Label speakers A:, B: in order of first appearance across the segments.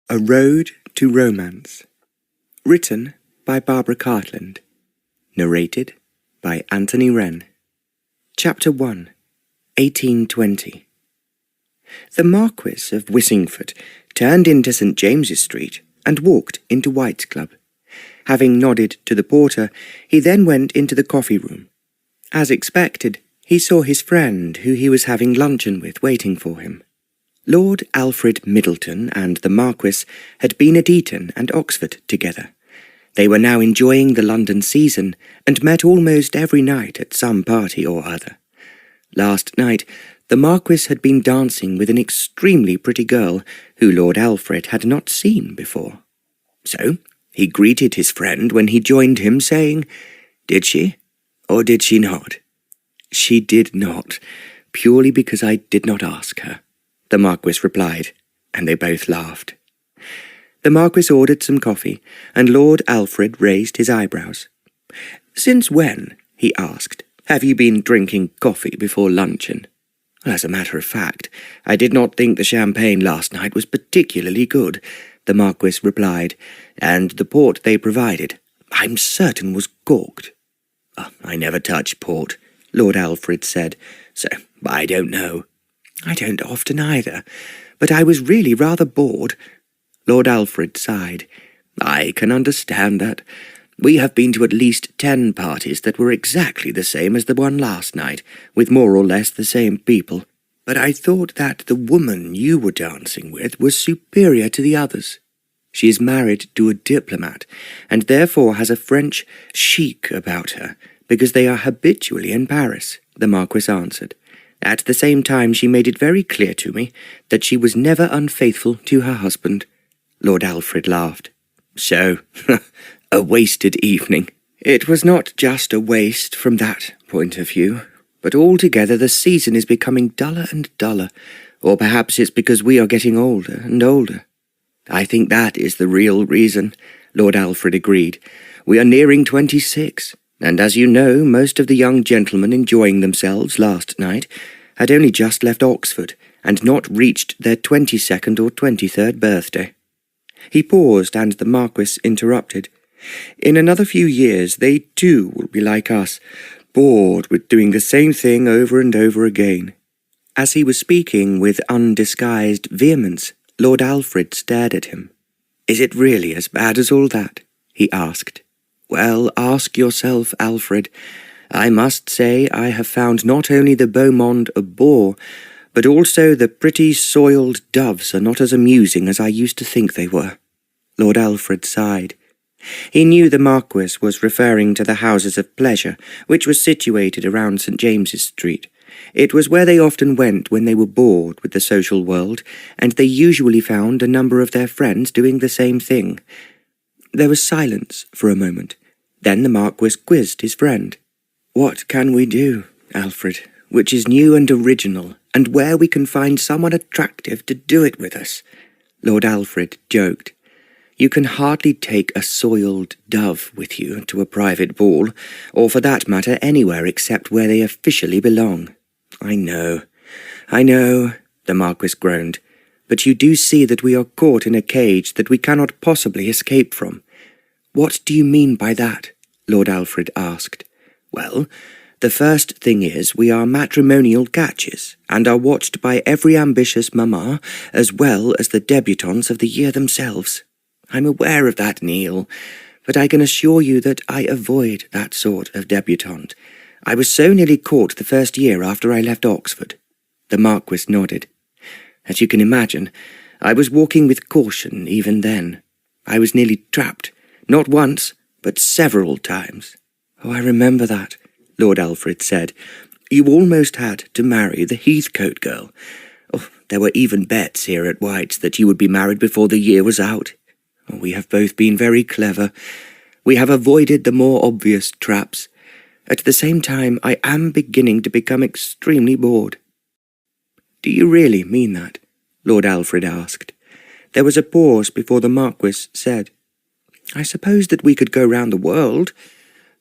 A: A Road to Romance. Written by Barbara Cartland. Narrated by Anthony Wren. Chapter 1. 1820. The Marquis of Whisinford turned into St. James's Street and walked into White's Club. Having nodded to the porter, he then went into the coffee-room. As expected, he saw his friend who he was having luncheon with waiting for him. Lord Alfred Middleton and the Marquis had been at Eton and Oxford together. They were now enjoying the London season and met almost every night at some party or other. Last night, the Marquis had been dancing with an extremely pretty girl who Lord Alfred had not seen before. So he greeted his friend when he joined him, saying, "Did she, or did she not?" "She did not, purely because I did not ask her," the Marquis replied, and they both laughed. The Marquis ordered some coffee, and Lord Alfred raised his eyebrows. "Since when," he asked, "have you been drinking coffee before luncheon?" "As a matter of fact, I did not think the champagne last night was particularly good," the Marquis replied, "and the port they provided, I'm certain was corked." "I never touch port," Lord Alfred said, "so I don't know." "I don't often either, but I was really rather bored." Lord Alfred sighed. "I can understand that. We have been to at least 10 parties that were exactly the same as the one last night, with more or less the same people. But I thought that the woman you were dancing with was superior to the others. She is married to a diplomat, and therefore has a French chic about her, because they are habitually in Paris," the Marquis answered. "At the same time, she made it very clear to me that she was never unfaithful to her husband." Lord Alfred laughed. "So, a wasted evening." "It was not just a waste from that point of view, but altogether the season is becoming duller and duller, or perhaps it's because we are getting older and older." "I think that is the real reason," Lord Alfred agreed. "We are nearing 26. And as you know, most of the young gentlemen enjoying themselves last night had only just left Oxford and not reached their 22nd or 23rd birthday." He paused, and the Marquis interrupted. "In another few years they too will be like us, bored with doing the same thing over and over again." As he was speaking with undisguised vehemence, Lord Alfred stared at him. "Is it really as bad as all that?" he asked. "Well, ask yourself, Alfred. I must say I have found not only the beau monde a bore, but also the pretty soiled doves are not as amusing as I used to think they were." Lord Alfred sighed. He knew the Marquis was referring to the houses of pleasure, which was situated around St. James's Street. It was where they often went when they were bored with the social world, and they usually found a number of their friends doing the same thing. There was silence for a moment. Then the Marquis quizzed his friend. "What can we do, Alfred, which is new and original, and where we can find someone attractive to do it with us?" Lord Alfred joked. "You can hardly take a soiled dove with you to a private ball, or for that matter anywhere except where they officially belong." I know, the Marquis groaned. "But you do see that we are caught in a cage that we cannot possibly escape from." "What do you mean by that?" Lord Alfred asked. "Well, the first thing is we are matrimonial catches, and are watched by every ambitious mamma, as well as the debutantes of the year themselves. I'm aware of that, Neil, but I can assure you that I avoid that sort of debutante. I was so nearly caught the first year after I left Oxford." The Marquis nodded. "As you can imagine, I was walking with caution even then. I was nearly trapped, not once, but several times." "Oh, I remember that," Lord Alfred said. "You almost had to marry the Heathcote girl. Oh, there were even bets here at White's that you would be married before the year was out. Oh, we have both been very clever. We have avoided the more obvious traps. At the same time, I am beginning to become extremely bored." "Do you really mean that?" Lord Alfred asked. There was a pause before the Marquis said, "I suppose that we could go round the world,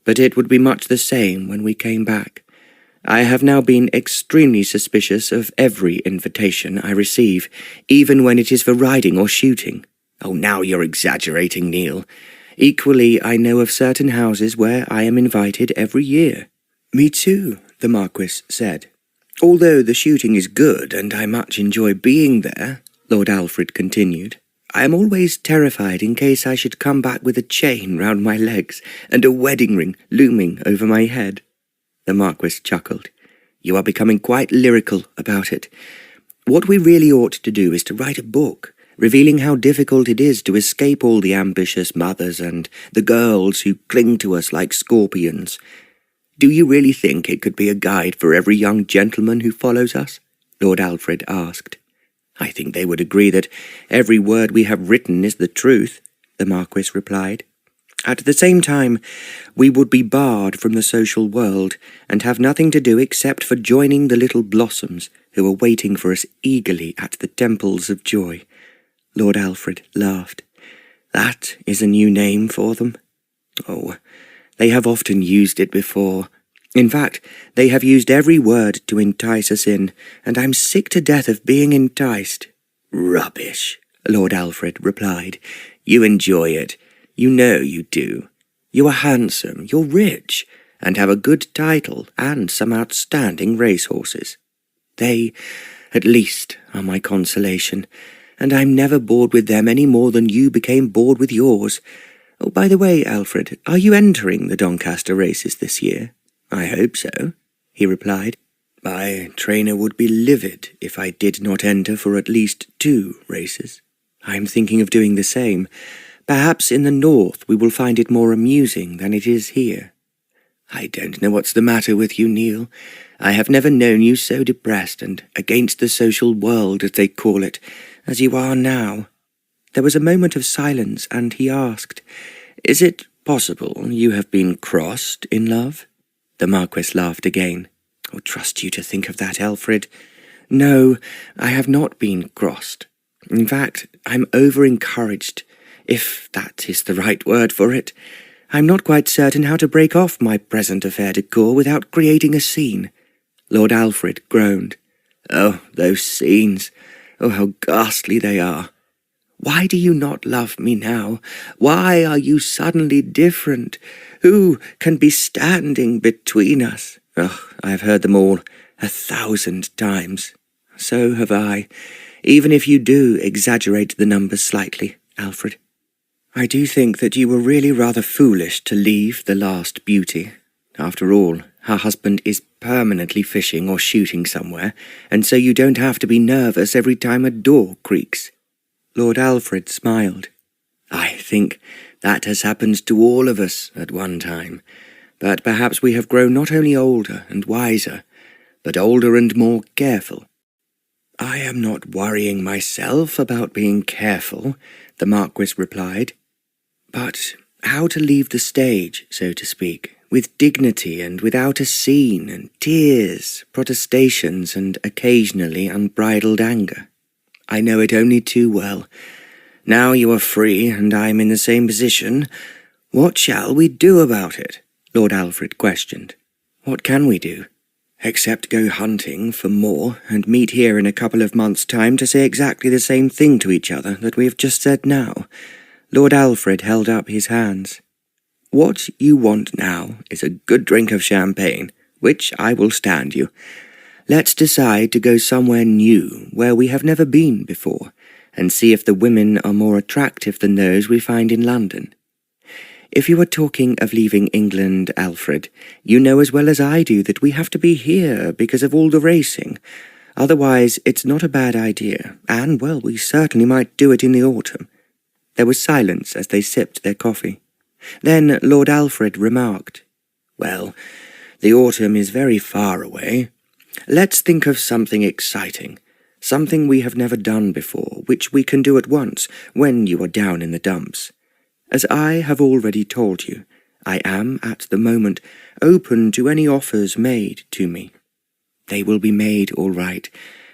A: but it would be much the same when we came back. I have now been extremely suspicious of every invitation I receive, even when it is for riding or shooting. "Oh, now you're exaggerating, Neil. Equally, I know of certain houses where I am invited every year." "Me too," the Marquis said. "Although the shooting is good and I much enjoy being there," Lord Alfred continued, "I am always terrified in case I should come back with a chain round my legs and a wedding ring looming over my head." The Marquis chuckled. "You are becoming quite lyrical about it. What we really ought to do is to write a book, revealing how difficult it is to escape all the ambitious mothers and the girls who cling to us like scorpions. Do you really think it could be a guide for every young gentleman who follows us?" Lord Alfred asked. "I think they would agree that every word we have written is the truth," the Marquis replied. "At the same time, we would be barred from the social world, and have nothing to do except for joining the little blossoms who are waiting for us eagerly at the temples of joy." Lord Alfred laughed. "That is a new name for them." "Oh, they have often used it before. In fact, they have used every word to entice us in, and I'm sick to death of being enticed." "Rubbish," Lord Alfred replied. "You enjoy it. You know you do. You are handsome, you're rich, and have a good title and some outstanding racehorses. They, at least, are my consolation, and I'm never bored with them any more than you became bored with yours. Oh, by the way, Alfred, are you entering the Doncaster races this year?" "I hope so," he replied. "My trainer would be livid if I did not enter for at least 2 races. I'm thinking of doing the same. Perhaps in the north we will find it more amusing than it is here." "I don't know what's the matter with you, Neil. I have never known you so depressed and against the social world, as they call it, as you are now." There was a moment of silence, and he asked, "Is it possible you have been crossed in love?" The Marquis laughed again. "Oh, trust you to think of that, Alfred. No, I have not been crossed. In fact, I'm over-encouraged, if that is the right word for it. I'm not quite certain how to break off my present affaire de cour without creating a scene." Lord Alfred groaned. "Oh, those scenes! Oh, how ghastly they are! Why do you not love me now? Why are you suddenly different? Who can be standing between us?" "Oh, I've heard them all 1,000 times." "So have I, even if you do exaggerate the numbers slightly, Alfred. I do think that you were really rather foolish to leave the last beauty. After all, her husband is permanently fishing or shooting somewhere, and so you don't have to be nervous every time a door creaks." Lord Alfred smiled. "I think that has happened to all of us at one time, but perhaps we have grown not only older and wiser, but older and more careful." "I am not worrying myself about being careful," the Marquis replied. "But how to leave the stage, so to speak, with dignity and without a scene and tears, protestations and occasionally unbridled anger. I know it only too well. Now you are free and I am in the same position. What shall we do about it?" Lord Alfred questioned. "What can we do? Except go hunting for more and meet here in a couple of months' time to say exactly the same thing to each other that we have just said now." Lord Alfred held up his hands. "What you want now is a good drink of champagne, which I will stand you. Let's decide to go somewhere new, where we have never been before, and see if the women are more attractive than those we find in London. If you are talking of leaving England, Alfred, you know as well as I do that we have to be here because of all the racing. Otherwise, it's not a bad idea, and, well, we certainly might do it in the autumn." There was silence as they sipped their coffee. Then Lord Alfred remarked, "Well, the autumn is very far away. Let's think of something exciting, something we have never done before, which we can do at once, when you are down in the dumps. As I have already told you, I am, at the moment, open to any offers made to me." "They will be made all right,"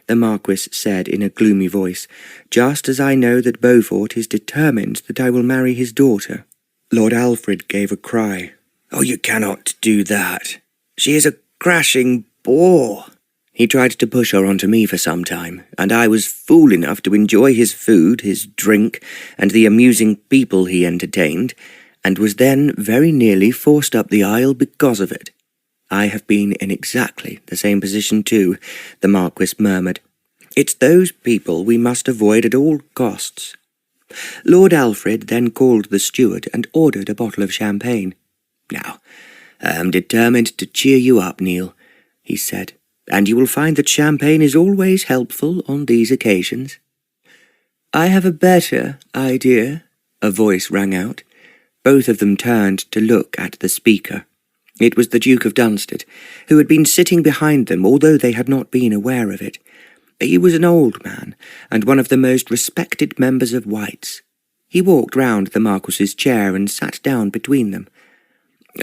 A: the Marquis said in a gloomy voice, "just as I know that Beaufort is determined that I will marry his daughter." Lord Alfred gave a cry. "Oh, you cannot do that. She is a crashing bore." He tried to push her onto me for some time, and I was fool enough to enjoy his food, his drink, and the amusing people he entertained, and was then very nearly forced up the aisle because of it. I have been in exactly the same position too, the Marquis murmured. It's those people we must avoid at all costs. Lord Alfred then called the steward and ordered a bottle of champagne. Now, I am determined to cheer you up, Neil, he said, and you will find that champagne is always helpful on these occasions. I have a better idea, a voice rang out. Both of them turned to look at the speaker. It was the Duke of Dunstead, who had been sitting behind them, although they had not been aware of it. He was an old man, and one of the most respected members of White's. He walked round the Marquis's chair and sat down between them.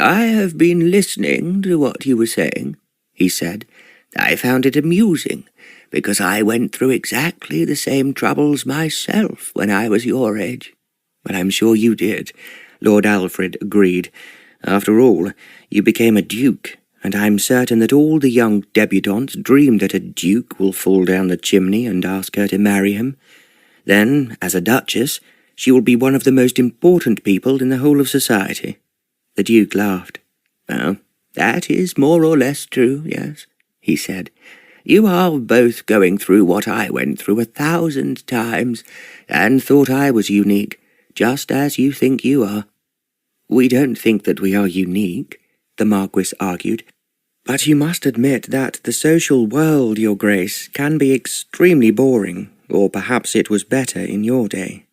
A: I have been listening to what you were saying, he said. I found it amusing, because I went through exactly the same troubles myself when I was your age. But I'm sure you did, Lord Alfred agreed. After all, you became a duke, and I'm certain that all the young debutantes dream that a duke will fall down the chimney and ask her to marry him. Then, as a duchess, she will be one of the most important people in the whole of society. The Duke laughed. Oh, that is more or less true, yes, he said. You are both going through what I went through 1,000 times, and thought I was unique, just as you think you are. We don't think that we are unique, the Marquis argued, but you must admit that the social world, Your Grace, can be extremely boring, or perhaps it was better in your day.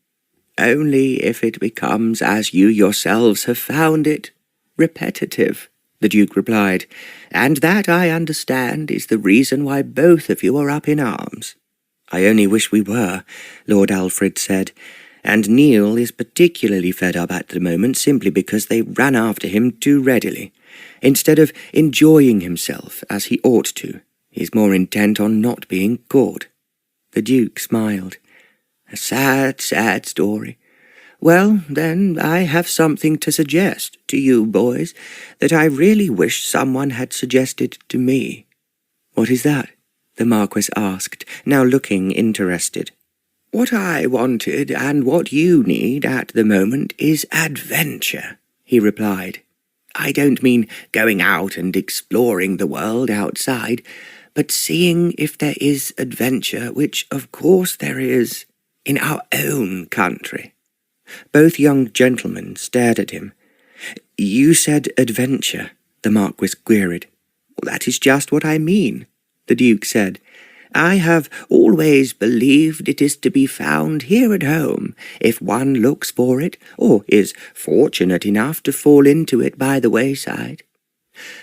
A: Only if it becomes, as you yourselves have found it, repetitive, the Duke replied, and that, I understand, is the reason why both of you are up in arms. I only wish we were, Lord Alfred said, and Neil is particularly fed up at the moment simply because they ran after him too readily. Instead of enjoying himself as he ought to, he's more intent on not being caught. The Duke smiled. A sad, sad story. Well, then, I have something to suggest to you boys that I really wish someone had suggested to me. What is that? The Marquis asked, now looking interested. What I wanted and what you need at the moment is adventure, he replied. I don't mean going out and exploring the world outside, but seeing if there is adventure, which of course there is, in our own country. Both young gentlemen stared at him. You said adventure, the Marquis queried. That is just what I mean, the Duke said. I have always believed it is to be found here at home, if one looks for it, or is fortunate enough to fall into it by the wayside.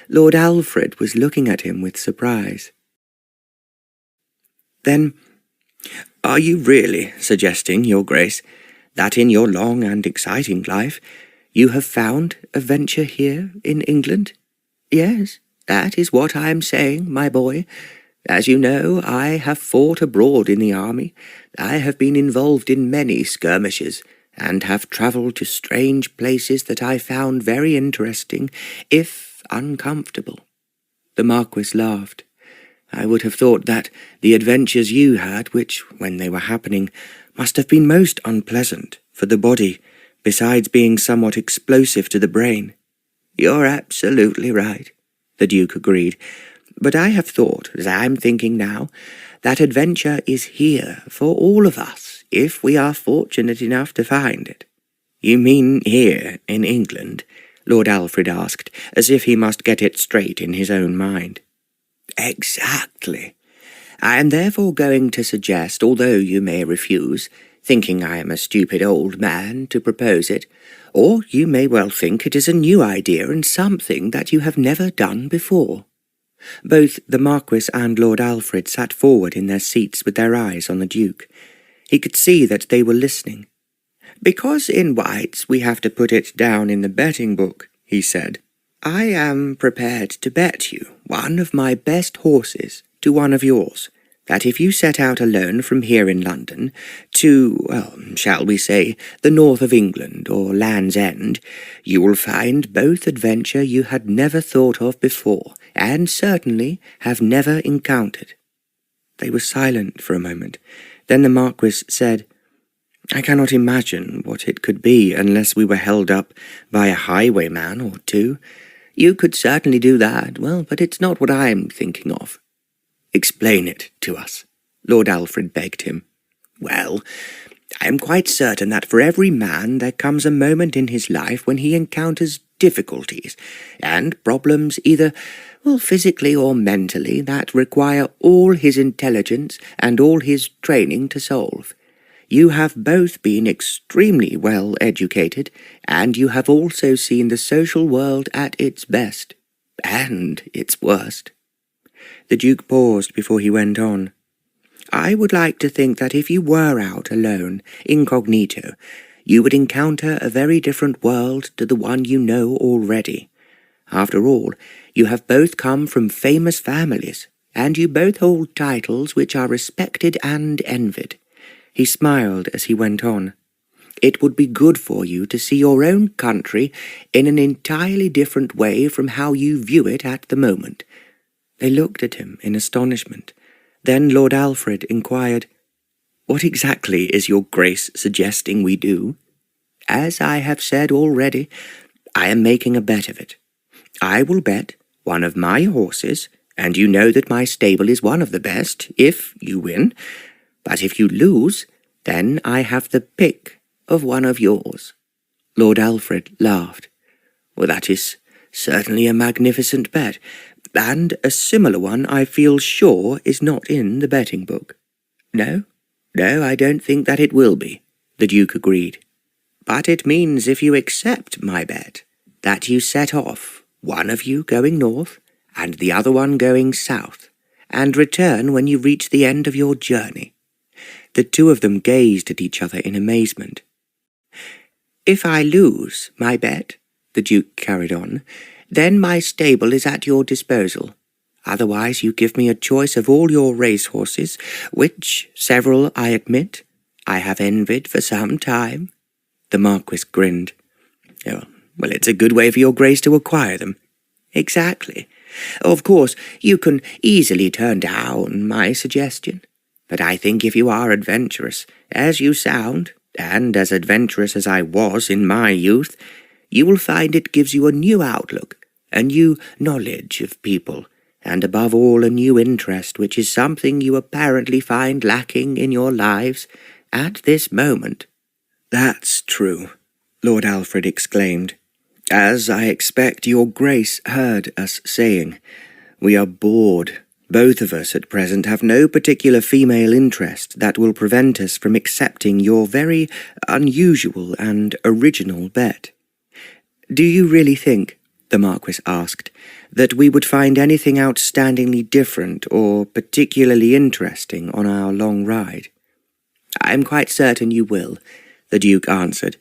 A: Lord Alfred was looking at him with surprise. Then, are you really suggesting, Your Grace, that in your long and exciting life you have found a venture here in England? Yes, that is what I am saying, my boy. As you know, I have fought abroad in the army. I have been involved in many skirmishes, and have travelled to strange places that I found very interesting, if uncomfortable. The Marquis laughed. I would have thought that the adventures you had, which, when they were happening, must have been most unpleasant for the body, besides being somewhat explosive to the brain. You're absolutely right, the Duke agreed. But I have thought, as I'm thinking now, that adventure is here for all of us, if we are fortunate enough to find it. You mean here in England? Lord Alfred asked, as if he must get it straight in his own mind. Exactly. I am therefore going to suggest, although you may refuse, thinking I am a stupid old man to propose it, or you may well think it is a new idea and something that you have never done before. Both the Marquis and Lord Alfred sat forward in their seats with their eyes on the Duke. He could see that they were listening. Because in White's we have to put it down in the betting book, he said, I am prepared to bet you one of my best horses to one of yours, that if you set out alone from here in London to, well, shall we say, the north of England or Land's End, you will find both adventure you had never thought of before, and certainly have never encountered." They were silent for a moment. Then the Marquis said, "I cannot imagine what it could be unless we were held up by a highwayman or two. You could certainly do that, well, but it's not what I'm thinking of." "Explain it to us," Lord Alfred begged him. "Well, I am quite certain that for every man there comes a moment in his life when he encounters difficulties and problems either, well, physically or mentally, that require all his intelligence and all his training to solve. You have both been extremely well educated, and you have also seen the social world at its best, and its worst." The Duke paused before he went on. "I would like to think that if you were out alone, incognito, you would encounter a very different world to the one you know already. After all, you have both come from famous families, and you both hold titles which are respected and envied." He smiled as he went on. "It would be good for you to see your own country in an entirely different way from how you view it at the moment." They looked at him in astonishment. Then Lord Alfred inquired, "What exactly is your Grace suggesting we do?" "As I have said already, I am making a bet of it. I will bet one of my horses, and you know that my stable is one of the best, if you win. But if you lose, then I have the pick of one of yours." Lord Alfred laughed. "Well, that is certainly a magnificent bet, and a similar one I feel sure is not in the betting book." No, I don't think that it will be," the Duke agreed. "But it means, if you accept my bet, that you set off, one of you going north, and the other one going south, and return when you reach the end of your journey." The two of them gazed at each other in amazement. "If I lose my bet," the Duke carried on, "then my stable is at your disposal. Otherwise you give me a choice of all your racehorses, which several, I admit, I have envied for some time." The Marquis grinned. "Oh, well, it's a good way for your Grace to acquire them." "Exactly. Of course, you can easily turn down my suggestion. But I think if you are adventurous, as you sound, and as adventurous as I was in my youth, you will find it gives you a new outlook, a new knowledge of people, and above all a new interest, which is something you apparently find lacking in your lives at this moment." "That's true," Lord Alfred exclaimed. "As I expect your Grace heard us saying, we are bored. Both of us at present have no particular female interest that will prevent us from accepting your very unusual and original bet." "Do you really think," the Marquis asked, "that we would find anything outstandingly different or particularly interesting on our long ride?" "I am quite certain you will," the Duke answered.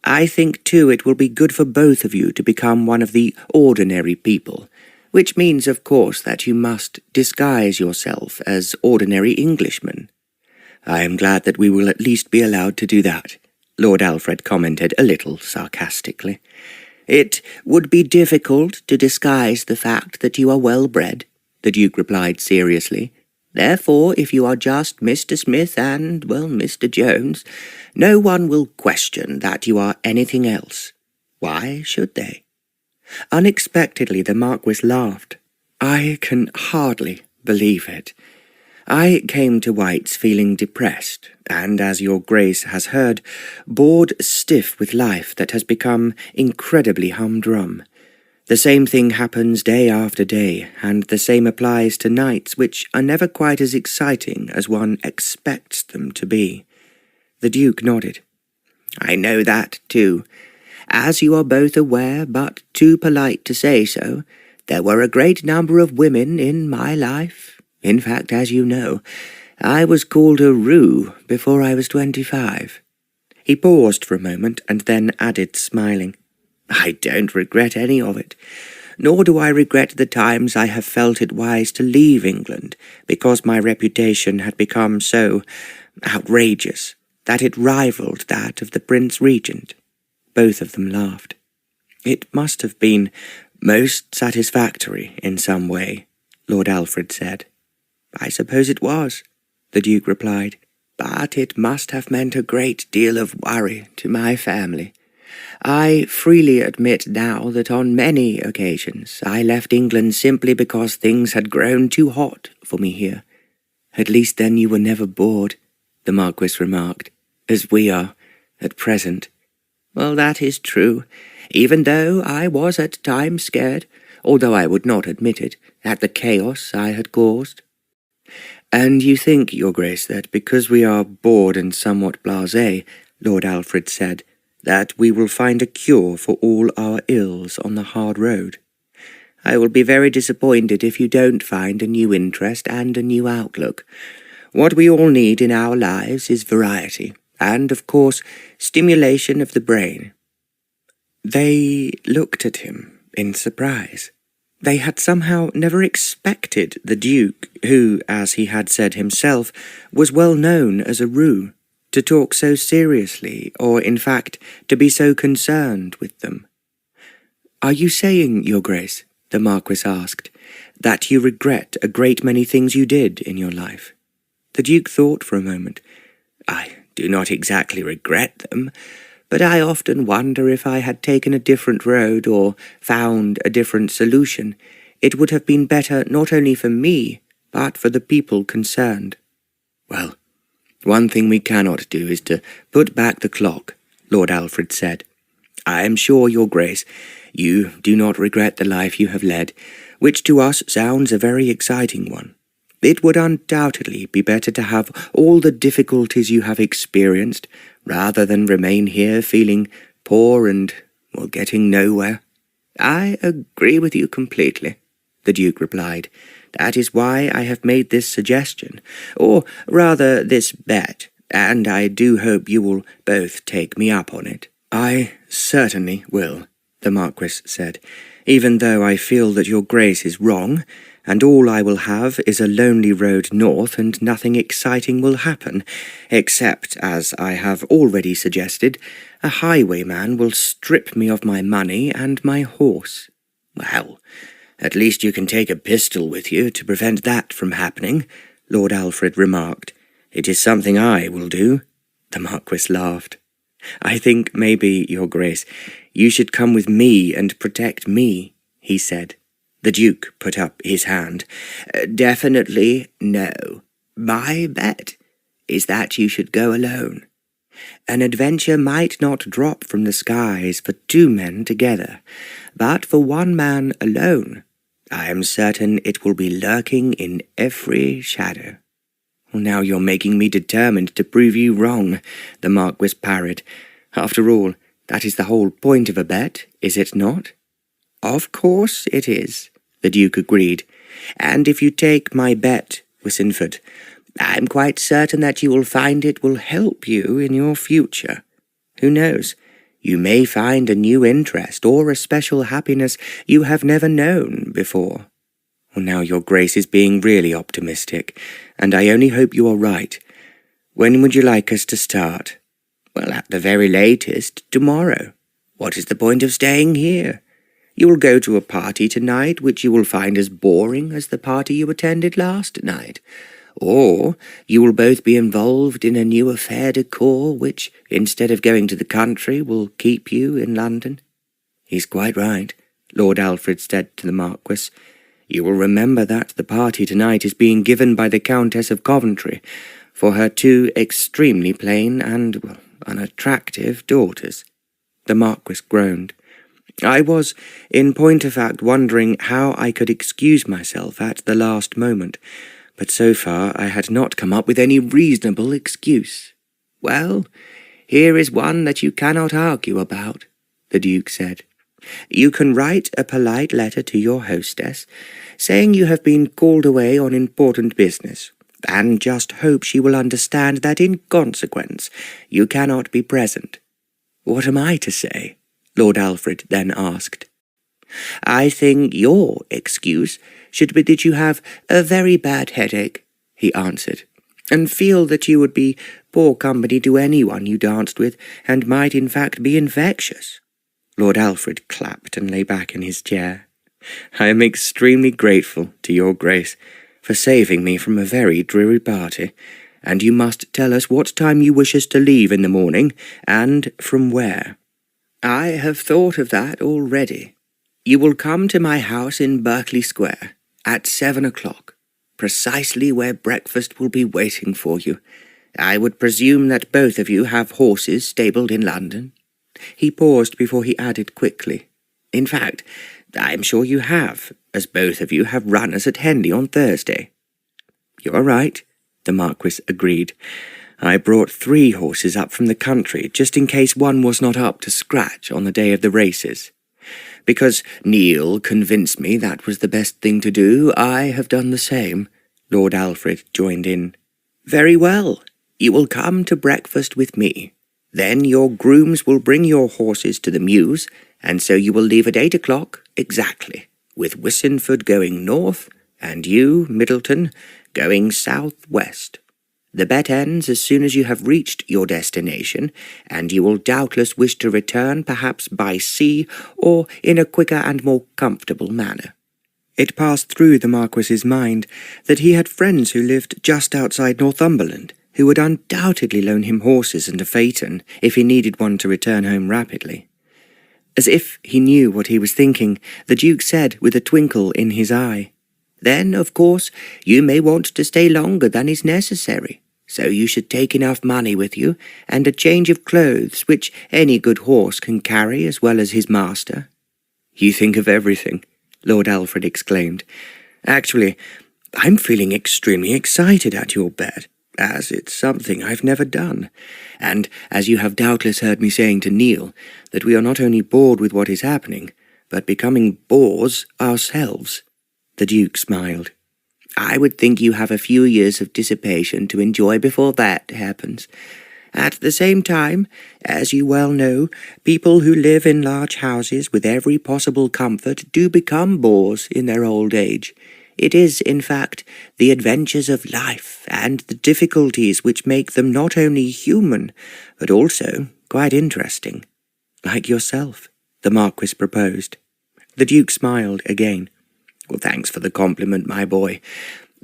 A: "I think, too, it will be good for both of you to become one of the ordinary people, which means, of course, that you must disguise yourself as ordinary Englishmen." "I am glad that we will at least be allowed to do that," Lord Alfred commented a little sarcastically. "It would be difficult to disguise the fact that you are well bred," the Duke replied seriously. "Therefore, if you are just Mr. Smith and, well, Mr. Jones, no one will question that you are anything else. Why should they?" Unexpectedly, the Marquis laughed. "I can hardly believe it. I came to White's feeling depressed, and, as your Grace has heard, bored stiff with life that has become incredibly humdrum. The same thing happens day after day, and the same applies to nights which are never quite as exciting as one expects them to be." The Duke nodded. "I know that, too. As you are both aware, but too polite to say so, there were a great number of women in my life. In fact, as you know, I was called a roue before I was 25. He paused for a moment and then added, smiling, "I don't regret any of it. nor do I regret the times I have felt it wise to leave England, because my reputation had become so outrageous that it rivaled that of the Prince Regent." Both of them laughed. "It must have been most satisfactory in some way," Lord Alfred said. "I suppose it was," the Duke replied, "but it must have meant a great deal of worry to my family. I freely admit now that on many occasions I left England simply because things had grown too hot for me here." "At least then you were never bored," the Marquis remarked, "as we are at present." "Well, that is true, even though I was at times scared, although I would not admit it, at the chaos I had caused." "And you think, Your Grace, that because we are bored and somewhat blasé," Lord Alfred said, "that we will find a cure for all our ills on the hard road?" "I will be very disappointed if you don't find a new interest and a new outlook. What we all need in our lives is variety, and, of course, stimulation of the brain." They looked at him in surprise. They had somehow never expected the Duke, who, as he had said himself, was well known as a roue, to talk so seriously, or, in fact, to be so concerned with them. "Are you saying, Your Grace," the Marquis asked, "that you regret a great many things you did in your life?" The Duke thought for a moment. "I do not exactly regret them, but I often wonder if I had taken a different road or found a different solution, it would have been better not only for me, but for the people concerned." "Well, one thing we cannot do is to put back the clock," Lord Alfred said. "I am sure, Your Grace, you do not regret the life you have led, which to us sounds a very exciting one. It would undoubtedly be better to have all the difficulties you have experienced, rather than remain here feeling poor and, well, getting nowhere." "I agree with you completely," the Duke replied. "That is why I have made this suggestion, or rather this bet, and I do hope you will both take me up on it." "I certainly will," the Marquis said, "even though I feel that your Grace is wrong, and all I will have is a lonely road north and nothing exciting will happen, except, as I have already suggested, a highwayman will strip me of my money and my horse." "Well, at least you can take a pistol with you to prevent that from happening," Lord Alfred remarked. "It is something I will do." The Marquis laughed. "I think maybe, Your Grace, you should come with me and protect me," he said. The Duke put up his hand. "Definitely no. My bet is that you should go alone. An adventure might not drop from the skies for two men together, but for one man alone, I am certain it will be lurking in every shadow." "Well, now you're making me determined to prove you wrong," the Marquis parried. "After all, that is the whole point of a bet, is it not?" "Of course it is," the Duke agreed. "And if you take my bet, Whisinford, I'm quite certain that you will find it will help you in your future. Who knows? You may find a new interest or a special happiness you have never known before." "Well, now your Grace is being really optimistic, and I only hope you are right. When would you like us to start?" "Well, at the very latest, tomorrow. What is the point of staying here? You will go to a party tonight which you will find as boring as the party you attended last night. Or you will both be involved in a new affaire de cour which, instead of going to the country, will keep you in London." "He's quite right," Lord Alfred said to the Marquis. "You will remember that the party tonight is being given by the Countess of Coventry for her two extremely plain and unattractive daughters." The Marquis groaned. "I was, in point of fact, wondering how I could excuse myself at the last moment, but so far I had not come up with any reasonable excuse." "Well, here is one that you cannot argue about," the Duke said. "You can write a polite letter to your hostess, saying you have been called away on important business, and just hope she will understand that in consequence you cannot be present." "What am I to say?" Lord Alfred then asked. I think your excuse should be that you have a very bad headache, he answered, and feel that you would be poor company to anyone you danced with, and might in fact be infectious. Lord Alfred clapped and lay back in his chair. I am extremely grateful to your grace for saving me from a very dreary party, and you must tell us what time you wish us to leave in the morning, and from where. I have thought of that already. You will come to my house in Berkeley Square at 7 o'clock, precisely where breakfast will be waiting for you. I would presume that both of you have horses stabled in London. He paused before he added quickly, in fact, I am sure you have, as both of you have runners at Henley on Thursday. You are right, the Marquis agreed. I brought 3 horses up from the country, just in case one was not up to scratch on the day of the races. Because Neil convinced me that was the best thing to do, I have done the same, Lord Alfred joined in. Very well, you will come to breakfast with me. Then your grooms will bring your horses to the mews, and so you will leave at 8 o'clock exactly, with Whisinford going north, and you, Middleton, going south-west. The bet ends as soon as you have reached your destination, and you will doubtless wish to return perhaps by sea or in a quicker and more comfortable manner. It passed through the Marquis's mind that he had friends who lived just outside Northumberland, who would undoubtedly loan him horses and a phaeton if he needed one to return home rapidly. As if he knew what he was thinking, the Duke said with a twinkle in his eye, Then, of course, you may want to stay longer than is necessary, so you should take enough money with you, and a change of clothes which any good horse can carry as well as his master. You think of everything, Lord Alfred exclaimed. Actually, I'm feeling extremely excited at your bet, as it's something I've never done, and as you have doubtless heard me saying to Neil, that we are not only bored with what is happening, but becoming bores ourselves. The Duke smiled. I would think you have a few years of dissipation to enjoy before that happens. At the same time, as you well know, people who live in large houses with every possible comfort do become bores in their old age. It is, in fact, the adventures of life and the difficulties which make them not only human, but also quite interesting. Like yourself, the Marquis proposed. The Duke smiled again. Well, thanks for the compliment, my boy.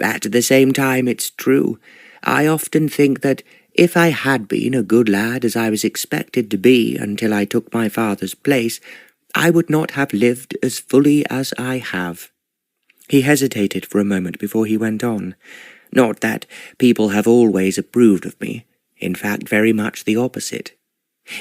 A: At the same time, it's true. I often think that if I had been a good lad as I was expected to be until I took my father's place, I would not have lived as fully as I have. He hesitated for a moment before he went on. Not that people have always approved of me, in fact very much the opposite.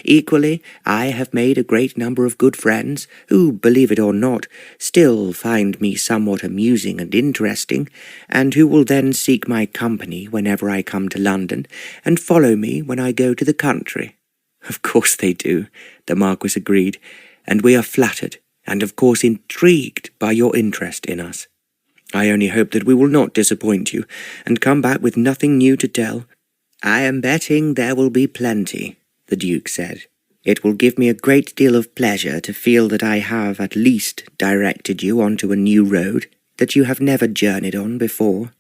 A: Equally, I have made a great number of good friends who, believe it or not, still find me somewhat amusing and interesting, and who will then seek my company whenever I come to London, and follow me when I go to the country. Of course they do, the Marquis agreed, and we are flattered, and of course intrigued by your interest in us. I only hope that we will not disappoint you, and come back with nothing new to tell. I am betting there will be plenty, the Duke said. It will give me a great deal of pleasure to feel that I have at least directed you onto a new road that you have never journeyed on before.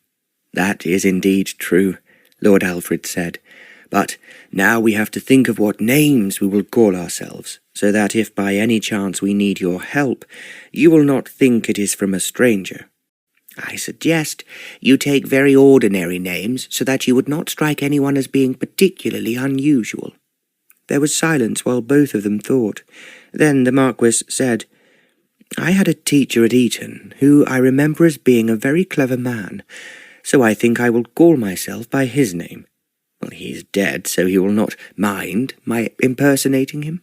A: That is indeed true, Lord Alfred said. But now we have to think of what names we will call ourselves, so that if by any chance we need your help, you will not think it is from a stranger. I suggest you take very ordinary names so that you would not strike anyone as being particularly unusual. There was silence while both of them thought. Then the Marquis said, I had a teacher at Eton who I remember as being a very clever man, so I think I will call myself by his name. Well, he is dead, so he will not mind my impersonating him.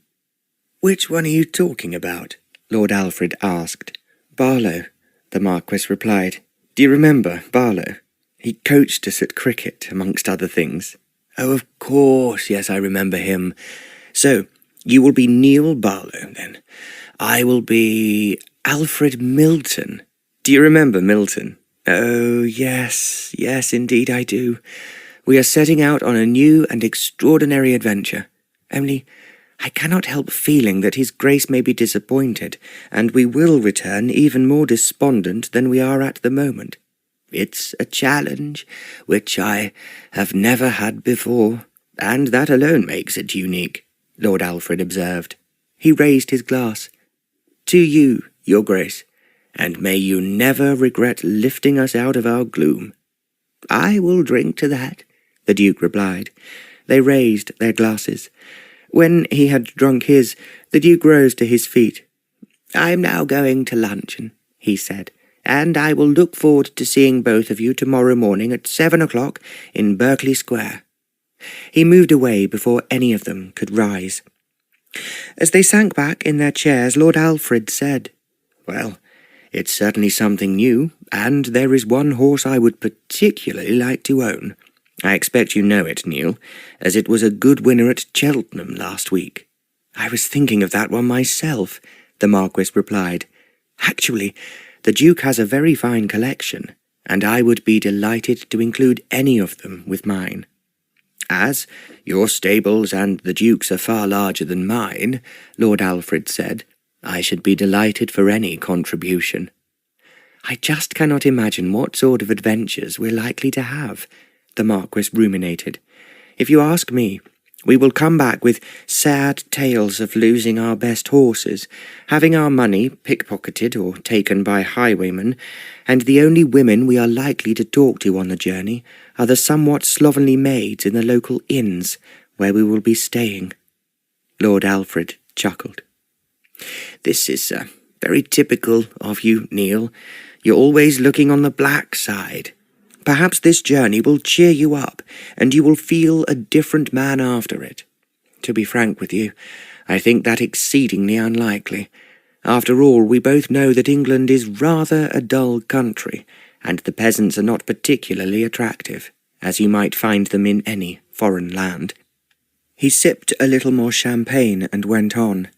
A: Which one are you talking about? Lord Alfred asked. Barlow, the Marquis replied. Do you remember Barlow? He coached us at cricket, amongst other things. Oh, of course, yes, I remember him. So, you will be Neil Barlow, then. I will be Alfred Middleton. Do you remember Middleton? Oh, yes, indeed I do. We are setting out on a new and extraordinary adventure. Only, I cannot help feeling that his Grace may be disappointed, and we will return even more despondent than we are at the moment. It's a challenge which I have never had before, and that alone makes it unique," Lord Alfred observed. He raised his glass. "To you, your Grace, and may you never regret lifting us out of our gloom." "I will drink to that," the Duke replied. They raised their glasses. When he had drunk his, the Duke rose to his feet. "I am now going to luncheon," he said, "and I will look forward to seeing both of you tomorrow morning at 7 o'clock in Berkeley Square." He moved away before any of them could rise. As they sank back in their chairs, Lord Alfred said, "Well, it's certainly something new, and there is one horse I would particularly like to own. I expect you know it, Neil, as it was a good winner at Cheltenham last week." "I was thinking of that one myself," the Marquis replied. "Actually, the Duke has a very fine collection, and I would be delighted to include any of them with mine." "As your stables and the Duke's are far larger than mine," Lord Alfred said, "I should be delighted for any contribution." "I just cannot imagine what sort of adventures we're likely to have," the Marquis ruminated. "If you ask me, we will come back with sad tales of losing our best horses, having our money pickpocketed or taken by highwaymen, and the only women we are likely to talk to on the journey are the somewhat slovenly maids in the local inns where we will be staying." Lord Alfred chuckled. "This is very typical of you, Neil. You're always looking on the black side. Perhaps this journey will cheer you up, and you will feel a different man after it. To be frank with you, I think that exceedingly unlikely. After all, we both know that England is rather a dull country, and the peasants are not particularly attractive, as you might find them in any foreign land." He sipped a little more champagne and went on.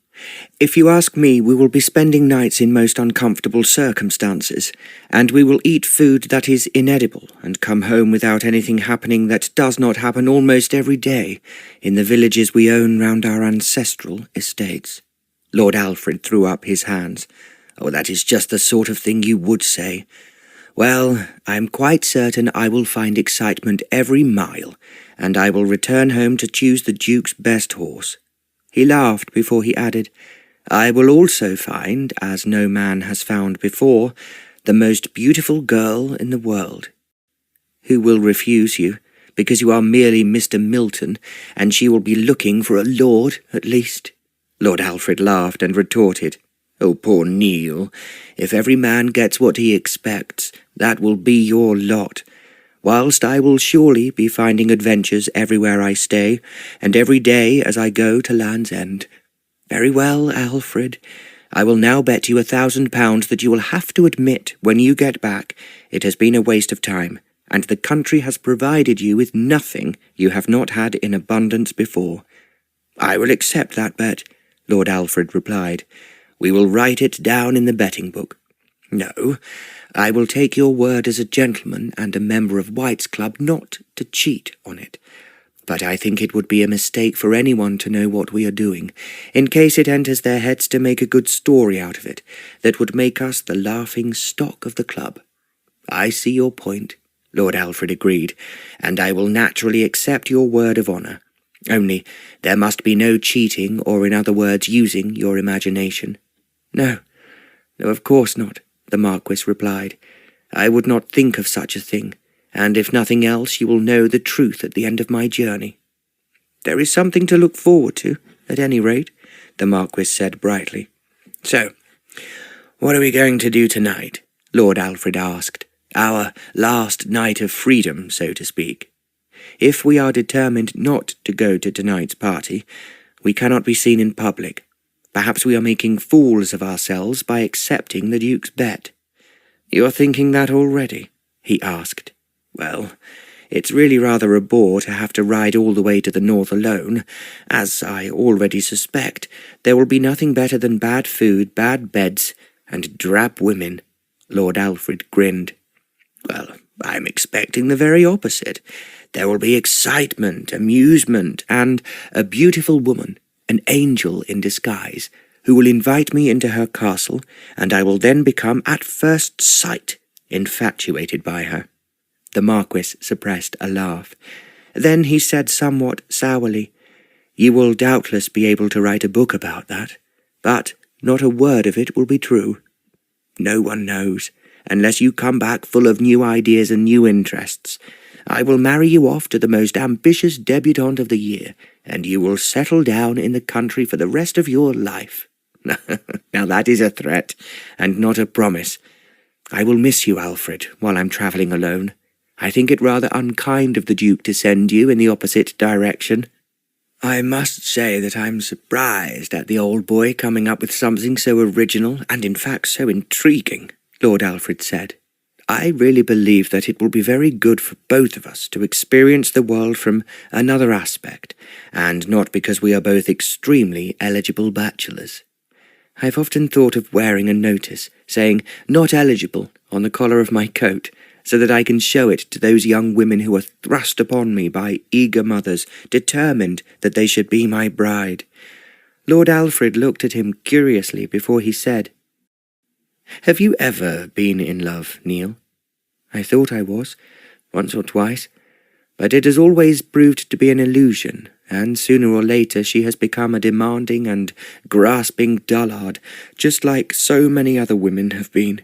A: "If you ask me, we will be spending nights in most uncomfortable circumstances, and we will eat food that is inedible and come home without anything happening that does not happen almost every day in the villages we own round our ancestral estates." Lord Alfred threw up his hands. "Oh, that is just the sort of thing you would say. Well, I am quite certain I will find excitement every mile, and I will return home to choose the Duke's best horse." He laughed before he added, "I will also find, as no man has found before, the most beautiful girl in the world. Who will refuse you, because you are merely Mr. Milton, and she will be looking for a lord, at least?" Lord Alfred laughed and retorted, "Oh, poor Neil, if every man gets what he expects, that will be your lot, whilst I will surely be finding adventures everywhere I stay, and every day as I go to Land's End. Very well, Alfred, I will now bet you £1,000 that you will have to admit when you get back it has been a waste of time, and the country has provided you with nothing you have not had in abundance before." "I will accept that bet," Lord Alfred replied. "We will write it down in the betting book. No, I will take your word as a gentleman and a member of White's Club not to cheat on it. But I think it would be a mistake for anyone to know what we are doing, in case it enters their heads to make a good story out of it that would make us the laughing stock of the club." "I see your point," Lord Alfred agreed, "and I will naturally accept your word of honour. Only there must be no cheating, or in other words using your imagination." No, of course not," the Marquis replied. "I would not think of such a thing, and if nothing else you will know the truth at the end of my journey." "There is something to look forward to, at any rate," the Marquis said brightly. "So, what are we going to do tonight?" Lord Alfred asked. "Our last night of freedom, so to speak. If we are determined not to go to tonight's party, we cannot be seen in public. Perhaps we are making fools of ourselves by accepting the Duke's bet." "You're thinking that already?" he asked. "Well, it's really rather a bore to have to ride all the way to the north alone. As I already suspect, there will be nothing better than bad food, bad beds, and drab women." Lord Alfred grinned. "Well, I'm expecting the very opposite. There will be excitement, amusement, and a beautiful woman, an angel in disguise, who will invite me into her castle, and I will then become at first sight infatuated by her." The Marquis suppressed a laugh. Then he said somewhat sourly, "You will doubtless be able to write a book about that, but not a word of it will be true. No one knows, unless you come back full of new ideas and new interests. I will marry you off to the most ambitious debutante of the year, and you will settle down in the country for the rest of your life." Now that is a threat, and not a promise. I will miss you, Alfred, while I'm travelling alone. I think it rather unkind of the Duke to send you in the opposite direction. I must say that I'm surprised at the old boy coming up with something so original and in fact so intriguing, Lord Alfred said. I really believe that it will be very good for both of us to experience the world from another aspect, and not because we are both extremely eligible bachelors. I've often thought of wearing a notice saying "not eligible" on the collar of my coat, so that I can show it to those young women who are thrust upon me by eager mothers, determined that they should be my bride. Lord Alfred looked at him curiously before he said, "Have you ever been in love, Neil?" "I thought I was, once or twice, but it has always proved to be an illusion, and sooner or later she has become a demanding and grasping dullard, just like so many other women have been."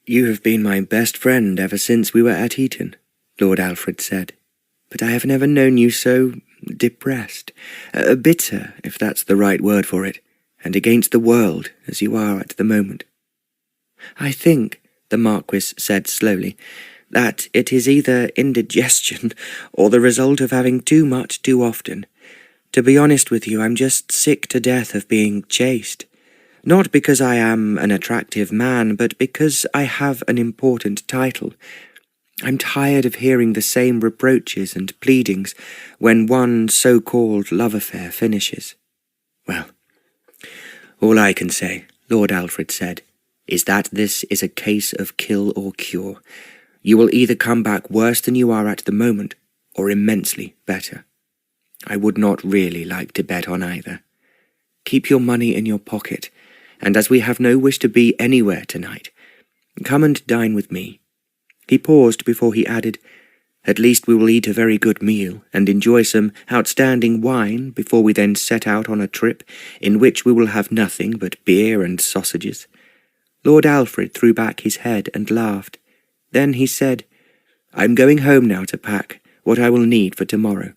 A: "You have been my best friend ever since we were at Eton," Lord Alfred said, "but I have never known you so depressed, bitter, if that's the right word for it, and against the world, as you are at the moment." "I think," the Marquis said slowly, "that it is either indigestion or the result of having too much too often. To be honest with you, I'm just sick to death of being chased. Not because I am an attractive man, but because I have an important title. I'm tired of hearing the same reproaches and pleadings when one so-called love affair finishes." "Well, all I can say," Lord Alfred said, "is that this is a case of kill or cure. You will either come back worse than you are at the moment, or immensely better. I would not really like to bet on either. Keep your money in your pocket, and as we have no wish to be anywhere tonight, come and dine with me." He paused before he added, "At least we will eat a very good meal and enjoy some outstanding wine before we then set out on a trip in which we will have nothing but beer and sausages." Lord Alfred threw back his head and laughed. Then he said, "I'm going home now to pack what I will need for tomorrow."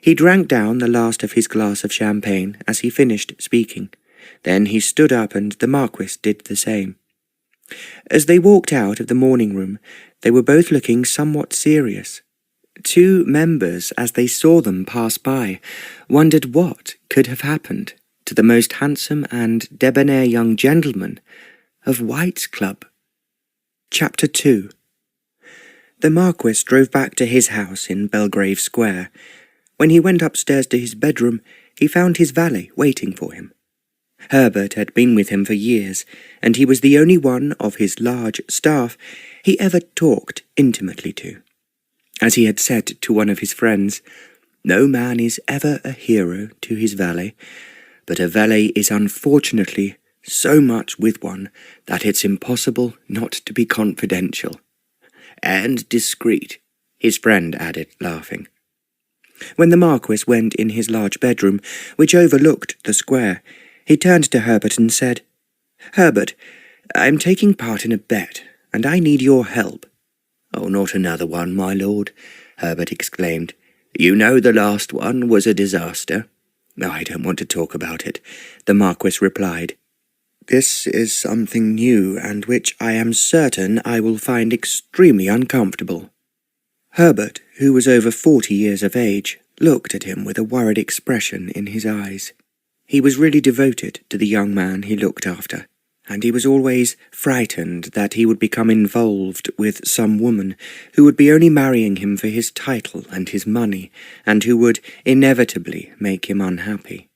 A: He drank down the last of his glass of champagne as he finished speaking. Then he stood up and the Marquis did the same. As they walked out of the morning-room, they were both looking somewhat serious. Two members, as they saw them pass by, wondered what could have happened to the most handsome and debonair young gentleman of White's Club. Chapter 2. The Marquis drove back to his house in Belgrave Square. When he went upstairs to his bedroom, he found his valet waiting for him. Herbert had been with him for years, and he was the only one of his large staff he ever talked intimately to. As he had said to one of his friends, "No man is ever a hero to his valet, but a valet is unfortunately so much with one that it's impossible not to be confidential." "And discreet," his friend added, laughing. When the Marquis went in his large bedroom, which overlooked the square, he turned to Herbert and said, "Herbert, I'm taking part in a bet, and I need your help." "Oh, not another one, my lord," Herbert exclaimed. "You know the last one was a disaster." "No, I don't want to talk about it," the Marquis replied. "This is something new, and which I am certain I will find extremely uncomfortable." Herbert, who was over 40 years of age, looked at him with a worried expression in his eyes. He was really devoted to the young man he looked after, and he was always frightened that he would become involved with some woman who would be only marrying him for his title and his money, and who would inevitably make him unhappy.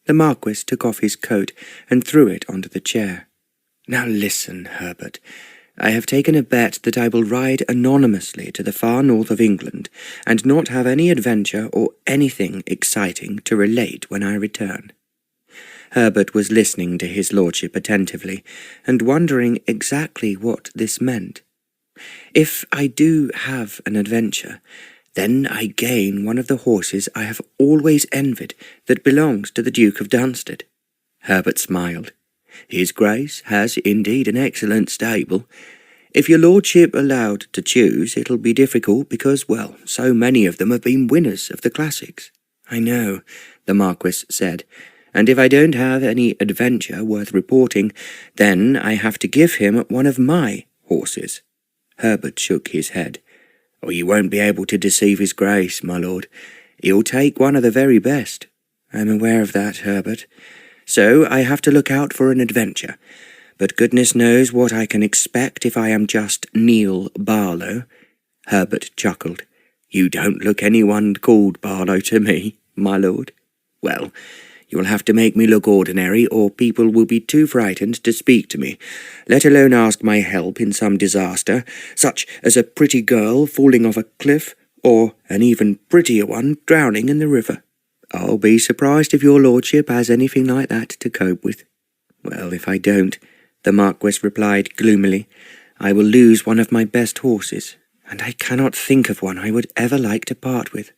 A: The Marquis took off his coat and threw it onto the chair. "Now listen, Herbert. I have taken a bet that I will ride anonymously to the far north of England, and not have any adventure or anything exciting to relate when I return." Herbert was listening to his lordship attentively, and wondering exactly what this meant. "If I do have an adventure, then I gain one of the horses I have always envied that belongs to the Duke of Dunstead." Herbert smiled. "His Grace has indeed an excellent stable. If your lordship allowed to choose, it'll be difficult because, well, so many of them have been winners of the classics." "I know," the Marquis said, "and if I don't have any adventure worth reporting, then I have to give him one of my horses." Herbert shook his head. "Oh, you won't be able to deceive his Grace, my lord. He'll take one of the very best." "I'm aware of that, Herbert. So I have to look out for an adventure. But goodness knows what I can expect if I am just Neil Barlow." Herbert chuckled. "You don't look anyone called Barlow to me, my lord." "Well, you'll have to make me look ordinary, or people will be too frightened to speak to me, let alone ask my help in some disaster, such as a pretty girl falling off a cliff, or an even prettier one drowning in the river. I'll be surprised if your lordship has anything like that to cope with." "Well, if I don't," the Marquis replied gloomily, "I will lose one of my best horses, and I cannot think of one I would ever like to part with."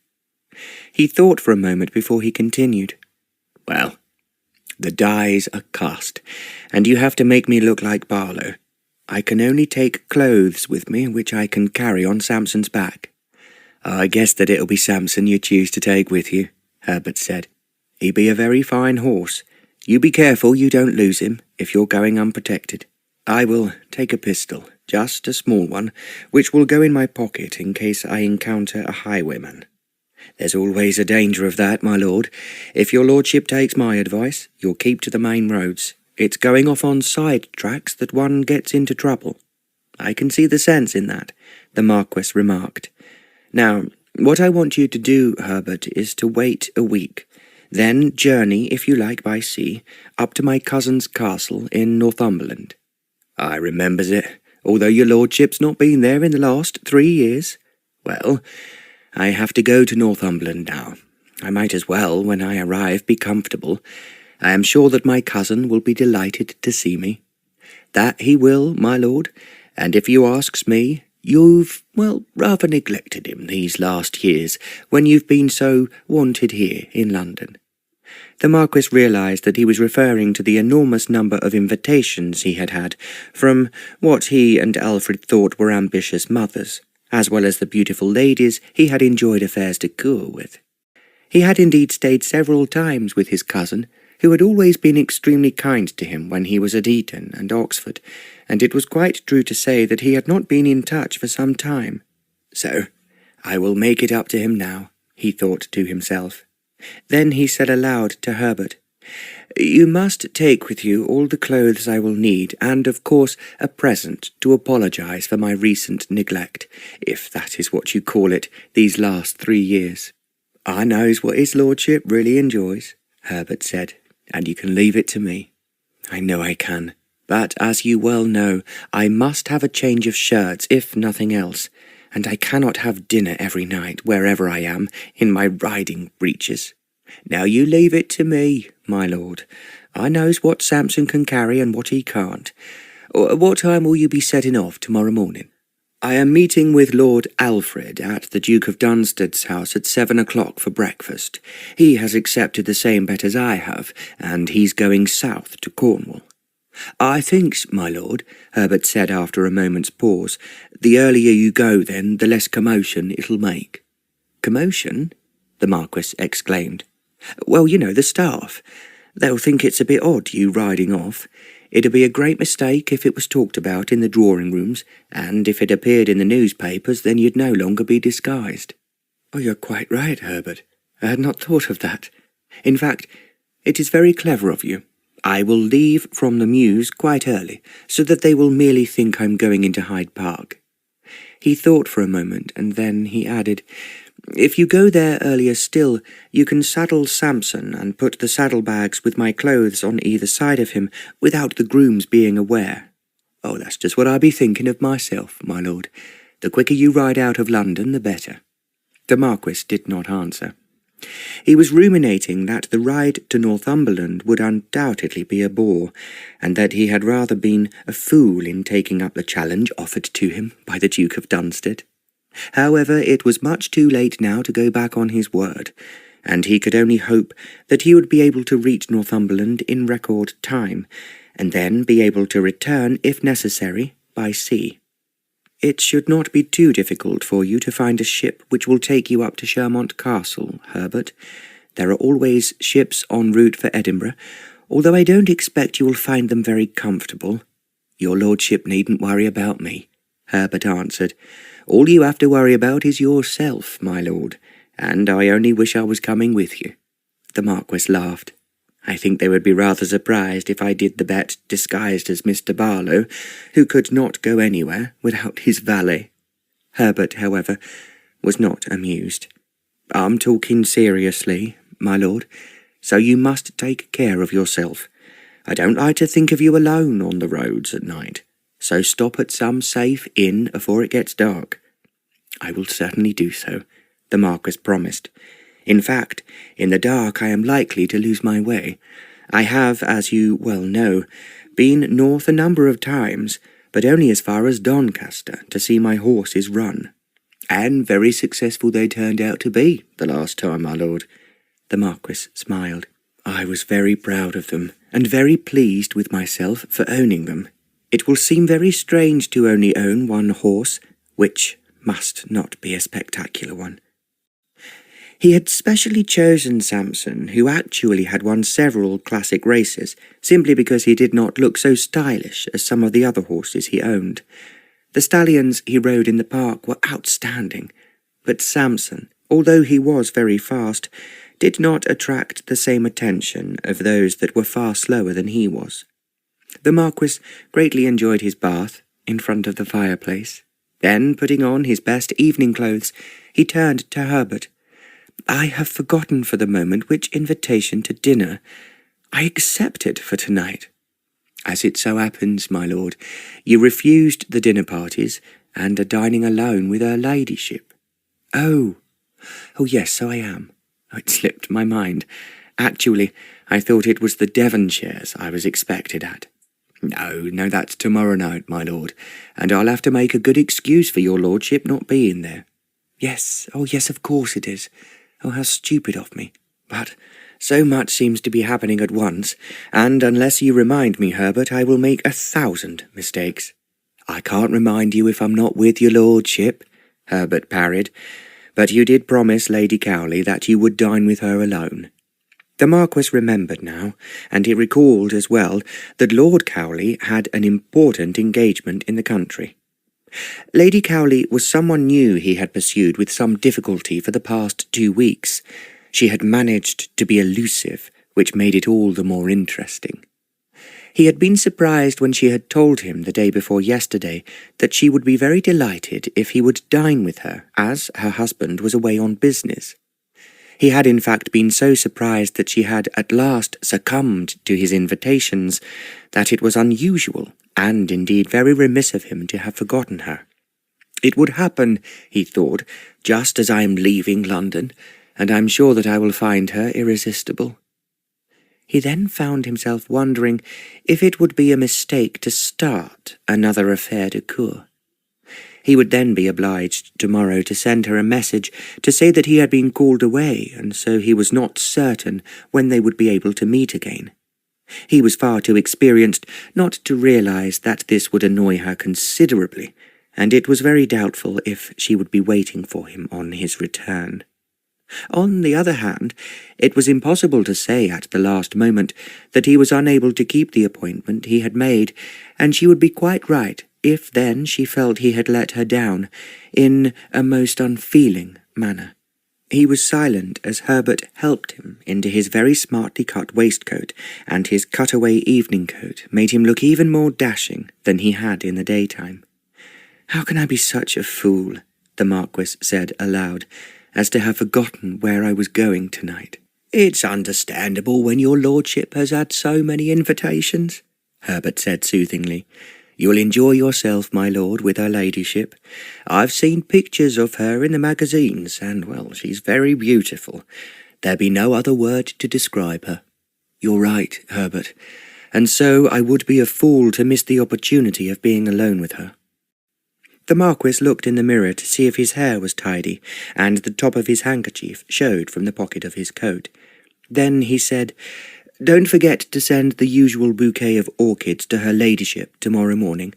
A: He thought for a moment before he continued. "Well, the dies are cast, and you have to make me look like Barlow. I can only take clothes with me which I can carry on Samson's back." "I guess that it'll be Samson you choose to take with you," Herbert said. "He be a very fine horse. You be careful you don't lose him if you're going unprotected. I will take a pistol, just a small one, which will go in my pocket in case I encounter a highwayman." "There's always a danger of that, my lord. If your lordship takes my advice, you'll keep to the main roads. It's going off on side tracks that one gets into trouble." "I can see the sense in that," the Marquis remarked. "Now, what I want you to do, Herbert, is to wait a week. Then journey, if you like by sea, up to my cousin's castle in Northumberland." "I remembers it, although your lordship's not been there in the last 3 years. Well, I have to go to Northumberland now. I might as well, when I arrive, be comfortable. I am sure that my cousin will be delighted to see me." "That he will, my lord, and if you asks me, you've, well, rather neglected him these last years, when you've been so wanted here in London." The Marquis realised that he was referring to the enormous number of invitations he had had from what he and Alfred thought were ambitious mothers, as well as the beautiful ladies he had enjoyed affairs de cour with. He had indeed stayed several times with his cousin, who had always been extremely kind to him when he was at Eton and Oxford, and it was quite true to say that he had not been in touch for some time. "So, I will make it up to him now," he thought to himself. Then he said aloud to Herbert, "You must take with you all the clothes I will need, and, of course, a present to apologise for my recent neglect, if that is what you call it, these last 3 years." "I knows what his lordship really enjoys," Herbert said, "and you can leave it to me." "I know I can, but as you well know, I must have a change of shirts, if nothing else, and I cannot have dinner every night, wherever I am, in my riding breeches. Now you leave it to me, my lord. I knows what Samson can carry and what he can't. What time will you be setting off tomorrow morning?" "I am meeting with Lord Alfred at the Duke of Dunstead's house at 7 o'clock for breakfast. He has accepted the same bet as I have, and he's going south to Cornwall." "I thinks, my lord," Herbert said after a moment's pause, "the earlier you go, then, the less commotion it'll make." "Commotion?" the Marquis exclaimed. "Well, you know, the staff. They'll think it's a bit odd, you riding off. It'd be a great mistake if it was talked about in the drawing-rooms, and if it appeared in the newspapers, then you'd no longer be disguised." "Oh, you're quite right, Herbert. I had not thought of that. In fact, it is very clever of you. I will leave from the Mews quite early, so that they will merely think I'm going into Hyde Park." He thought for a moment, and then he added, "If you go there earlier still, you can saddle Samson and put the saddlebags with my clothes on either side of him without the grooms being aware." "Oh, that's just what I be thinking of myself, my lord. The quicker you ride out of London, the better." The Marquis did not answer. He was ruminating that the ride to Northumberland would undoubtedly be a bore, and that he had rather been a fool in taking up the challenge offered to him by the Duke of Dunstead. However, it was much too late now to go back on his word, and he could only hope that he would be able to reach Northumberland in record time, and then be able to return, if necessary, by sea. "It should not be too difficult for you to find a ship which will take you up to Shermont Castle, Herbert. There are always ships en route for Edinburgh, although I don't expect you will find them very comfortable." "Your lordship needn't worry about me," Herbert answered. "All you have to worry about is yourself, my lord, and I only wish I was coming with you." The Marquis laughed. "I think they would be rather surprised if I did the bet disguised as Mr. Barlow, who could not go anywhere without his valet." Herbert, however, was not amused. "I'm talking seriously, my lord, so you must take care of yourself. I don't like to think of you alone on the roads at night, so stop at some safe inn before it gets dark." "I will certainly do so," the Marquis promised. "In fact, in the dark I am likely to lose my way. I have, as you well know, been north a number of times, but only as far as Doncaster to see my horses run. And very successful they turned out to be the last time, my lord." The Marquis smiled. "I was very proud of them, and very pleased with myself for owning them. It will seem very strange to only own one horse, which must not be a spectacular one." He had specially chosen Samson, who actually had won several classic races, simply because he did not look so stylish as some of the other horses he owned. The stallions he rode in the park were outstanding, but Samson, although he was very fast, did not attract the same attention of those that were far slower than he was. The Marquis greatly enjoyed his bath in front of the fireplace. Then, putting on his best evening clothes, he turned to Herbert. "I have forgotten for the moment which invitation to dinner I accepted for tonight." "As it so happens, my lord, you refused the dinner parties, and are dining alone with her ladyship." Oh, yes, so I am. It slipped my mind. Actually, I thought it was the Devonshires I was expected at." No, that's tomorrow night, my lord, and I'll have to make a good excuse for your lordship not being there." Yes, of course it is. Oh, how stupid of me. But so much seems to be happening at once, and unless you remind me, Herbert, I will make 1,000 mistakes." "I can't remind you if I'm not with your lordship," Herbert parried, "but you did promise Lady Cowley that you would dine with her alone." The Marquis remembered now, and he recalled as well that Lord Cowley had an important engagement in the country. Lady Cowley was someone new he had pursued with some difficulty for the past 2 weeks. She had managed to be elusive, which made it all the more interesting. He had been surprised when she had told him the day before yesterday that she would be very delighted if he would dine with her, as her husband was away on business. He had in fact been so surprised that she had at last succumbed to his invitations that it was unusual, and indeed very remiss of him to have forgotten her. "It would happen," he thought, "just as I am leaving London, and I'm sure that I will find her irresistible." He then found himself wondering if it would be a mistake to start another affaire de cour. He would then be obliged tomorrow to send her a message to say that he had been called away, and so he was not certain when they would be able to meet again. He was far too experienced not to realize that this would annoy her considerably, and it was very doubtful if she would be waiting for him on his return. On the other hand, it was impossible to say at the last moment that he was unable to keep the appointment he had made, and she would be quite right if then she felt he had let her down in a most unfeeling manner. He was silent as Herbert helped him into his very smartly cut waistcoat, and his cutaway evening coat made him look even more dashing than he had in the daytime. "How can I be such a fool," the Marquis said aloud, "as to have forgotten where I was going tonight?" "It's understandable when your lordship has had so many invitations," Herbert said soothingly. You'll enjoy yourself, my lord, with her ladyship. I've seen pictures of her in the magazines, and, well, she's very beautiful. There be no other word to describe her. You're right, Herbert, and so I would be a fool to miss the opportunity of being alone with her. The Marquis looked in the mirror to see if his hair was tidy, and the top of his handkerchief showed from the pocket of his coat. Then he said, "Don't forget to send the usual bouquet of orchids to her ladyship tomorrow morning.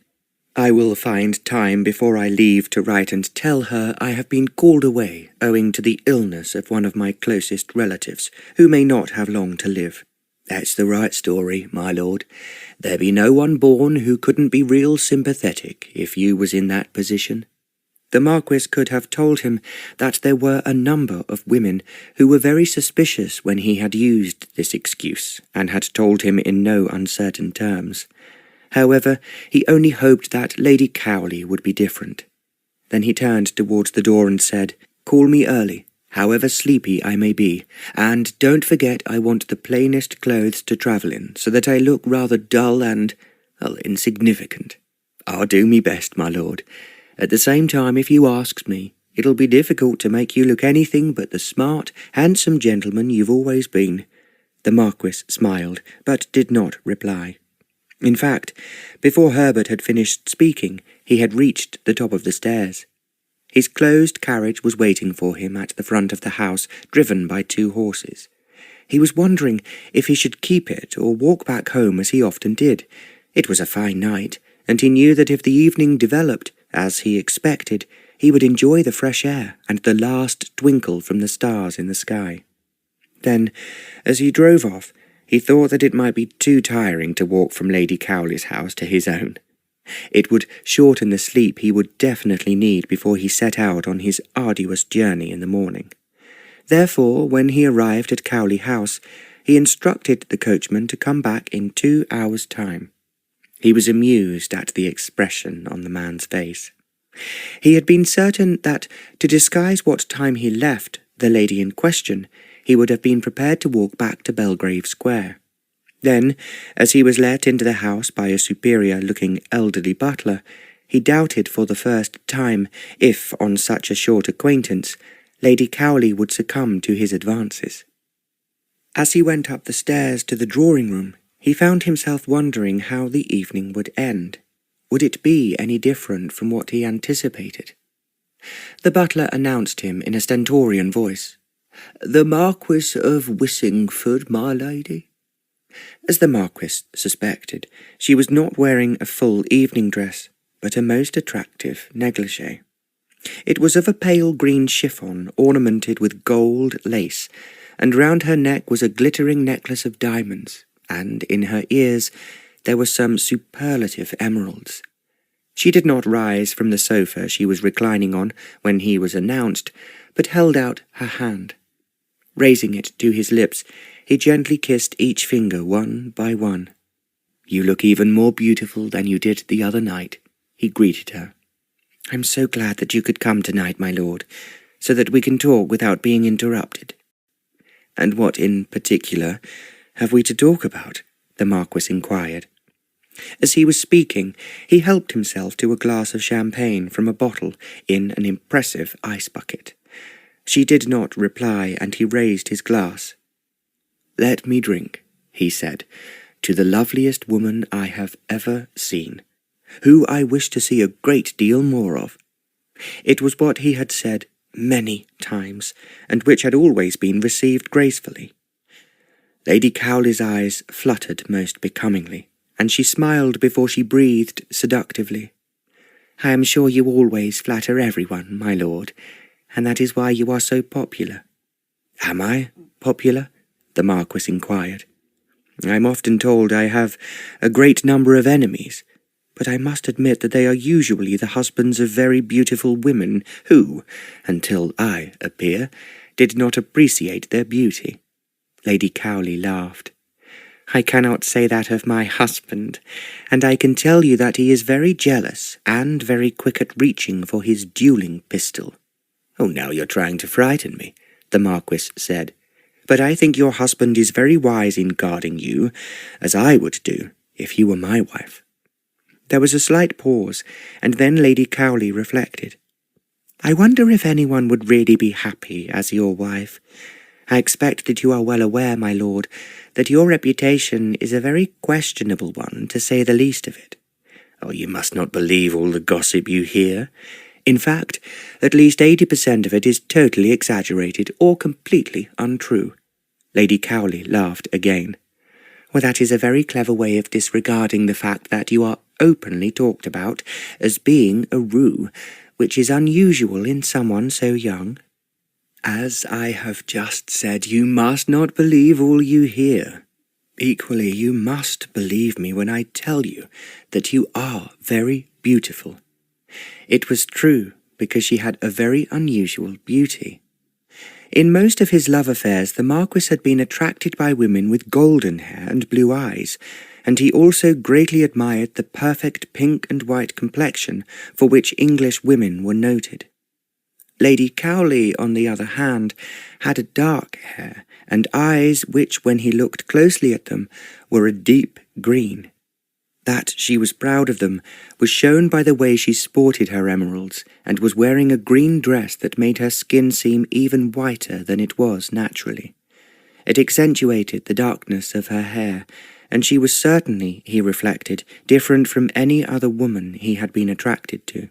A: I will find time before I leave to write and tell her I have been called away owing to the illness of one of my closest relatives, who may not have long to live. That's the right story, my lord. There be no one born who couldn't be real sympathetic if you was in that position." The Marquis could have told him that there were a number of women who were very suspicious when he had used this excuse, and had told him in no uncertain terms. However, he only hoped that Lady Cowley would be different. Then he turned towards the door and said, "Call me early, however sleepy I may be, and don't forget I want the plainest clothes to travel in, so that I look rather dull and, well, insignificant. I'll do me best, my lord. At the same time, if you asks me, it'll be difficult to make you look anything but the smart, handsome gentleman you've always been." The Marquis smiled, but did not reply. In fact, before Herbert had finished speaking, he had reached the top of the stairs. His closed carriage was waiting for him at the front of the house, driven by 2 horses. He was wondering if he should keep it or walk back home as he often did. It was a fine night, and he knew that if the evening developed as he expected, he would enjoy the fresh air and the last twinkle from the stars in the sky. Then, as he drove off, he thought that it might be too tiring to walk from Lady Cowley's house to his own. It would shorten the sleep he would definitely need before he set out on his arduous journey in the morning. Therefore, when he arrived at Cowley House, he instructed the coachman to come back in 2 hours' time. He was amused at the expression on the man's face. He had been certain that, to disguise what time he left the lady in question, he would have been prepared to walk back to Belgrave Square. Then, as he was let into the house by a superior-looking elderly butler, he doubted for the first time if, on such a short acquaintance, Lady Cowley would succumb to his advances. As he went up the stairs to the drawing-room, he found himself wondering how the evening would end. Would it be any different from what he anticipated? The butler announced him in a stentorian voice. "The Marquis of Whisinford, my lady." As the Marquis suspected, she was not wearing a full evening dress, but a most attractive negligee. It was of a pale green chiffon ornamented with gold lace, and round her neck was a glittering necklace of diamonds, and in her ears there were some superlative emeralds. She did not rise from the sofa she was reclining on when he was announced, but held out her hand. Raising it to his lips, he gently kissed each finger one by one. "You look even more beautiful than you did the other night," he greeted her. "I'm so glad that you could come tonight, my lord, so that we can talk without being interrupted." "And what in particular have we to talk about?" the Marquis inquired. As he was speaking, he helped himself to a glass of champagne from a bottle in an impressive ice bucket. She did not reply, and he raised his glass. "Let me drink," he said, "to the loveliest woman I have ever seen, who I wish to see a great deal more of." It was what he had said many times, and which had always been received gracefully. Lady Cowley's eyes fluttered most becomingly, and she smiled before she breathed seductively. "I am sure you always flatter everyone, my lord, and that is why you are so popular." "Am I popular?" the Marquis inquired. "I'm often told I have a great number of enemies, but I must admit that they are usually the husbands of very beautiful women who, until I appear, did not appreciate their beauty." Lady Cowley laughed. "I cannot say that of my husband, and I can tell you that he is very jealous and very quick at reaching for his dueling pistol." "Oh, now you're trying to frighten me," the Marquis said. "But I think your husband is very wise in guarding you, as I would do if you were my wife." There was a slight pause, and then Lady Cowley reflected. "I wonder if anyone would really be happy as your wife. I expect that you are well aware, my lord, that your reputation is a very questionable one, to say the least of it. Oh, you must not believe all the gossip you hear. In fact, at least 80% of it is totally exaggerated or completely untrue." Lady Cowley laughed again. "Well, that is a very clever way of disregarding the fact that you are openly talked about as being a roux, which is unusual in someone so young." "As I have just said, you must not believe all you hear. Equally, you must believe me when I tell you that you are very beautiful." It was true, because she had a very unusual beauty. In most of his love affairs, the Marquis had been attracted by women with golden hair and blue eyes, and he also greatly admired the perfect pink and white complexion for which English women were noted. Lady Cowley, on the other hand, had dark hair and eyes which, when he looked closely at them, were a deep green. That she was proud of them was shown by the way she sported her emeralds, and was wearing a green dress that made her skin seem even whiter than it was naturally. It accentuated the darkness of her hair, and she was certainly, he reflected, different from any other woman he had been attracted to.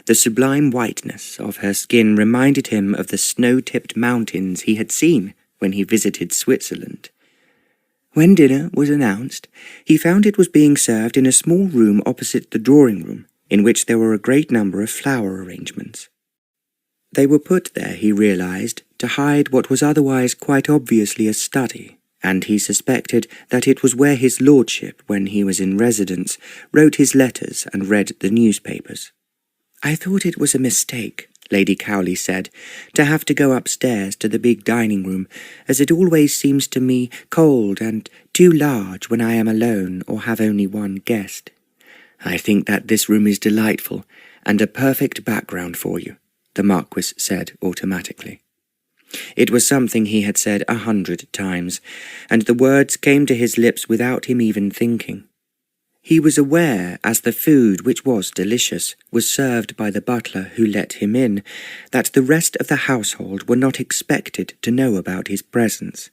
A: The sublime whiteness of her skin reminded him of the snow-tipped mountains he had seen when he visited Switzerland. When dinner was announced, he found it was being served in a small room opposite the drawing-room, in which there were a great number of flower arrangements. They were put there, he realized, to hide what was otherwise quite obviously a study, and he suspected that it was where his lordship, when he was in residence, wrote his letters and read the newspapers. "I thought it was a mistake," Lady Cowley said, "to have to go upstairs to the big dining-room, as it always seems to me cold and too large when I am alone or have only one guest. I think that this room is delightful, and a perfect background for you," the Marquis said automatically. It was something he had said 100 times, and the words came to his lips without him even thinking. He was aware, as the food, which was delicious, was served by the butler who let him in, that the rest of the household were not expected to know about his presence.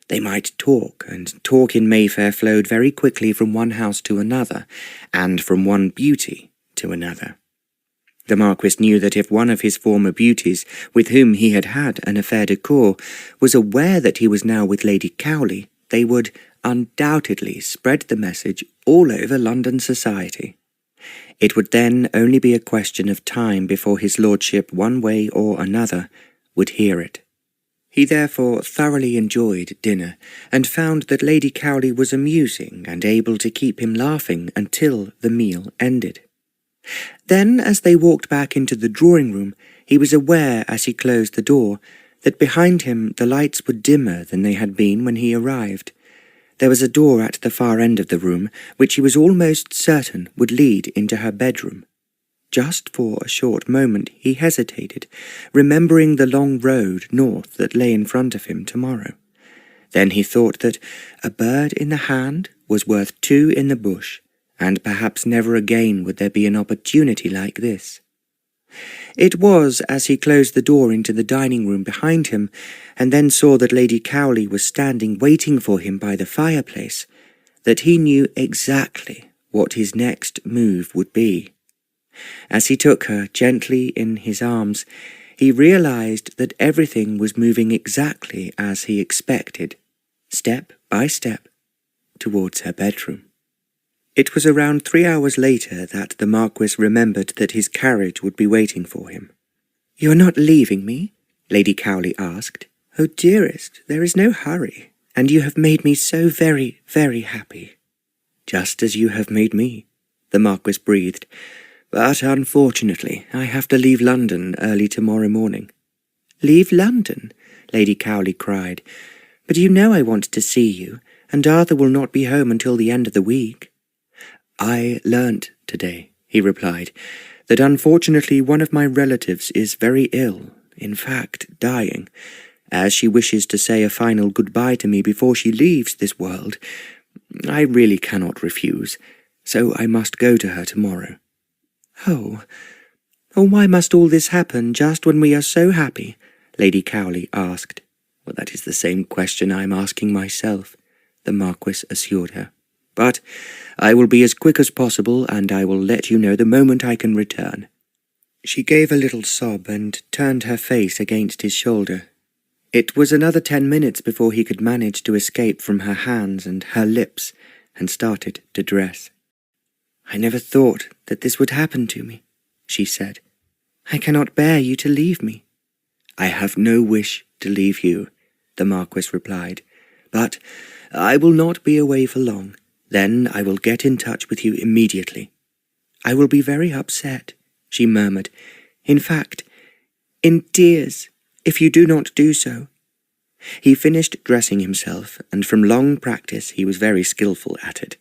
A: They might talk, and talk in Mayfair flowed very quickly from one house to another, and from one beauty to another. The Marquis knew that if one of his former beauties, with whom he had had an affaire de cour, was aware that he was now with Lady Cowley, they would undoubtedly spread the message all over London society. It would then only be a question of time before his lordship, one way or another, would hear it. He therefore thoroughly enjoyed dinner, and found that Lady Cowley was amusing and able to keep him laughing until the meal ended. Then, as they walked back into the drawing-room, he was aware, as he closed the door, that behind him the lights were dimmer than they had been when he arrived. There was a door at the far end of the room, which he was almost certain would lead into her bedroom. Just for a short moment he hesitated, remembering the long road north that lay in front of him tomorrow. Then he thought that a bird in the hand was worth 2 in the bush, and perhaps never again would there be an opportunity like this. It was as he closed the door into the dining-room behind him, and then saw that Lady Cowley was standing waiting for him by the fireplace, that he knew exactly what his next move would be. As he took her gently in his arms, he realized that everything was moving exactly as he expected, step by step, towards her bedroom. It was around 3 hours later that the Marquis remembered that his carriage would be waiting for him. "You are not leaving me?" Lady Cowley asked. "Oh, dearest, there is no hurry, and you have made me so very, very happy." "Just as you have made me," the Marquis breathed. "But unfortunately, I have to leave London early tomorrow morning." "Leave London?" Lady Cowley cried. "But you know I want to see you, and Arthur will not be home until the end of the week." "I learnt today," he replied, "that unfortunately one of my relatives is very ill, in fact, dying. As she wishes to say a final goodbye to me before she leaves this world, I really cannot refuse. so I must go to her tomorrow." "Oh, why must all this happen just when we are so happy?" Lady Cowley asked. "Well, that is the same question I am asking myself," the Marquis assured her. "But I will be as quick as possible, and I will let you know the moment I can return." She gave a little sob and turned her face against his shoulder. It was another 10 minutes before he could manage to escape from her hands and her lips, and started to dress. "I never thought that this would happen to me," she said. "I cannot bear you to leave me." "I have no wish to leave you," the Marquis replied, "but I will not be away for long. Then I will get in touch with you immediately." "I will be very upset," she murmured. "In fact, in tears, if you do not do so." He finished dressing himself, and from long practice he was very skilful at it.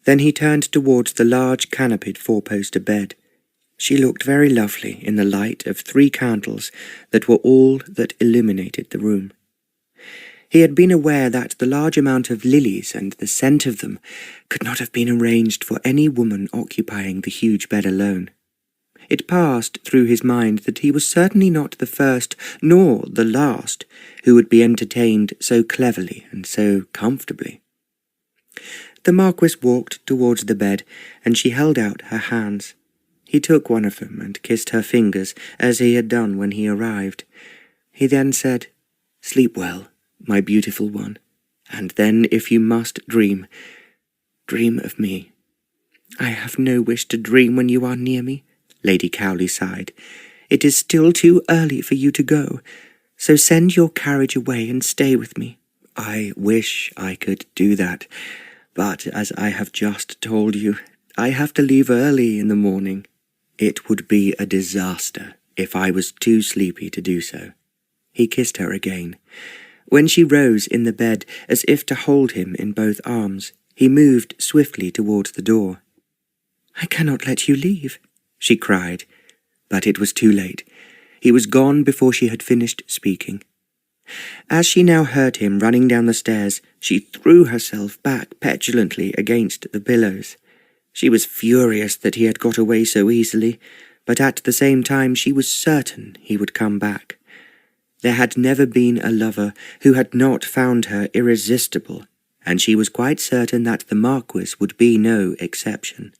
A: Then he turned towards the large canopied four-poster bed. She looked very lovely in the light of 3 candles that were all that illuminated the room. He had been aware that the large amount of lilies and the scent of them could not have been arranged for any woman occupying the huge bed alone. It passed through his mind that he was certainly not the first nor the last who would be entertained so cleverly and so comfortably. The Marquis walked towards the bed, and she held out her hands. He took one of them and kissed her fingers, as he had done when he arrived. He then said, "Sleep well, my beautiful one, and then if you must dream, dream of me." "I have no wish to dream when you are near me," Lady Cowley sighed. "It is still too early for you to go, so send your carriage away and stay with me." "I wish I could do that, but as I have just told you, I have to leave early in the morning. It would be a disaster if I was too sleepy to do so." He kissed her again. When she rose in the bed, as if to hold him in both arms, he moved swiftly towards the door. "I cannot let you leave," she cried, but it was too late. He was gone before she had finished speaking. As she now heard him running down the stairs, she threw herself back petulantly against the pillows. She was furious that he had got away so easily, but at the same time she was certain he would come back. There had never been a lover who had not found her irresistible, and she was quite certain that the Marquis would be no exception.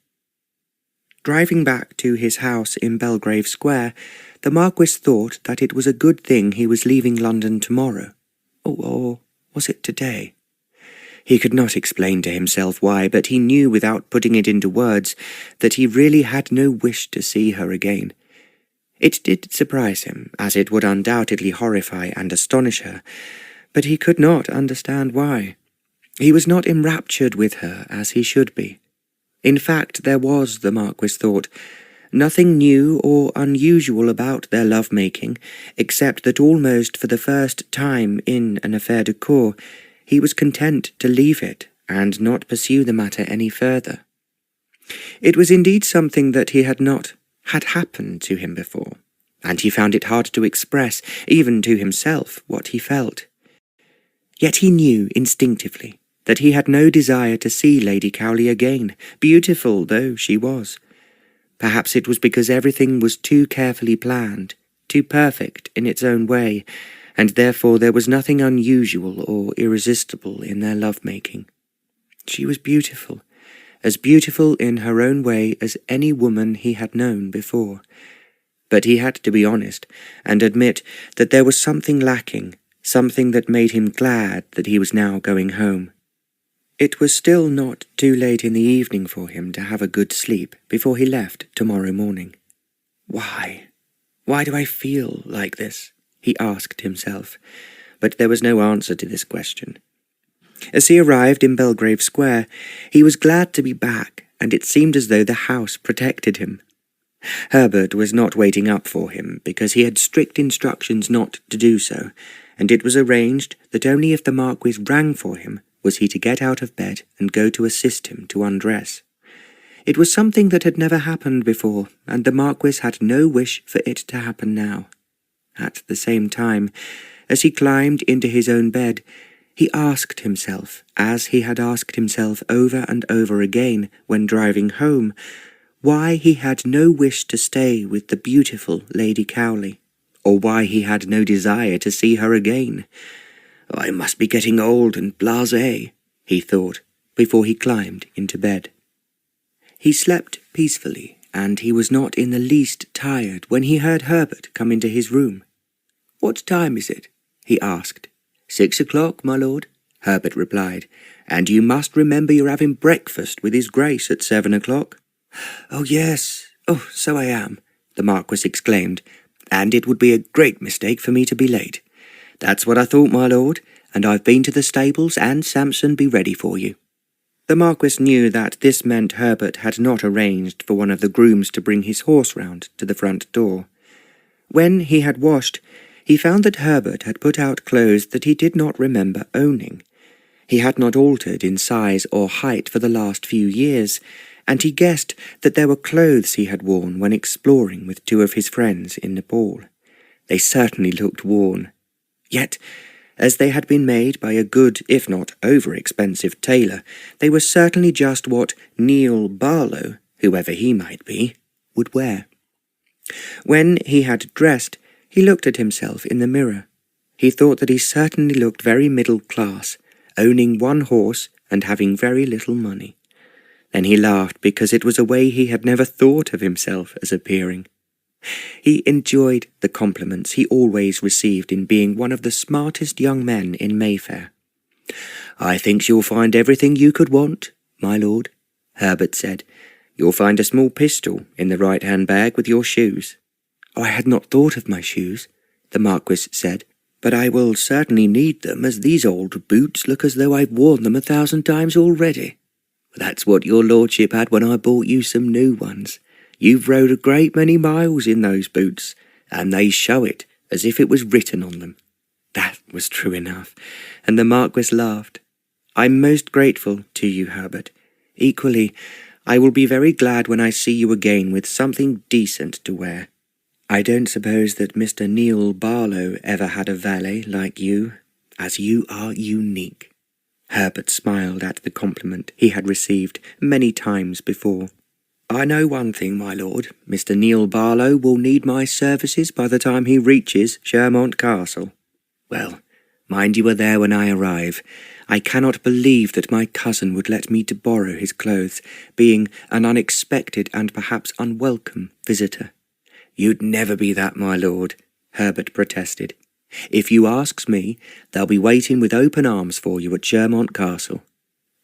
A: Driving back to his house in Belgrave Square, the Marquis thought that it was a good thing he was leaving London tomorrow. Or was it today? He could not explain to himself why, but he knew without putting it into words that he really had no wish to see her again. It did surprise him, as it would undoubtedly horrify and astonish her, but he could not understand why. He was not enraptured with her as he should be. In fact, there was, the Marquis thought, nothing new or unusual about their love-making, except that almost for the first time in an affaire de cour, he was content to leave it and not pursue the matter any further. It was indeed something that he had not had happened to him before, and he found it hard to express, even to himself, what he felt. Yet he knew instinctively that he had no desire to see Lady Cowley again, beautiful though she was. Perhaps it was because everything was too carefully planned, too perfect in its own way, and therefore there was nothing unusual or irresistible in their love-making. She was beautiful, as beautiful in her own way as any woman he had known before. But he had to be honest and admit that there was something lacking, something that made him glad that he was now going home. It was still not too late in the evening for him to have a good sleep before he left tomorrow morning. Why do I feel like this? He asked himself, but there was no answer to this question. As he arrived in Belgrave Square, he was glad to be back, and it seemed as though the house protected him. Herbert was not waiting up for him, because he had strict instructions not to do so, and it was arranged that only if the Marquis rang for him was he to get out of bed and go to assist him to undress. It was something that had never happened before, and the Marquis had no wish for it to happen now. At the same time, as he climbed into his own bed, He asked himself, as he had asked himself over and over again when driving home, why he had no wish to stay with the beautiful Lady Cowley, or why he had no desire to see her again. "I must be getting old and blasé," he thought, before he climbed into bed. He slept peacefully, and he was not in the least tired when he heard Herbert come into his room. "What time is it?" he asked. "6 o'clock, my lord," Herbert replied, "and you must remember you're having breakfast with his grace at 7 o'clock. "Oh, yes, so I am," the Marquis exclaimed, "and it would be a great mistake for me to be late. That's what I thought, my lord, and I've been to the stables, and Samson be ready for you." The Marquis knew that this meant Herbert had not arranged for one of the grooms to bring his horse round to the front door. When he had washed, he found that Herbert had put out clothes that he did not remember owning. He had not altered in size or height for the last few years, and he guessed that there were clothes he had worn when exploring with 2 of his friends in Nepal. They certainly looked worn. Yet, as they had been made by a good, if not over-expensive tailor, they were certainly just what Neil Barlow, whoever he might be, would wear. When he had dressed, he looked at himself in the mirror. He thought that he certainly looked very middle class, owning 1 horse and having very little money. Then he laughed because it was a way he had never thought of himself as appearing. He enjoyed the compliments he always received in being one of the smartest young men in Mayfair. "I think you'll find everything you could want, my lord," Herbert said. "You'll find a small pistol in the right-hand bag with your shoes." "I had not thought of my shoes," the Marquis said, "but I will certainly need them, as these old boots look as though I've worn them 1,000 times already." "That's what your lordship had when I bought you some new ones. You've rode a great many miles in those boots, and they show it as if it was written on them." That was true enough, and the Marquis laughed. "I'm most grateful to you, Herbert. Equally, I will be very glad when I see you again with something decent to wear. I don't suppose that Mr. Neil Barlow ever had a valet like you, as you are unique." Herbert smiled at the compliment he had received many times before. "I know one thing, my lord. Mr. Neil Barlow will need my services by the time he reaches Shermont Castle." "Well, mind you are there when I arrive. I cannot believe that my cousin would let me to borrow his clothes, being an unexpected and perhaps unwelcome visitor." "You'd never be that, my lord," Herbert protested. "If you asks me, they'll be waiting with open arms for you at Shermont Castle."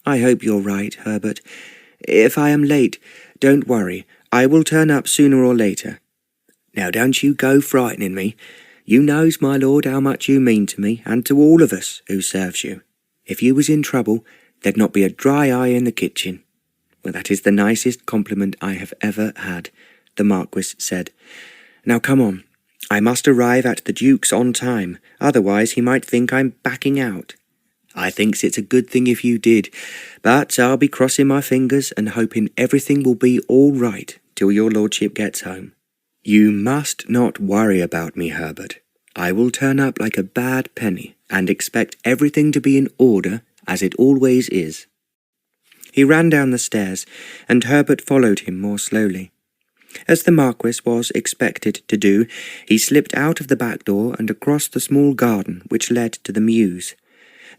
A: "I hope you're right, Herbert. If I am late, don't worry, I will turn up sooner or later." "Now don't you go frightening me. You knows, my lord, how much you mean to me, and to all of us who serves you. If you was in trouble, there'd not be a dry eye in the kitchen." "Well, that is the nicest compliment I have ever had," the Marquis said. "Now come on. I must arrive at the Duke's on time, otherwise he might think I'm backing out." "I thinks it's a good thing if you did, but I'll be crossing my fingers and hoping everything will be all right till your lordship gets home." "You must not worry about me, Herbert. I will turn up like a bad penny and expect everything to be in order as it always is." He ran down the stairs, and Herbert followed him more slowly. As the Marquis was expected to do, he slipped out of the back door and across the small garden which led to the mews.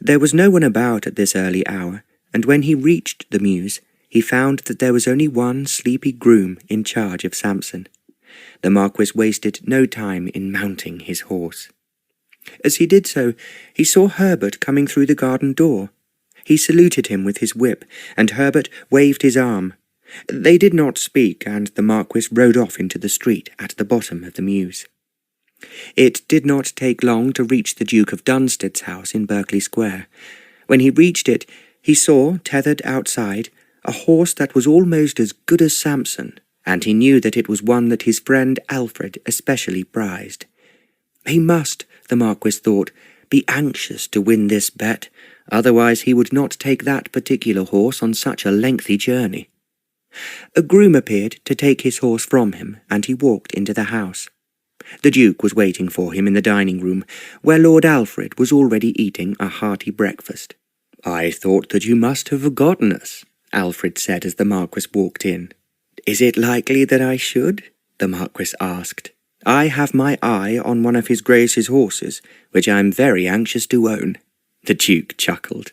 A: There was no one about at this early hour, and when he reached the mews, he found that there was only one sleepy groom in charge of Samson. The Marquis wasted no time in mounting his horse. As he did so, he saw Herbert coming through the garden door. He saluted him with his whip, and Herbert waved his arm. They did not speak, and the Marquis rode off into the street at the bottom of the mews. It did not take long to reach the Duke of Dunstead's house in Berkeley Square. When he reached it, he saw, tethered outside, a horse that was almost as good as Samson, and he knew that it was one that his friend Alfred especially prized. He must, the Marquis thought, be anxious to win this bet, otherwise he would not take that particular horse on such a lengthy journey. A groom appeared to take his horse from him, and he walked into the house. The Duke was waiting for him in the dining-room, where Lord Alfred was already eating a hearty breakfast. "I thought that you must have forgotten us," Alfred said as the Marquis walked in. "Is it likely that I should?" the Marquis asked. "I have my eye on one of his Grace's horses, which I am very anxious to own." The Duke chuckled.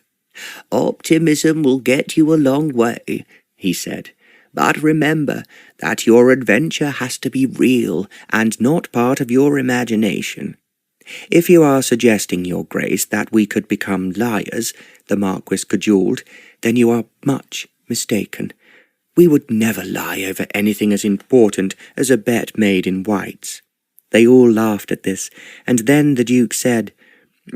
A: "Optimism will get you a long way," he said. "But remember that your adventure has to be real and not part of your imagination." "If you are suggesting, Your Grace, that we could become liars," the Marquis cajoled, "then you are much mistaken. We would never lie over anything as important as a bet made in whites." They all laughed at this, and then the Duke said,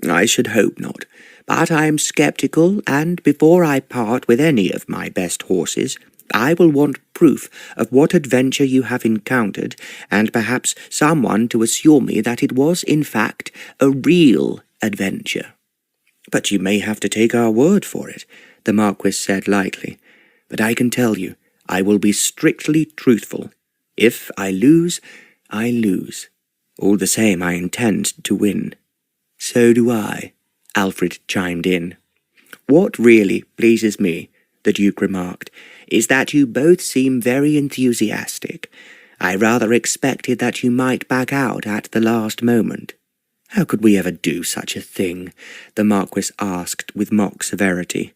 A: "I should hope not, but I am sceptical, and before I part with any of my best horses, I will want proof of what adventure you have encountered, and perhaps someone to assure me that it was, in fact, a real adventure." "But you may have to take our word for it," the Marquis said lightly. "But I can tell you, I will be strictly truthful. If I lose, I lose. All the same, I intend to win." "So do I," Alfred chimed in. "What really pleases me," the Duke remarked, "is that you both seem very enthusiastic. I rather expected that you might back out at the last moment." "How could we ever do such a thing?" the Marquis asked with mock severity.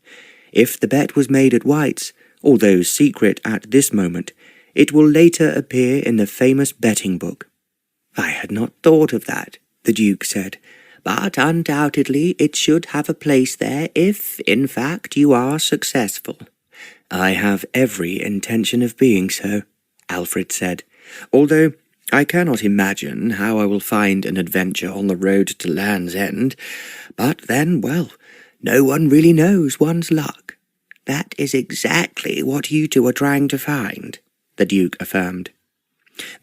A: "If the bet was made at whites, although secret at this moment, it will later appear in the famous betting book." "I had not thought of that," the Duke said, "but undoubtedly it should have a place there if, in fact, you are successful." "I have every intention of being so," Alfred said, "although I cannot imagine how I will find an adventure on the road to Land's End. But then, well, no one really knows one's luck." "That is exactly what you two are trying to find," the Duke affirmed.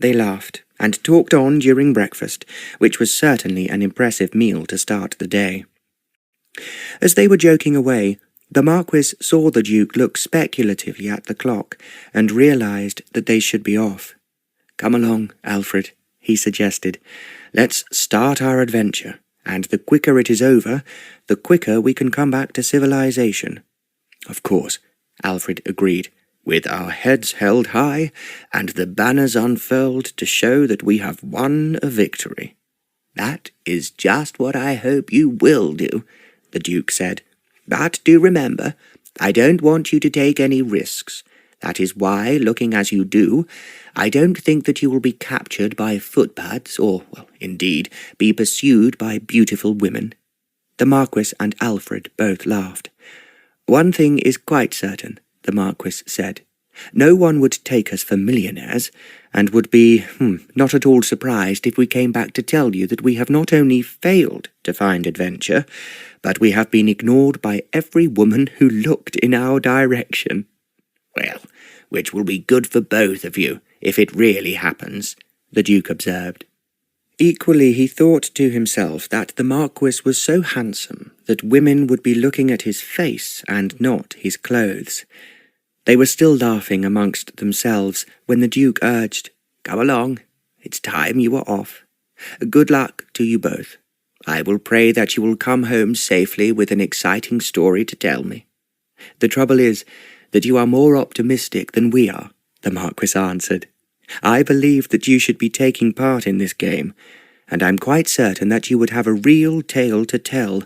A: They laughed and talked on during breakfast, which was certainly an impressive meal to start the day. As they were joking away, the Marquis saw the Duke look speculatively at the clock and realized that they should be off. "Come along, Alfred," he suggested. "Let's start our adventure, and the quicker it is over, the quicker we can come back to civilization." "Of course," Alfred agreed, "with our heads held high and the banners unfurled to show that we have won a victory." "That is just what I hope you will do," the Duke said. "But do remember, I don't want you to take any risks. That is why, looking as you do, I don't think that you will be captured by footpads or, well, indeed, be pursued by beautiful women." The Marquis and Alfred both laughed. "One thing is quite certain," the Marquis said. "No one would take us for millionaires, and would be not at all surprised if we came back to tell you that we have not only failed to find adventure, but we have been ignored by every woman who looked in our direction." "Well, which will be good for both of you, if it really happens," the Duke observed. Equally he thought to himself that the Marquis was so handsome that women would be looking at his face and not his clothes. They were still laughing amongst themselves when the Duke urged, "Come along, it's time you were off. Good luck to you both. I will pray that you will come home safely with an exciting story to tell me." "The trouble is that you are more optimistic than we are," the Marquis answered. "I believe that you should be taking part in this game, and I'm quite certain that you would have a real tale to tell,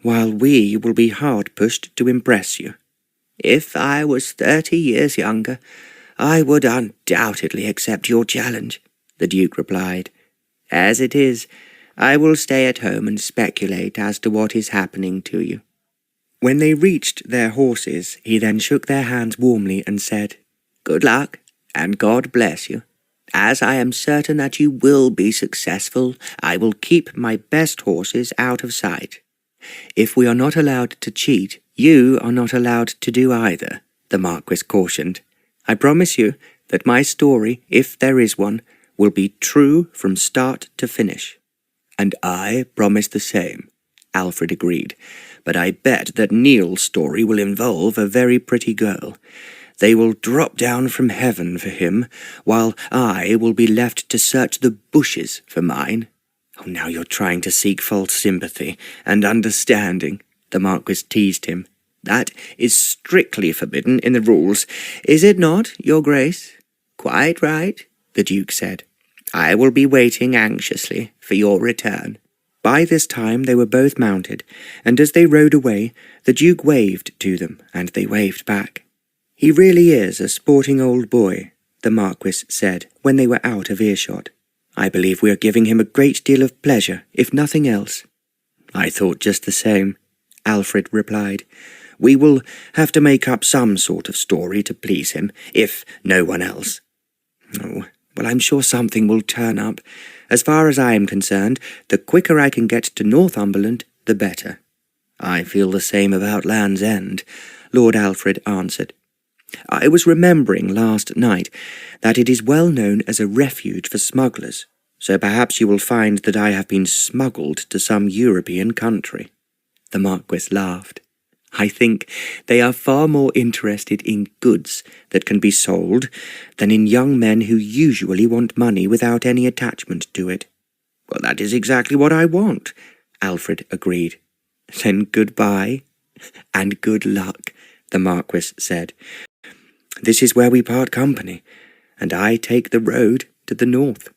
A: while we will be hard-pushed to impress you." "If I was 30 years younger, I would undoubtedly accept your challenge," the Duke replied. "As it is, I will stay at home and speculate as to what is happening to you." When they reached their horses, he then shook their hands warmly and said, "Good luck, and God bless you. As I am certain that you will be successful, I will keep my best horses out of sight." "If we are not allowed to cheat, you are not allowed to do either," the Marquis cautioned. "I promise you that my story, if there is one, will be true from start to finish." "And I promise the same," Alfred agreed. "But I bet that Neil's story will involve a very pretty girl. They will drop down from heaven for him, while I will be left to search the bushes for mine. Oh, now you're trying to seek false sympathy and understanding, the Marquis teased him. That is strictly forbidden in the rules, is it not, your grace? Quite right, the Duke said. I will be waiting anxiously for your return. By this time they were both mounted, and as they rode away, the Duke waved to them, and they waved back. He really is a sporting old boy, the Marquis said, when they were out of earshot. I believe we are giving him a great deal of pleasure, if nothing else. I thought just the same, Alfred replied. We will have to make up some sort of story to please him, if no one else. Oh, well, I'm sure something will turn up. As far as I am concerned, the quicker I can get to Northumberland, the better. I feel the same about Land's End, Lord Alfred answered. I was remembering last night that it is well known as a refuge for smugglers, so perhaps you will find that I have been smuggled to some European country. The Marquis laughed. I think they are far more interested in goods that can be sold than in young men who usually want money without any attachment to it. Well, that is exactly what I want, Alfred agreed. Then goodbye and good luck, the Marquis said. This is where we part company, and I take the road to the north.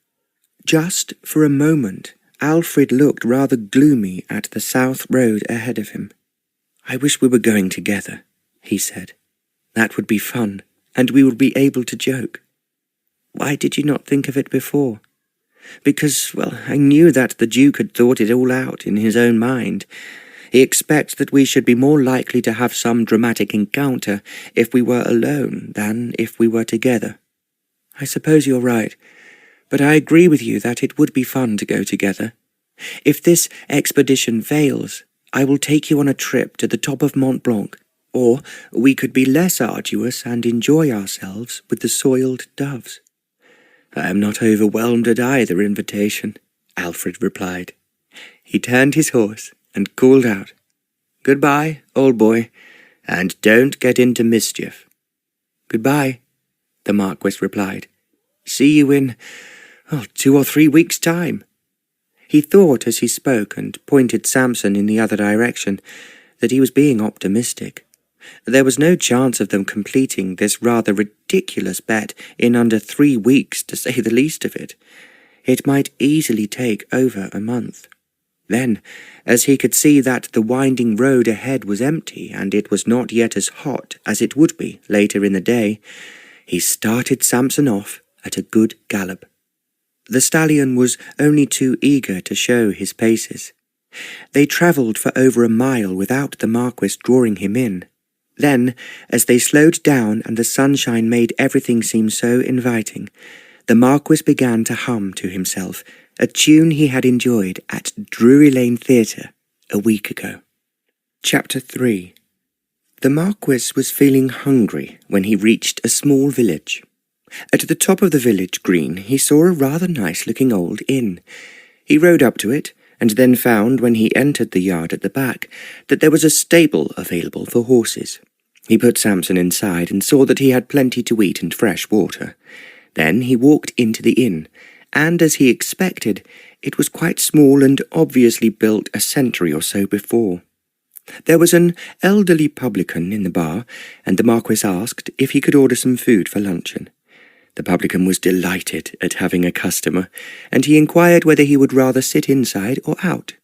A: Just for a moment, Alfred looked rather gloomy at the south road ahead of him. I wish we were going together, he said. That would be fun, and we would be able to joke. Why did you not think of it before? Because, well, I knew that the Duke had thought it all out in his own mind. He expects that we should be more likely to have some dramatic encounter if we were alone than if we were together. I suppose you're right, but I agree with you that it would be fun to go together. If this expedition fails, I will take you on a trip to the top of Mont Blanc, or we could be less arduous and enjoy ourselves with the soiled doves. I am not overwhelmed at either invitation, Alfred replied. He turned his horse and called out, Goodbye, old boy, and don't get into mischief. Goodbye, the Marquis replied. See you in 2 or 3 weeks' time. He thought as he spoke and pointed Samson in the other direction that he was being optimistic. There was no chance of them completing this rather ridiculous bet in under 3 weeks, to say the least of it. It might easily take over a month. Then, as he could see that the winding road ahead was empty and it was not yet as hot as it would be later in the day, he started Samson off at a good gallop. The stallion was only too eager to show his paces. They travelled for over a mile without the Marquis drawing him in. Then, as they slowed down and the sunshine made everything seem so inviting, the Marquis began to hum to himself a tune he had enjoyed at Drury Lane Theatre a week ago. Chapter 3. The Marquis was feeling hungry when he reached a small village. At the top of the village green he saw a rather nice-looking old inn. He rode up to it, and then found when he entered the yard at the back that there was a stable available for horses. He put Samson inside and saw that he had plenty to eat and fresh water. Then he walked into the inn, and as he expected, it was quite small and obviously built a century or so before. There was an elderly publican in the bar, and the Marquis asked if he could order some food for luncheon. The publican was delighted at having a customer, and he inquired whether he would rather sit inside or out.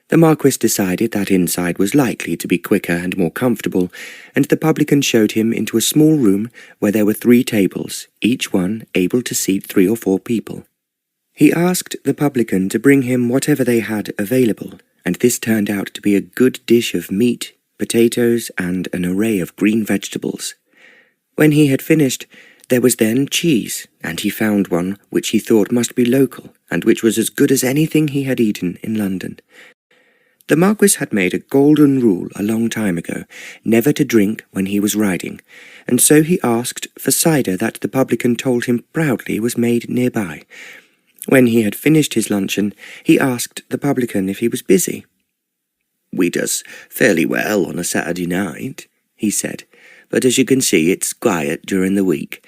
A: The Marquis decided that inside was likely to be quicker and more comfortable, and the publican showed him into a small room where there were 3 tables, each one able to seat 3 or 4 people. He asked the publican to bring him whatever they had available, and this turned out to be a good dish of meat, potatoes, and an array of green vegetables. When he had finished, there was then cheese, and he found one which he thought must be local, and which was as good as anything he had eaten in London. The Marquis had made a golden rule a long time ago, never to drink when he was riding, and so he asked for cider that the publican told him proudly was made nearby. When he had finished his luncheon, he asked the publican if he was busy. "We does fairly well on a Saturday night," he said, but as you can see it's quiet during the week.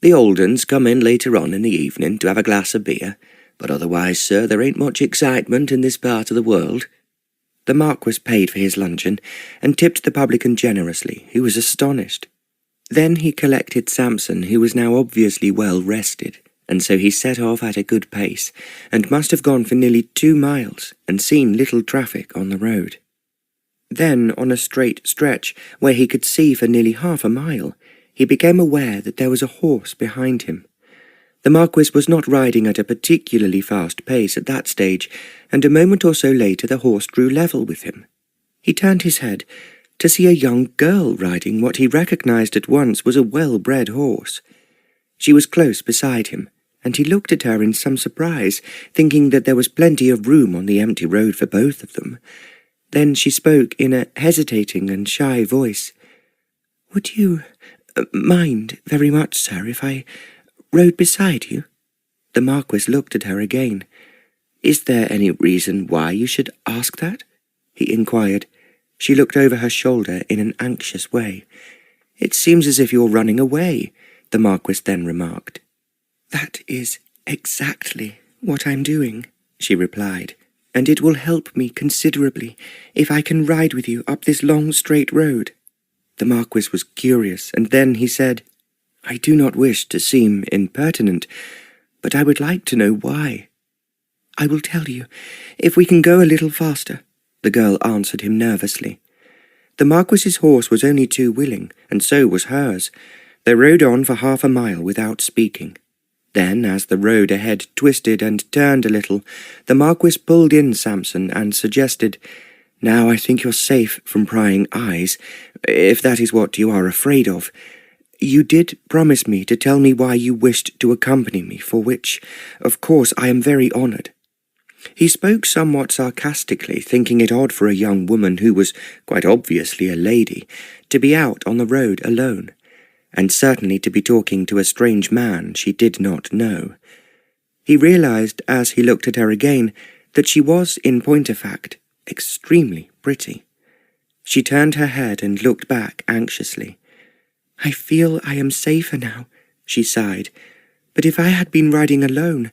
A: The old uns come in later on in the evening to have a glass of beer, but otherwise, sir, there ain't much excitement in this part of the world." The Marquis paid for his luncheon, and tipped the publican generously, who was astonished. Then he collected Samson, who was now obviously well rested, and so he set off at a good pace, and must have gone for nearly 2 miles, and seen little traffic on the road. Then, on a straight stretch, where he could see for nearly half a mile, he became aware that there was a horse behind him. The Marquis was not riding at a particularly fast pace at that stage, and a moment or so later the horse drew level with him. He turned his head to see a young girl riding what he recognized at once was a well-bred horse. She was close beside him, and he looked at her in some surprise, thinking that there was plenty of room on the empty road for both of them. Then she spoke in a hesitating and shy voice. "Would you mind very much, sir, if I rode beside you?" The Marquis looked at her again. "Is there any reason why you should ask that?" he inquired. She looked over her shoulder in an anxious way. "It seems as if you're running away," the Marquis then remarked. "That is exactly what I'm doing," she replied, "and it will help me considerably if I can ride with you up this long straight road." The Marquis was curious, and then he said, "I do not wish to seem impertinent, but I would like to know why." "I will tell you, if we can go a little faster," the girl answered him nervously. The Marquis's horse was only too willing, and so was hers. They rode on for half a mile without speaking. Then, as the road ahead twisted and turned a little, the Marquis pulled in Samson and suggested, "Now I think you're safe from prying eyes, if that is what you are afraid of. You did promise me to tell me why you wished to accompany me, for which, of course, I am very honoured." He spoke somewhat sarcastically, thinking it odd for a young woman who was quite obviously a lady to be out on the road alone, and certainly to be talking to a strange man she did not know. He realized, as he looked at her again, that she was, in point of fact, extremely pretty. She turned her head and looked back anxiously. "I feel I am safer now," she sighed, "but if I had been riding alone,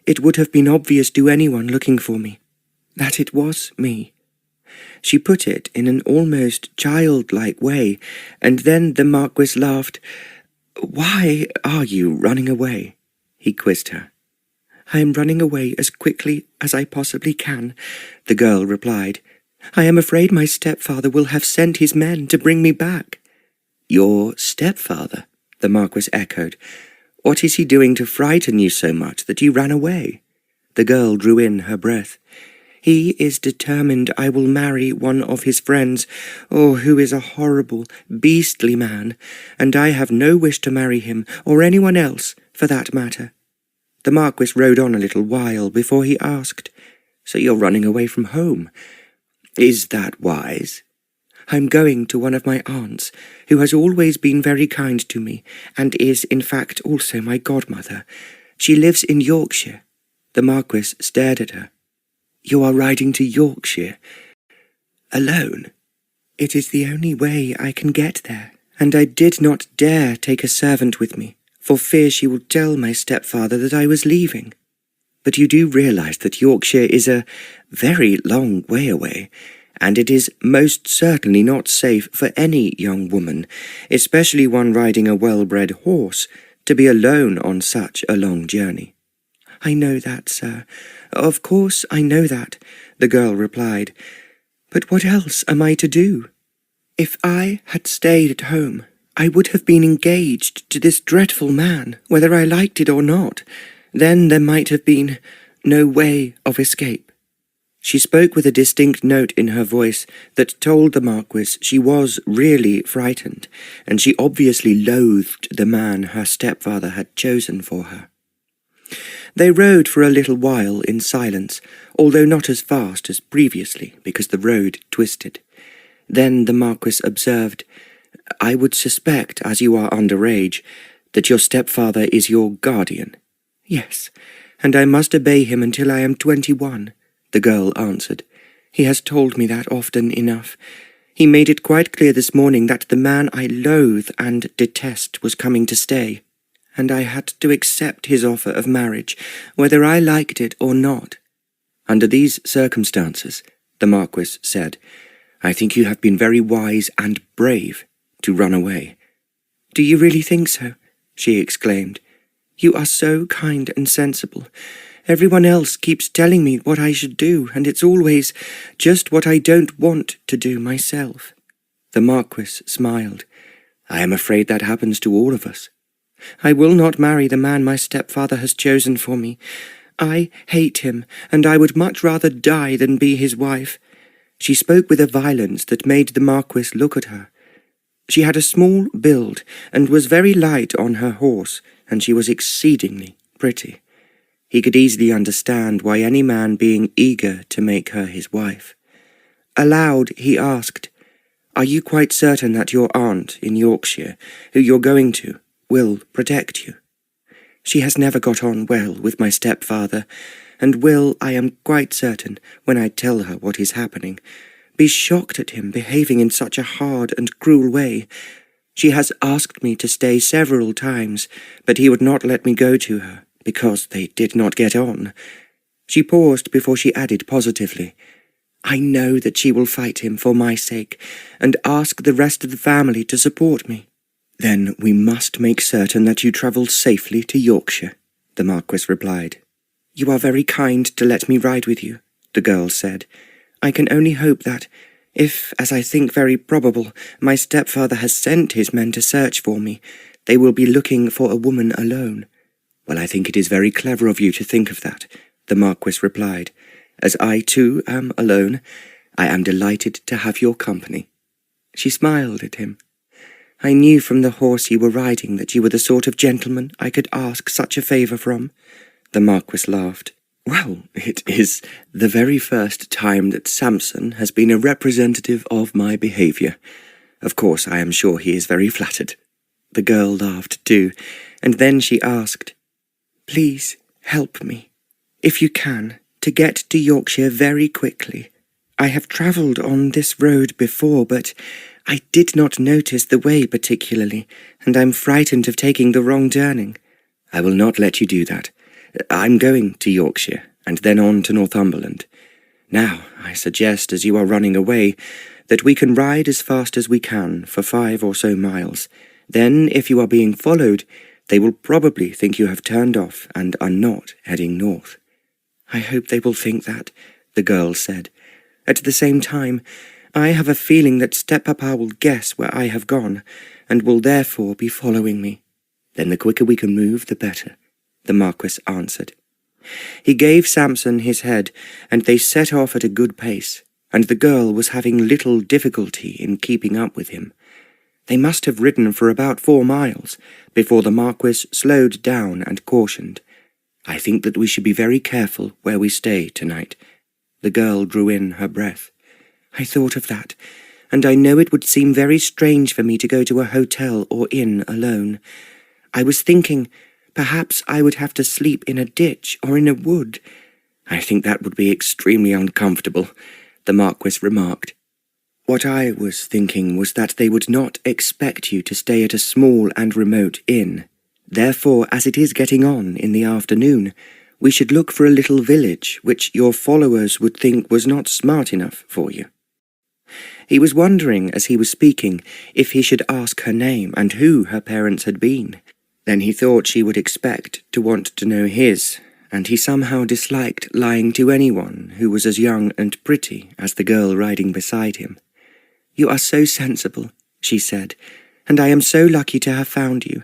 A: it would have been obvious to anyone looking for me that it was me." She put it in an almost childlike way, and then the Marquis laughed. "Why are you running away?" he quizzed her. "I am running away as quickly as I possibly can," the girl replied. "I am afraid my stepfather will have sent his men to bring me back." "Your stepfather?" the Marquis echoed. "What is he doing to frighten you so much that you ran away?" The girl drew in her breath. "He is determined I will marry one of his friends, who is a horrible, beastly man, and I have no wish to marry him, or anyone else, for that matter." The Marquis rode on a little while before he asked, "So you're running away from home? Is that wise?" "I'm going to one of my aunts, who has always been very kind to me, and is, in fact, also my godmother. She lives in Yorkshire." The Marquis stared at her. "You are riding to Yorkshire? Alone?" "It is the only way I can get there, and I did not dare take a servant with me, for fear she would tell my stepfather that I was leaving." "But you do realize that Yorkshire is a very long way away, and it is most certainly not safe for any young woman, especially one riding a well-bred horse, to be alone on such a long journey." "I know that, sir. Of course I know that," the girl replied. "But what else am I to do? If I had stayed at home, I would have been engaged to this dreadful man, whether I liked it or not. Then there might have been no way of escape." She spoke with a distinct note in her voice that told the Marquis she was really frightened, and she obviously loathed the man her stepfather had chosen for her. They rode for a little while in silence, although not as fast as previously, because the road twisted. Then the Marquis observed, "I would suspect, as you are underage, that your stepfather is your guardian." "Yes, and I must obey him until I am 21, the girl answered. "He has told me that often enough. He made it quite clear this morning that the man I loathe and detest was coming to stay, and I had to accept his offer of marriage, whether I liked it or not. Under these circumstances, the Marquis said, I think you have been very wise and brave to run away. Do you really think so? She exclaimed. You are so kind and sensible. Everyone else keeps telling me what I should do, and it's always just what I don't want to do myself. The Marquis smiled. I am afraid that happens to all of us. I will not marry the man my stepfather has chosen for me. I hate him, and I would much rather die than be his wife. She spoke with a violence that made the Marquis look at her. She had a small build, and was very light on her horse, and she was exceedingly pretty. He could easily understand why any man being eager to make her his wife. Aloud he asked, Are you quite certain that your aunt in Yorkshire, who you're going to, will protect you? She has never got on well with my stepfather, and will, I am quite certain, when I tell her what is happening, be shocked at him behaving in such a hard and cruel way. She has asked me to stay several times, but he would not let me go to her, because they did not get on. She paused before she added positively, I know that she will fight him for my sake, and ask the rest of the family to support me. Then we must make certain that you travel safely to Yorkshire, the Marquis replied. You are very kind to let me ride with you, the girl said. I can only hope that, if, as I think very probable, my stepfather has sent his men to search for me, they will be looking for a woman alone. Well, I think it is very clever of you to think of that, the Marquis replied. As I too am alone, I am delighted to have your company. She smiled at him. I knew from the horse you were riding that you were the sort of gentleman I could ask such a favour from. The Marquis laughed. Well, it is the very first time that Samson has been a representative of my behaviour. Of course, I am sure he is very flattered. The girl laughed too, and then she asked, Please help me, if you can, to get to Yorkshire very quickly. I have travelled on this road before, but I did not notice the way particularly, and I'm frightened of taking the wrong turning. I will not let you do that. I'm going to Yorkshire, and then on to Northumberland. Now, I suggest, as you are running away, that we can ride as fast as we can for 5 or so miles. Then, if you are being followed, they will probably think you have turned off and are not heading north. I hope they will think that, the girl said. At the same time, I have a feeling that steppapa will guess where I have gone, and will therefore be following me. Then the quicker we can move, the better, the Marquis answered. He gave Samson his head, and they set off at a good pace, and the girl was having little difficulty in keeping up with him. They must have ridden for about 4 miles before the Marquis slowed down and cautioned, I think that we should be very careful where we stay tonight. The girl drew in her breath. I thought of that, and I know it would seem very strange for me to go to a hotel or inn alone. I was thinking, perhaps I would have to sleep in a ditch or in a wood. I think that would be extremely uncomfortable, the Marquis remarked. What I was thinking was that they would not expect you to stay at a small and remote inn. Therefore, as it is getting on in the afternoon, we should look for a little village which your followers would think was not smart enough for you. He was wondering, as he was speaking, if he should ask her name and who her parents had been. Then he thought she would expect to want to know his, and he somehow disliked lying to anyone who was as young and pretty as the girl riding beside him. You are so sensible, she said, and I am so lucky to have found you.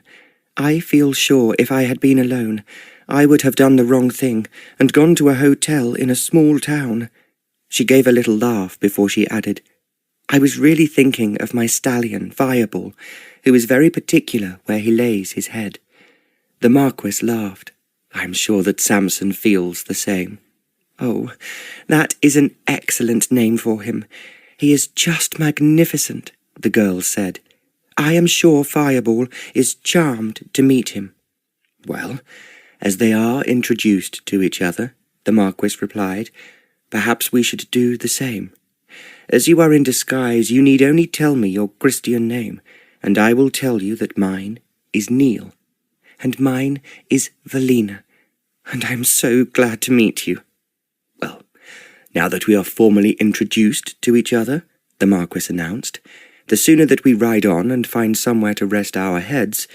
A: I feel sure if I had been alone, I would have done the wrong thing and gone to a hotel in a small town. She gave a little laugh before she added, I was really thinking of my stallion, Fireball, who is very particular where he lays his head. The Marquis laughed. I am sure that Samson feels the same. Oh, that is an excellent name for him. He is just magnificent, the girl said. I am sure Fireball is charmed to meet him. Well, as they are introduced to each other, the Marquis replied, perhaps we should do the same. As you are in disguise, you need only tell me your Christian name, and I will tell you that mine is Neil, and mine is Velina, and I am so glad to meet you." "Well, now that we are formally introduced to each other," the Marquis announced, "the sooner that we ride on and find somewhere to rest our heads,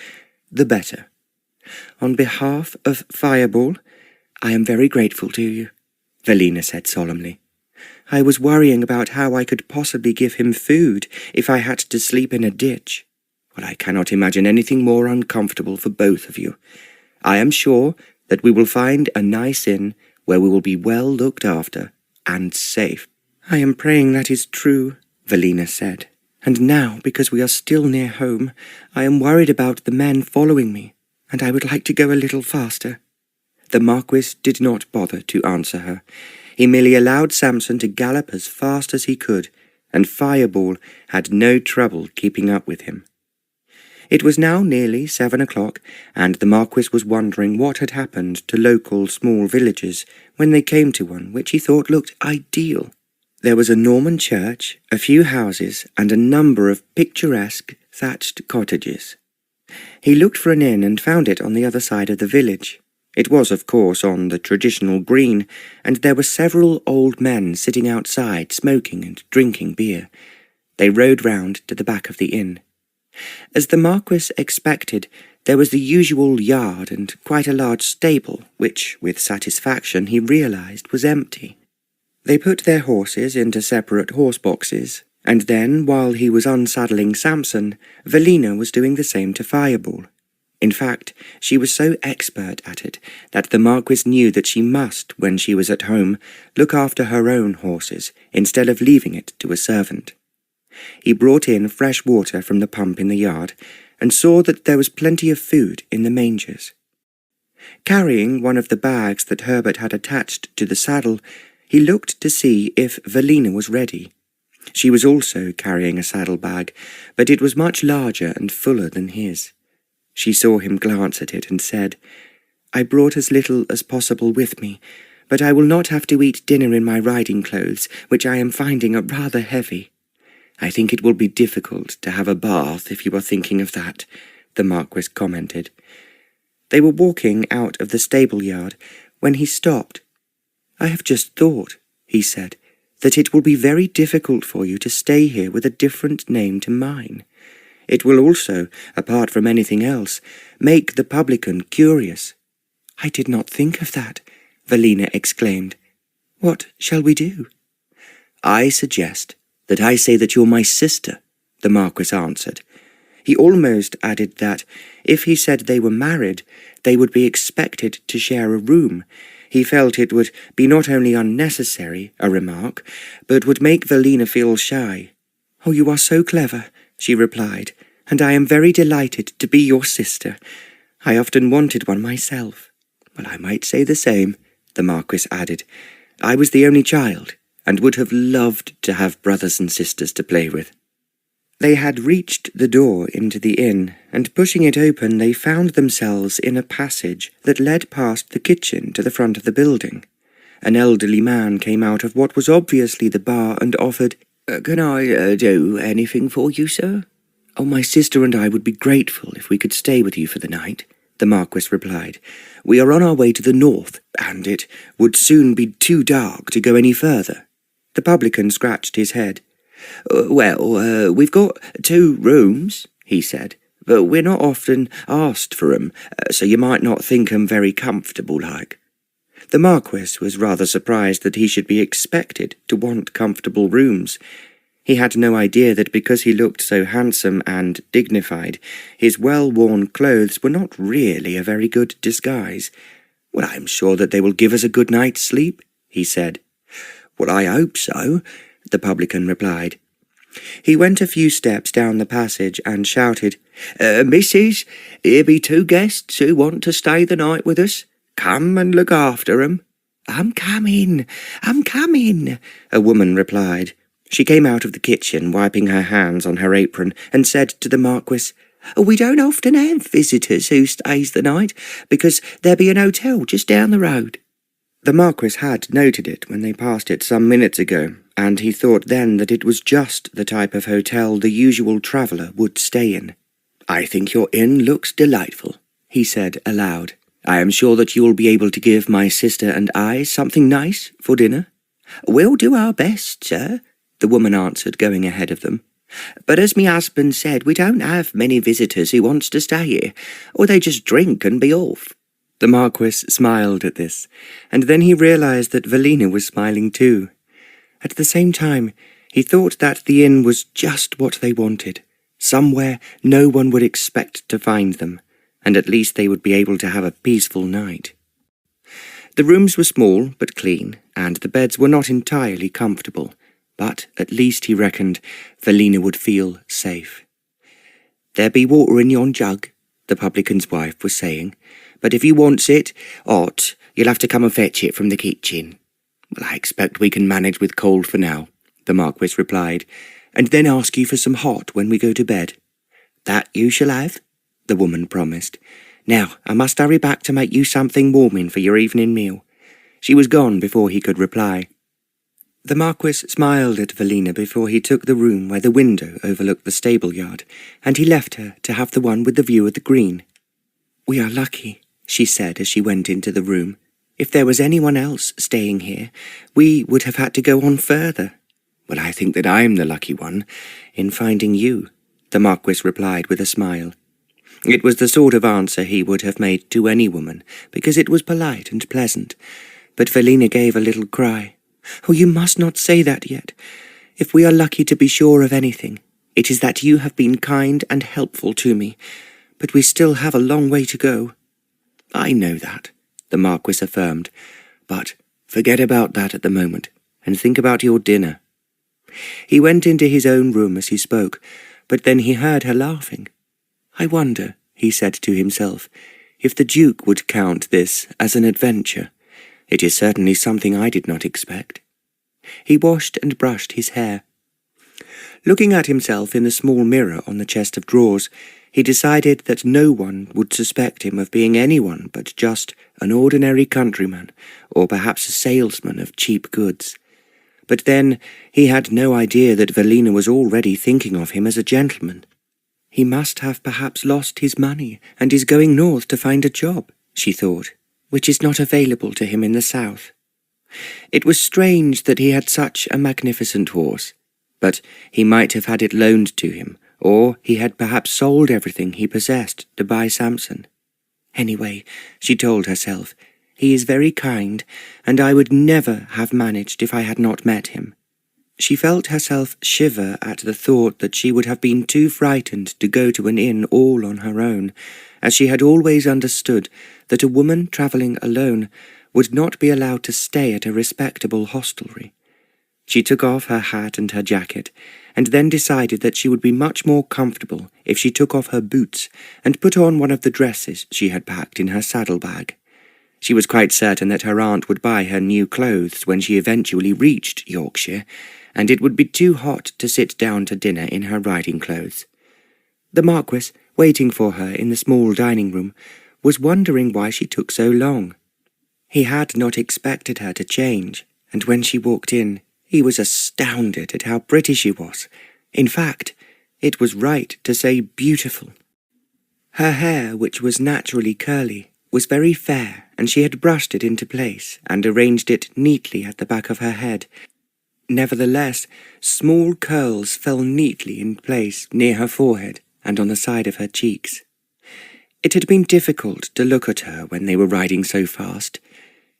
A: the better. On behalf of Fireball, I am very grateful to you," Velina said solemnly. "I was worrying about how I could possibly give him food if I had to sleep in a ditch. Well, I cannot imagine anything more uncomfortable for both of you. I am sure that we will find a nice inn where we will be well looked after and safe." "I am praying that is true," Velina said. "And now, because we are still near home, I am worried about the men following me, and I would like to go a little faster." The Marquis did not bother to answer her. He merely allowed Samson to gallop as fast as he could, and Fireball had no trouble keeping up with him. It was now nearly 7 o'clock, and the Marquis was wondering what had happened to local small villages when they came to one which he thought looked ideal. There was a Norman church, a few houses, and a number of picturesque thatched cottages. He looked for an inn and found it on the other side of the village. It was, of course, on the traditional green, and there were several old men sitting outside smoking and drinking beer. They rode round to the back of the inn. As the Marquis expected, there was the usual yard and quite a large stable, which, with satisfaction, he realized was empty. They put their horses into separate horse-boxes, and then, while he was unsaddling Samson, Velina was doing the same to Fireball. In fact, she was so expert at it that the Marquis knew that she must, when she was at home, look after her own horses instead of leaving it to a servant. He brought in fresh water from the pump in the yard, and saw that there was plenty of food in the mangers. Carrying one of the bags that Herbert had attached to the saddle, he looked to see if Velina was ready. She was also carrying a saddle-bag, but it was much larger and fuller than his. She saw him glance at it and said, "I brought as little as possible with me, but I will not have to eat dinner in my riding clothes, which I am finding are rather heavy." "I think it will be difficult to have a bath if you are thinking of that," the Marquis commented. They were walking out of the stable-yard when he stopped. "I have just thought," he said, "that it will be very difficult for you to stay here with a different name to mine. It will also, apart from anything else, make the publican curious." "I did not think of that," Velina exclaimed. "What shall we do?" "I suggest that I say that you're my sister," the Marquis answered. He almost added that, if he said they were married, they would be expected to share a room. He felt it would be not only unnecessary, a remark, but would make Velina feel shy. "Oh, you are so clever," she replied, "and I am very delighted to be your sister. I often wanted one myself." "Well, I might say the same," the Marquis added. "I was the only child, and would have loved to have brothers and sisters to play with." They had reached the door into the inn, and pushing it open they found themselves in a passage that led past the kitchen to the front of the building. An elderly man came out of what was obviously the bar and offered, "Can I do anything for you, sir?" "Oh, my sister and I would be grateful if we could stay with you for the night," the Marquis replied. "We are on our way to the north, and it would soon be too dark to go any further." The publican scratched his head. Well, we've got 2 rooms," he said, "but we're not often asked for 'em, so you might not think 'em very comfortable like." The Marquis was rather surprised that he should be expected to want comfortable rooms. He had no idea that because he looked so handsome and dignified, his well-worn clothes were not really a very good disguise. "Well, I'm sure that they will give us a good night's sleep," he said. "Well, I hope so," the publican replied. He went a few steps down the passage and shouted, "Missus, here be 2 guests who want to stay the night with us. Come and look after 'em." I'm coming, a woman replied. She came out of the kitchen, wiping her hands on her apron, and said to the Marquis, "We don't often have visitors who stays the night, because there be an hotel just down the road." The Marquis had noted it when they passed it some minutes ago, and he thought then that it was just the type of hotel the usual traveller would stay in. "I think your inn looks delightful," he said aloud. "I am sure that you will be able to give my sister and I something nice for dinner." "We'll do our best, sir," the woman answered, going ahead of them. "But as me husband said, we don't have many visitors who wants to stay here, or they just drink and be off." The Marquis smiled at this, and then he realized that Velina was smiling too. At the same time, he thought that the inn was just what they wanted, somewhere no one would expect to find them, and at least they would be able to have a peaceful night. The rooms were small but clean, and the beds were not entirely comfortable, but at least, he reckoned, Velina would feel safe. "There be water in yon jug," the publican's wife was saying, "but if you wants it hot, you'll have to come and fetch it from the kitchen." "Well, I expect we can manage with cold for now," the Marquis replied, "and then ask you for some hot when we go to bed." "That you shall have," the woman promised. "Now, I must hurry back to make you something warming for your evening meal." She was gone before he could reply. The Marquis smiled at Velina before he took the room where the window overlooked the stable-yard, and he left her to have the one with the view of the green. "We are lucky," she said as she went into the room. "If there was anyone else staying here, we would have had to go on further." "Well, I think that I'm the lucky one in finding you," the Marquis replied with a smile. It was the sort of answer he would have made to any woman, because it was polite and pleasant. But Velina gave a little cry. "Oh, you must not say that yet. If we are lucky to be sure of anything, it is that you have been kind and helpful to me, but we still have a long way to go." "I know that," the Marquis affirmed, "but forget about that at the moment, and think about your dinner." He went into his own room as he spoke, but then he heard her laughing. "I wonder," he said to himself, "if the Duke would count this as an adventure. It is certainly something I did not expect." He washed and brushed his hair. Looking at himself in the small mirror on the chest of drawers, he decided that no one would suspect him of being anyone but just an ordinary countryman, or perhaps a salesman of cheap goods. But then he had no idea that Velina was already thinking of him as a gentleman. "He must have perhaps lost his money and is going north to find a job," she thought, "which is not available to him in the south." It was strange that he had such a magnificent horse, but he might have had it loaned to him, or he had perhaps sold everything he possessed to buy Samson. "Anyway," she told herself, "he is very kind, and I would never have managed if I had not met him." She felt herself shiver at the thought that she would have been too frightened to go to an inn all on her own, as she had always understood that a woman travelling alone would not be allowed to stay at a respectable hostelry. She took off her hat and her jacket, and then decided that she would be much more comfortable if she took off her boots and put on one of the dresses she had packed in her saddle-bag. She was quite certain that her aunt would buy her new clothes when she eventually reached Yorkshire, and it would be too hot to sit down to dinner in her riding clothes. The Marquis, waiting for her in the small dining-room, was wondering why she took so long. He had not expected her to change, and when she walked in, he was astounded at how pretty she was. In fact, it was right to say beautiful. Her hair, which was naturally curly, was very fair, and she had brushed it into place and arranged it neatly at the back of her head. Nevertheless, small curls fell neatly in place near her forehead and on the side of her cheeks. It had been difficult to look at her when they were riding so fast.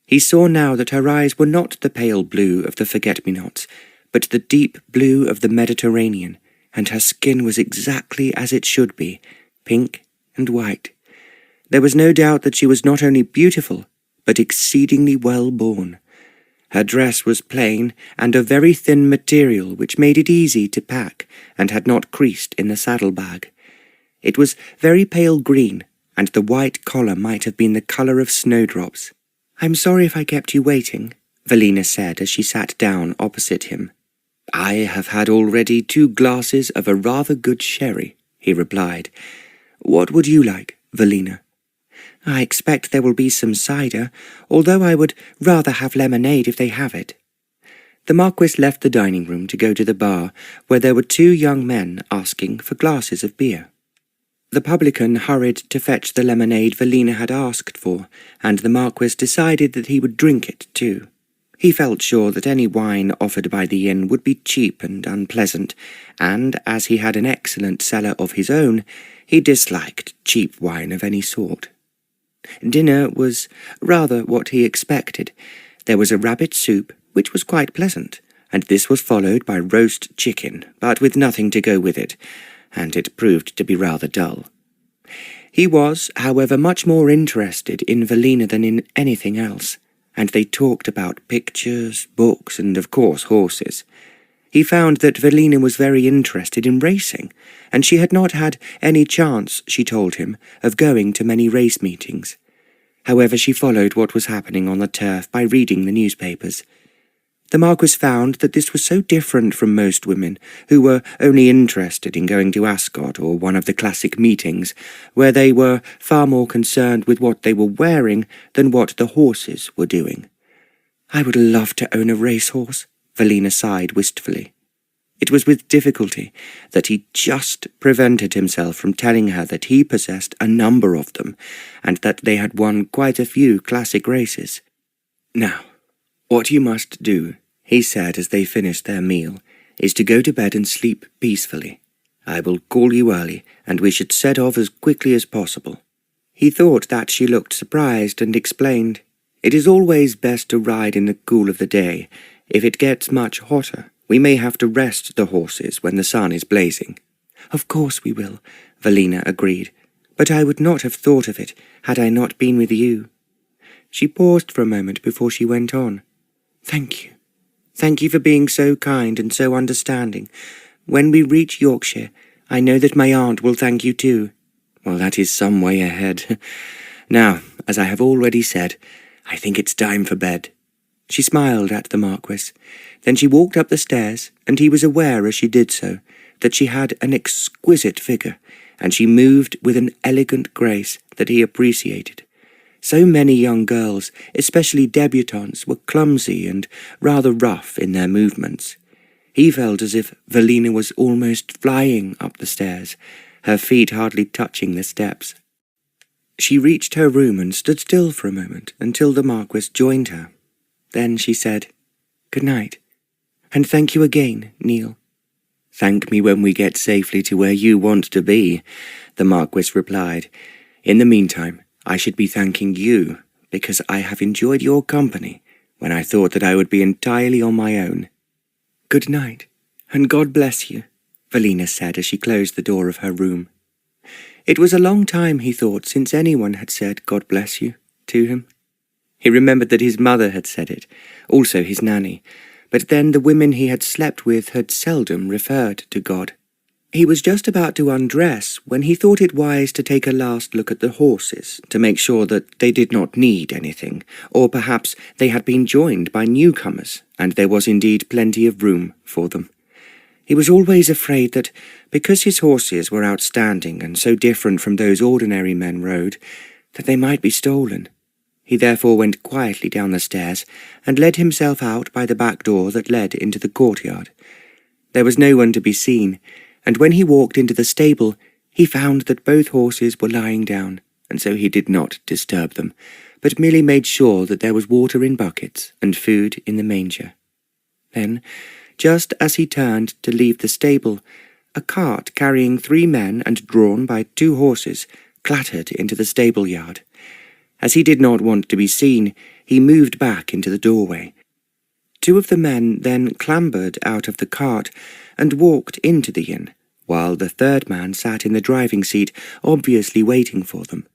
A: He saw now that her eyes were not the pale blue of the forget-me-nots, but the deep blue of the Mediterranean, and her skin was exactly as it should be, pink and white. There was no doubt that she was not only beautiful, but exceedingly well-born. Her dress was plain and of very thin material, which made it easy to pack and had not creased in the saddle-bag. It was very pale green, and the white collar might have been the colour of snowdrops. "I'm sorry if I kept you waiting," Velina said as she sat down opposite him. "I have had already 2 glasses of a rather good sherry," he replied. "What would you like, Velina?" I expect there will be some cider, although I would rather have lemonade if they have it." The Marquis left the dining room to go to the bar, where there were 2 young men asking for glasses of beer. The publican hurried to fetch the lemonade Velina had asked for, and the Marquis decided that he would drink it too. He felt sure that any wine offered by the inn would be cheap and unpleasant, and as he had an excellent cellar of his own, he disliked cheap wine of any sort. Dinner was rather what he expected. There was a rabbit soup, which was quite pleasant, and this was followed by roast chicken, but with nothing to go with it, and it proved to be rather dull. He was, however, much more interested in Velina than in anything else, and they talked about pictures, books, and of course horses. He found that Velina was very interested in racing, and she had not had any chance, she told him, of going to many race meetings. However, she followed what was happening on the turf by reading the newspapers. The Marquis found that this was so different from most women, who were only interested in going to Ascot or one of the classic meetings, where they were far more concerned with what they were wearing than what the horses were doing. "I would love to own a racehorse," Velina sighed wistfully. It was with difficulty that he just prevented himself from telling her that he possessed a number of them, and that they had won quite a few classic races. "Now, what you must do," he said as they finished their meal, "is to go to bed and sleep peacefully. I will call you early, and we should set off as quickly as possible." He thought that she looked surprised and explained, "It is always best to ride in the cool of the day. If it gets much hotter, we may have to rest the horses when the sun is blazing." "Of course we will," Velina agreed, "but I would not have thought of it had I not been with you." She paused for a moment before she went on. "Thank you. Thank you for being so kind and so understanding. When we reach Yorkshire, I know that my aunt will thank you too." "Well, that is some way ahead. Now, as I have already said, I think it's time for bed." She smiled at the Marquis. Then she walked up the stairs, and he was aware as she did so that she had an exquisite figure, and she moved with an elegant grace that he appreciated. So many young girls, especially debutantes, were clumsy and rather rough in their movements. He felt as if Velina was almost flying up the stairs, her feet hardly touching the steps. She reached her room and stood still for a moment until the Marquis joined her. Then she said, "Good night, and thank you again, Neil." "Thank me when we get safely to where you want to be," the Marquis replied. "In the meantime, I should be thanking you, because I have enjoyed your company when I thought that I would be entirely on my own." "Good night, and God bless you," Velina said as she closed the door of her room. It was a long time, he thought, since anyone had said "God bless you" to him. He remembered that his mother had said it, also his nanny, but then the women he had slept with had seldom referred to God. He was just about to undress when he thought it wise to take a last look at the horses, to make sure that they did not need anything, or perhaps they had been joined by newcomers, and there was indeed plenty of room for them. He was always afraid that, because his horses were outstanding and so different from those ordinary men rode, that they might be stolen. He therefore went quietly down the stairs and let himself out by the back door that led into the courtyard. There was no one to be seen, and when he walked into the stable, he found that both horses were lying down, and so he did not disturb them, but merely made sure that there was water in buckets and food in the manger. Then, just as he turned to leave the stable, a cart carrying 3 men and drawn by 2 horses clattered into the stable yard. As he did not want to be seen, he moved back into the doorway. 2 of the men then clambered out of the cart and walked into the inn, while the 3rd man sat in the driving seat, obviously waiting for them.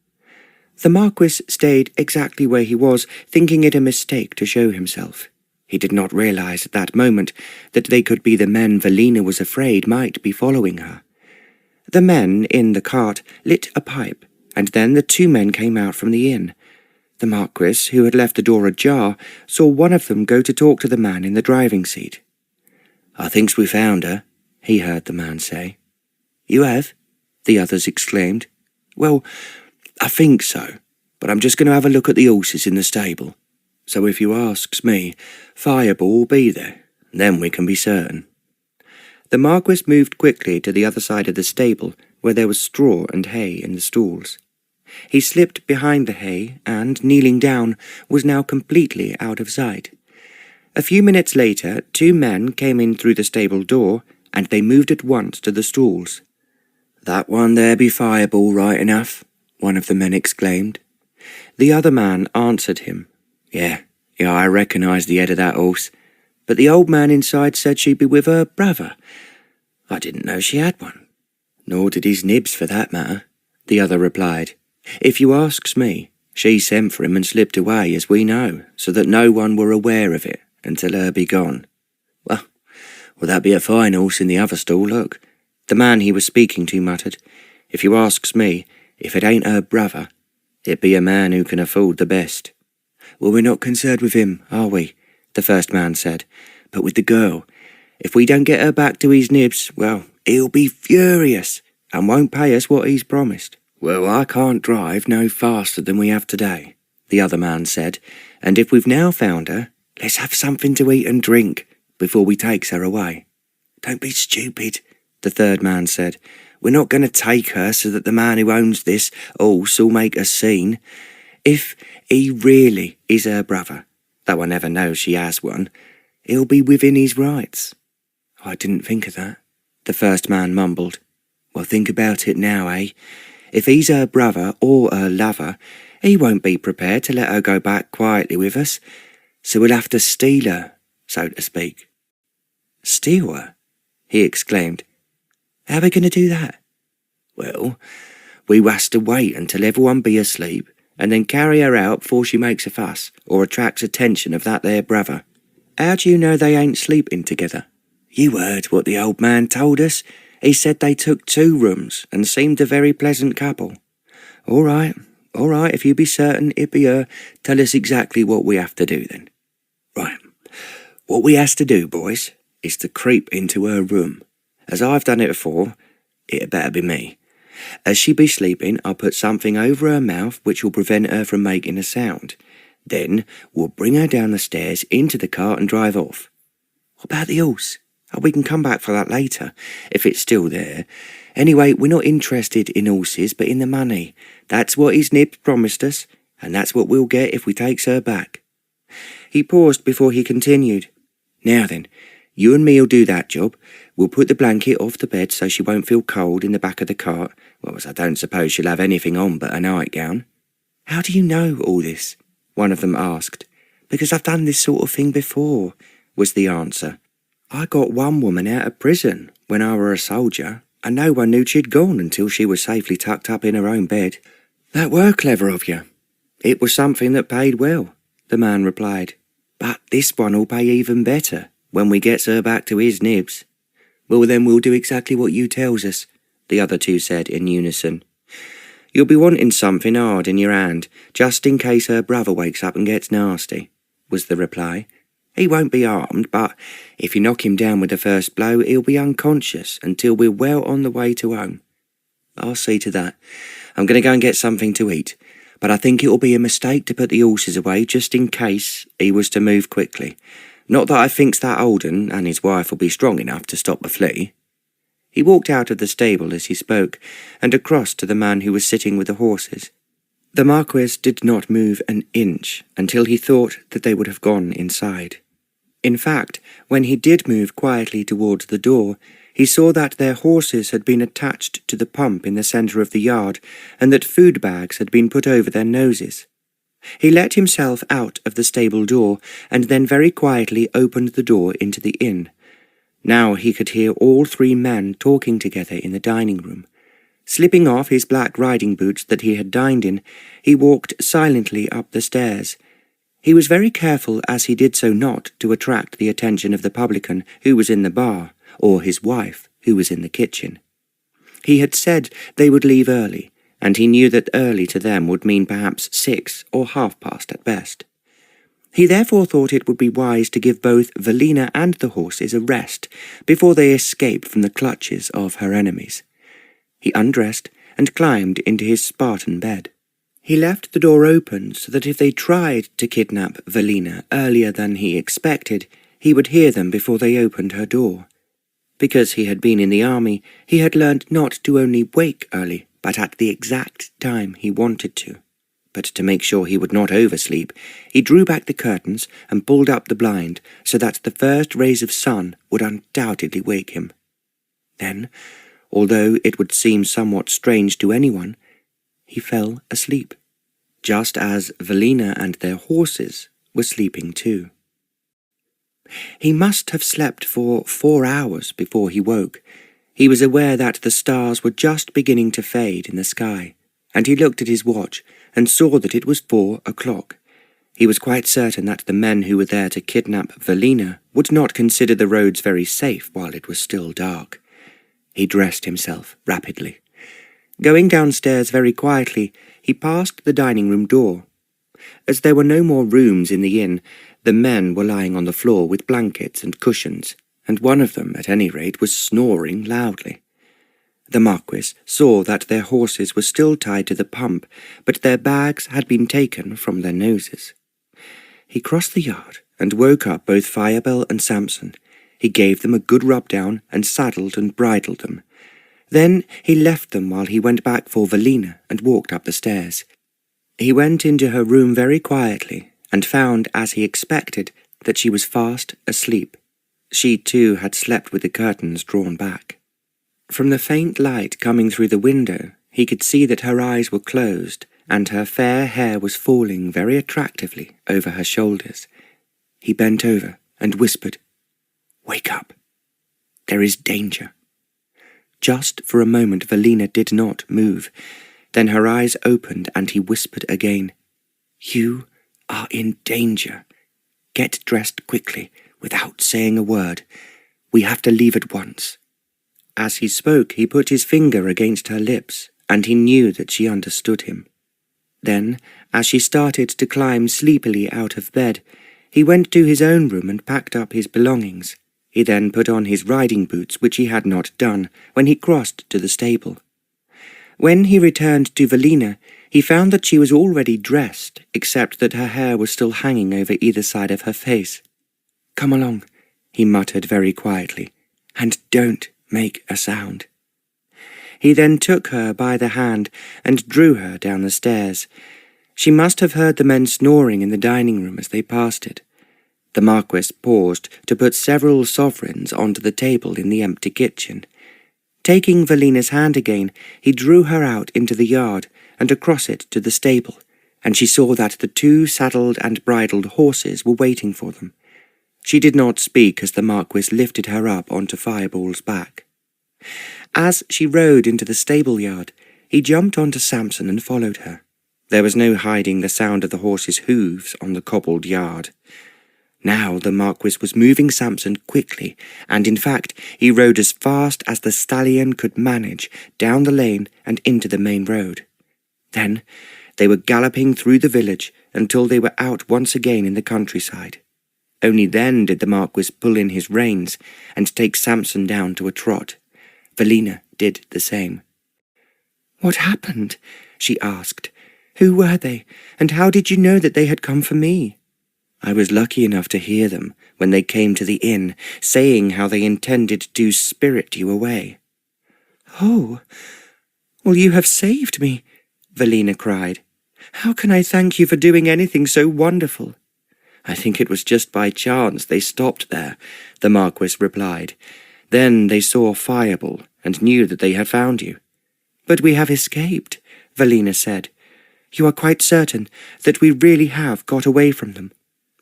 A: The Marquis stayed exactly where he was, thinking it a mistake to show himself. He did not realize at that moment that they could be the men Velina was afraid might be following her. The men in the cart lit a pipe, and then the 2 men came out from the inn. The Marquis, who had left the door ajar, saw one of them go to talk to the man in the driving seat. "I thinks we found her," he heard the man say. "You have?" the others exclaimed. "Well, I think so. but I'm just going to have a look at the horses in the stable. So if you asks me, Fireball will be there, then we can be certain." The Marquis moved quickly to the other side of the stable, where there was straw and hay in the stalls. He slipped behind the hay and, kneeling down, was now completely out of sight. A few minutes later, 2 men came in through the stable door, and they moved at once to the stalls. "That one there be Fireball right enough," one of the men exclaimed. The other man answered him. Yeah, I recognise the head of that horse, but the old man inside said she'd be with her brother. I didn't know she had one." "Nor did his nibs, for that matter," the other replied. "If you asks me, she sent for him and slipped away, as we know, so that no one were aware of it until her be gone." Well, that be a fine horse in the other stall, look," the man he was speaking to muttered. "If you asks me, if it ain't her brother, it be a man who can afford the best." "Well, we're not concerned with him, are we?" the first man said. "But with the girl, if we don't get her back to his nibs, well, he'll be furious, and won't pay us what he's promised." "Well, I can't drive no faster than we have today," the other man said, "and if we've now found her, let's have something to eat and drink before we takes her away." "Don't be stupid," the third man said. "We're not going to take her so that the man who owns this horse'll make a scene. If he really is her brother, though I never know she has one, he'll be within his rights." "I didn't think of that," the first man mumbled. "Well, think about it now, eh? If he's her brother or her lover, he won't be prepared to let her go back quietly with us, so we'll have to steal her, so to speak." "Steal her?" he exclaimed. "How are we going to do that?" "Well, we was to wait until everyone be asleep, and then carry her out before she makes a fuss, or attracts attention of that there brother." "How do you know they ain't sleeping together?" "You heard what the old man told us. He said they took 2 rooms, and seemed a very pleasant couple." All right, if you be certain it be her, tell us exactly what we have to do then." "Right, what we has to do, boys, is to creep into her room. As I've done it before, it better be me. As she be sleeping, I'll put something over her mouth which will prevent her from making a sound. Then we'll bring her down the stairs into the cart and drive off." "What about the horse?" "Oh, we can come back for that later, if it's still there. Anyway, we're not interested in horses, but in the money. That's what his nibs promised us, and that's what we'll get if we takes her back." He paused before he continued. "Now then, you and me'll do that job. We'll put the blanket off the bed so she won't feel cold in the back of the cart. Well, as I don't suppose she'll have anything on but a nightgown." "How do you know all this?" one of them asked. "Because I've done this sort of thing before," was the answer. "I got one woman out of prison when I were a soldier, and no one knew she'd gone until she was safely tucked up in her own bed." "That were clever of you." "It was something that paid well," the man replied. "But this one'll pay even better when we gets her back to his nibs." "Well, then we'll do exactly what you tells us," the other 2 said in unison. "You'll be wanting something hard in your hand, just in case her brother wakes up and gets nasty," was the reply. "He won't be armed, but if you knock him down with the first blow, he'll be unconscious until we're well on the way to home." "I'll see to that. I'm going to go and get something to eat, but I think it'll be a mistake to put the horses away just in case he was to move quickly. Not that I thinks that Holden and his wife will be strong enough to stop the flea." He walked out of the stable as he spoke, and across to the man who was sitting with the horses. The Marquis did not move an inch until he thought that they would have gone inside. In fact, when he did move quietly towards the door, he saw that their horses had been attached to the pump in the centre of the yard, and that food bags had been put over their noses. He let himself out of the stable door, and then very quietly opened the door into the inn. Now he could hear all 3 men talking together in the dining room. Slipping off his black riding boots that he had dined in, he walked silently up the stairs. He was very careful as he did so not to attract the attention of the publican who was in the bar, or his wife who was in the kitchen. He had said they would leave early, and he knew that early to them would mean perhaps 6 or past at best. He therefore thought it would be wise to give both Velina and the horses a rest before they escape from the clutches of her enemies. He undressed and climbed into his Spartan bed. He left the door open so that if they tried to kidnap Velina earlier than he expected, he would hear them before they opened her door. Because he had been in the army, he had learned not to only wake early, but at the exact time he wanted to. But to make sure he would not oversleep, he drew back the curtains and pulled up the blind so that the first rays of sun would undoubtedly wake him. Then, although it would seem somewhat strange to anyone, he fell asleep, just as Velina and their horses were sleeping too. He must have slept for 4 hours before he woke. He was aware that the stars were just beginning to fade in the sky, and he looked at his watch and saw that it was 4 o'clock. He was quite certain that the men who were there to kidnap Velina would not consider the roads very safe while it was still dark. He dressed himself rapidly. Going downstairs very quietly, he passed the dining-room door. As there were no more rooms in the inn, the men were lying on the floor with blankets and cushions, and one of them, at any rate, was snoring loudly. The Marquis saw that their horses were still tied to the pump, but their bags had been taken from their noses. He crossed the yard and woke up both Firebell and Samson. He gave them a good rub-down and saddled and bridled them. Then he left them while he went back for Velina and walked up the stairs. He went into her room very quietly and found, as he expected, that she was fast asleep. She too had slept with the curtains drawn back. From the faint light coming through the window, he could see that her eyes were closed and her fair hair was falling very attractively over her shoulders. He bent over and whispered, "Wake up. There is danger." Just for a moment Velina did not move. Then her eyes opened and he whispered again, "You are in danger. Get dressed quickly, without saying a word. We have to leave at once." As he spoke, he put his finger against her lips, and he knew that she understood him. Then, as she started to climb sleepily out of bed, he went to his own room and packed up his belongings. He then put on his riding boots, which he had not done, when he crossed to the stable. When he returned to Velina, he found that she was already dressed, except that her hair was still hanging over either side of her face. "Come along," he muttered very quietly, "and don't make a sound." He then took her by the hand and drew her down the stairs. She must have heard the men snoring in the dining-room as they passed it. The Marquis paused to put several sovereigns onto the table in the empty kitchen. Taking Velina's hand again, he drew her out into the yard and across it to the stable, and she saw that the 2 saddled and bridled horses were waiting for them. She did not speak as the Marquis lifted her up onto Fireball's back. As she rode into the stable-yard, he jumped onto Samson and followed her. There was no hiding the sound of the horses' hooves on the cobbled yard. Now the Marquis was moving Samson quickly, and in fact he rode as fast as the stallion could manage down the lane and into the main road. Then they were galloping through the village until they were out once again in the countryside. Only then did the Marquis pull in his reins and take Samson down to a trot. Velina did the same. "What happened?" she asked. "Who were they, and how did you know that they had come for me?" "I was lucky enough to hear them when they came to the inn, saying how they intended to spirit you away." "Oh, well, you have saved me," Velina cried. "How can I thank you for doing anything so wonderful?" "I think it was just by chance they stopped there," the Marquis replied. "Then they saw Fireball and knew that they had found you." "But we have escaped," Velina said. "You are quite certain that we really have got away from them?"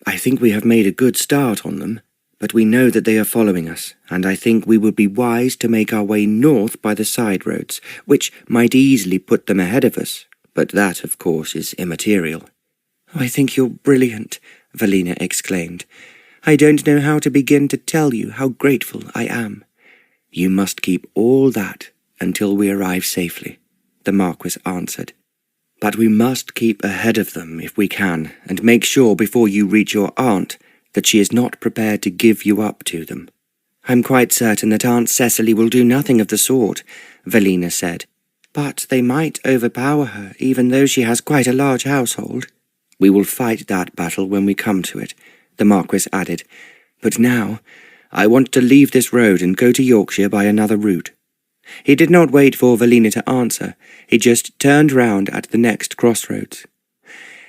A: "I think we have made a good start on them, but we know that they are following us, and I think we would be wise to make our way north by the side roads, which might easily put them ahead of us, but that, of course, is immaterial." "Oh, I think you're brilliant," Velina exclaimed. "I don't know how to begin to tell you how grateful I am." "You must keep all that until we arrive safely," the Marquis answered. "But we must keep ahead of them if we can, and make sure before you reach your aunt that she is not prepared to give you up to them." "I'm quite certain that Aunt Cecily will do nothing of the sort," Velina said. But they might overpower her, even though she has quite a large household. We will fight that battle when we come to it, the Marquis added. But now, I want to leave this road and go to Yorkshire by another route. He did not wait for Velina to answer. He just turned round at the next crossroads.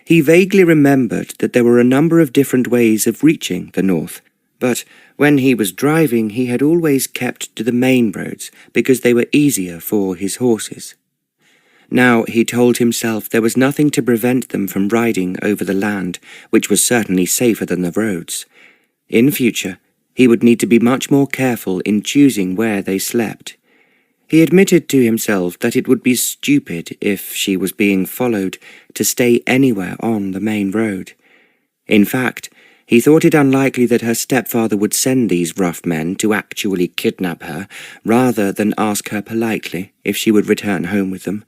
A: He vaguely remembered that there were a number of different ways of reaching the north, but when he was driving he had always kept to the main roads because they were easier for his horses. Now he told himself there was nothing to prevent them from riding over the land, which was certainly safer than the roads. In future, he would need to be much more careful in choosing where they slept. He admitted to himself that it would be stupid, if she was being followed, to stay anywhere on the main road. In fact, he thought it unlikely that her stepfather would send these rough men to actually kidnap her, rather than ask her politely if she would return home with them.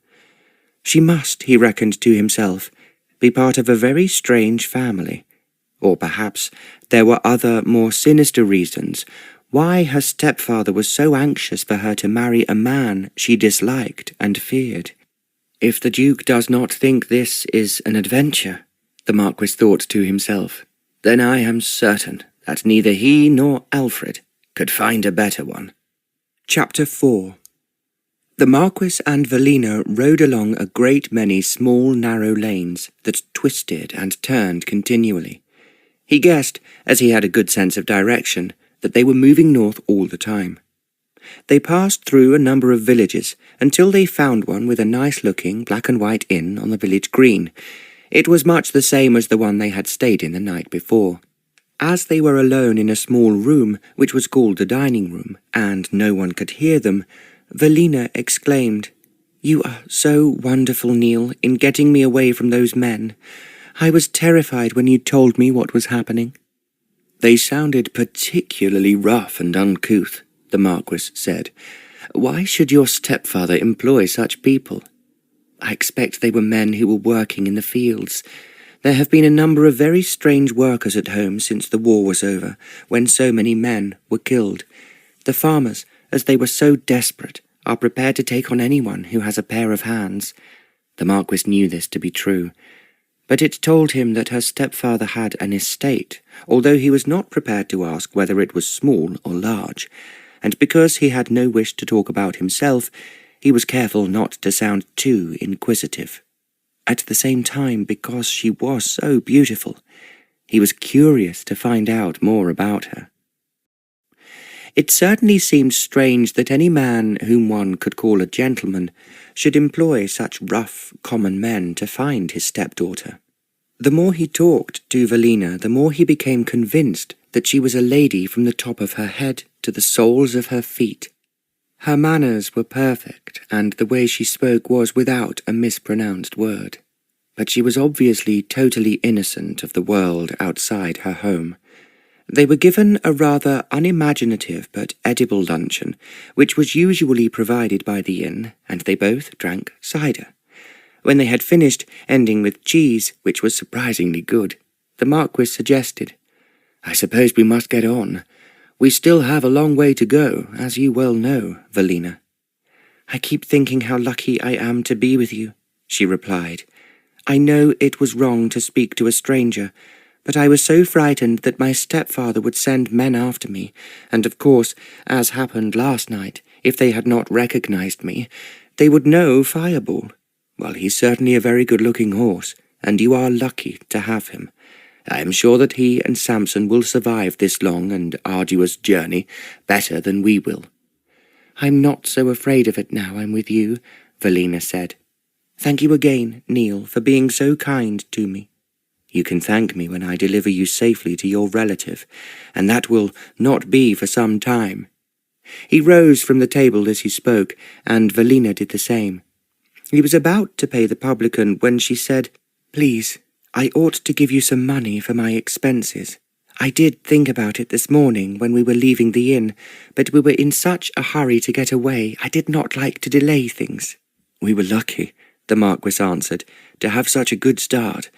A: She must, he reckoned to himself, be part of a very strange family. Or perhaps there were other, more sinister reasons why her stepfather was so anxious for her to marry a man she disliked and feared. If the Duke does not think this is an adventure, the Marquis thought to himself, then I am certain that neither he nor Alfred could find a better one. Chapter 4. The Marquis and Velina rode along a great many small narrow lanes that twisted and turned continually. He guessed, as he had a good sense of direction, that they were moving north all the time. They passed through a number of villages until they found one with a nice-looking black-and-white inn on the village green. It was much the same as the one they had stayed in the night before. As they were alone in a small room, which was called the dining room, and no one could hear them, Velina exclaimed, "You are so wonderful, Neil, in getting me away from those men. I was terrified when you told me what was happening." "They sounded particularly rough and uncouth," the Marquis said. "Why should your stepfather employ such people?" "I expect they were men who were working in the fields. There have been a number of very strange workers at home since the war was over, when so many men were killed. The farmers, as they were so desperate, are prepared to take on anyone who has a pair of hands." The Marquis knew this to be true, but it told him that her stepfather had an estate, although he was not prepared to ask whether it was small or large, and because he had no wish to talk about himself, he was careful not to sound too inquisitive. At the same time, because she was so beautiful, he was curious to find out more about her. It certainly seemed strange that any man whom one could call a gentleman should employ such rough, common men to find his stepdaughter. The more he talked to Velina, the more he became convinced that she was a lady from the top of her head to the soles of her feet. Her manners were perfect, and the way she spoke was without a mispronounced word. But she was obviously totally innocent of the world outside her home. They were given a rather unimaginative but edible luncheon, which was usually provided by the inn, and they both drank cider. When they had finished, ending with cheese, which was surprisingly good, the Marquis suggested, "I suppose we must get on. We still have a long way to go, as you well know, Velina." "I keep thinking how lucky I am to be with you," she replied. "I know it was wrong to speak to a stranger, but I was so frightened that my stepfather would send men after me, and of course, as happened last night, if they had not recognized me, they would know Fireball. Well, he's certainly a very good-looking horse, and you are lucky to have him. I am sure that he and Samson will survive this long and arduous journey better than we will." "I'm not so afraid of it now I'm with you," Velina said. "Thank you again, Neil, for being so kind to me." "You can thank me when I deliver you safely to your relative, and that will not be for some time." He rose from the table as he spoke, and Velina did the same. He was about to pay the publican when she said, "Please, I ought to give you some money for my expenses. I did think about it this morning when we were leaving the inn, but we were in such a hurry to get away I did not like to delay things." "We were lucky," the Marquis answered, "to have such a good start.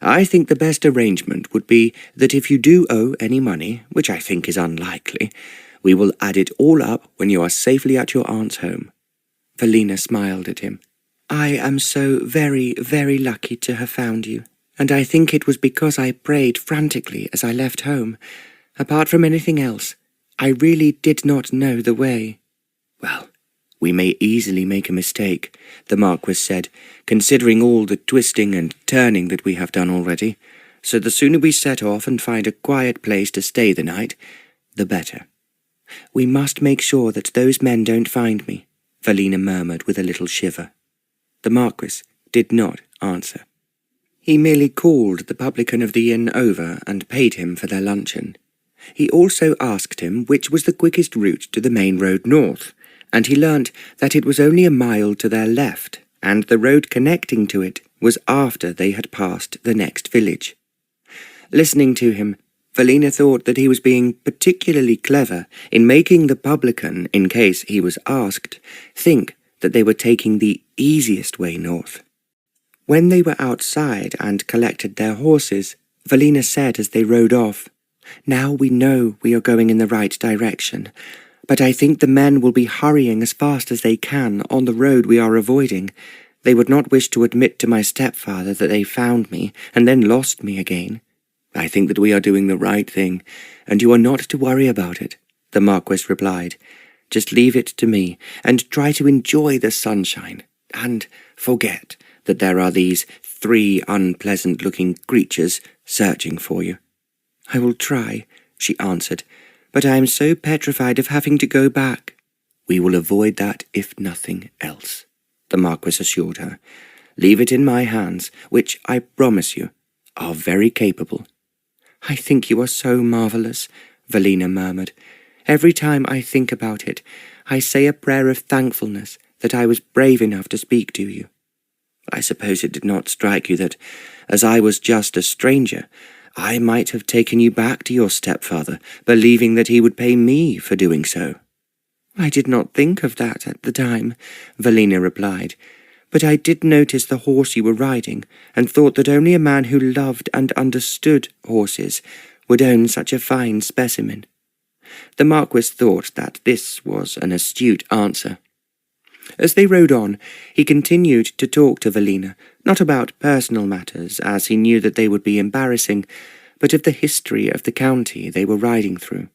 A: I think the best arrangement would be that if you do owe any money, which I think is unlikely, we will add it all up when you are safely at your aunt's home." Velina smiled at him. "I am so very, very lucky to have found you, and I think it was because I prayed frantically as I left home. Apart from anything else, I really did not know the way." "Well, we may easily make a mistake," the Marquis said, "considering all the twisting and turning that we have done already, so the sooner we set off and find a quiet place to stay the night, the better." "We must make sure that those men don't find me," Velina murmured with a little shiver. The Marquis did not answer. He merely called the publican of the inn over and paid him for their luncheon. He also asked him which was the quickest route to the main road north, and he learnt that it was only a mile to their left, and the road connecting to it was after they had passed the next village. Listening to him, Velina thought that he was being particularly clever in making the publican, in case he was asked, think that they were taking the easiest way north. When they were outside and collected their horses, Velina said as they rode off, "Now we know we are going in the right direction, but I think the men will be hurrying as fast as they can on the road we are avoiding. They would not wish to admit to my stepfather that they found me and then lost me again." "I think that we are doing the right thing, and you are not to worry about it," the Marquis replied. "Just leave it to me, and try to enjoy the sunshine, and forget that there are these 3 unpleasant-looking creatures searching for you." "I will try," she answered, "but I am so petrified of having to go back." "We will avoid that if nothing else," the Marquis assured her. "Leave it in my hands, which, I promise you, are very capable." "I think you are so marvellous," Velina murmured. "Every time I think about it, I say a prayer of thankfulness that I was brave enough to speak to you." "I suppose it did not strike you that, as I was just a stranger, I might have taken you back to your stepfather, believing that he would pay me for doing so." "I did not think of that at the time," Velina replied, "but I did notice the horse you were riding, and thought that only a man who loved and understood horses would own such a fine specimen." The Marquis thought that this was an astute answer. As they rode on, he continued to talk to Velina, not about personal matters, as he knew that they would be embarrassing, but of the history of the county they were riding through.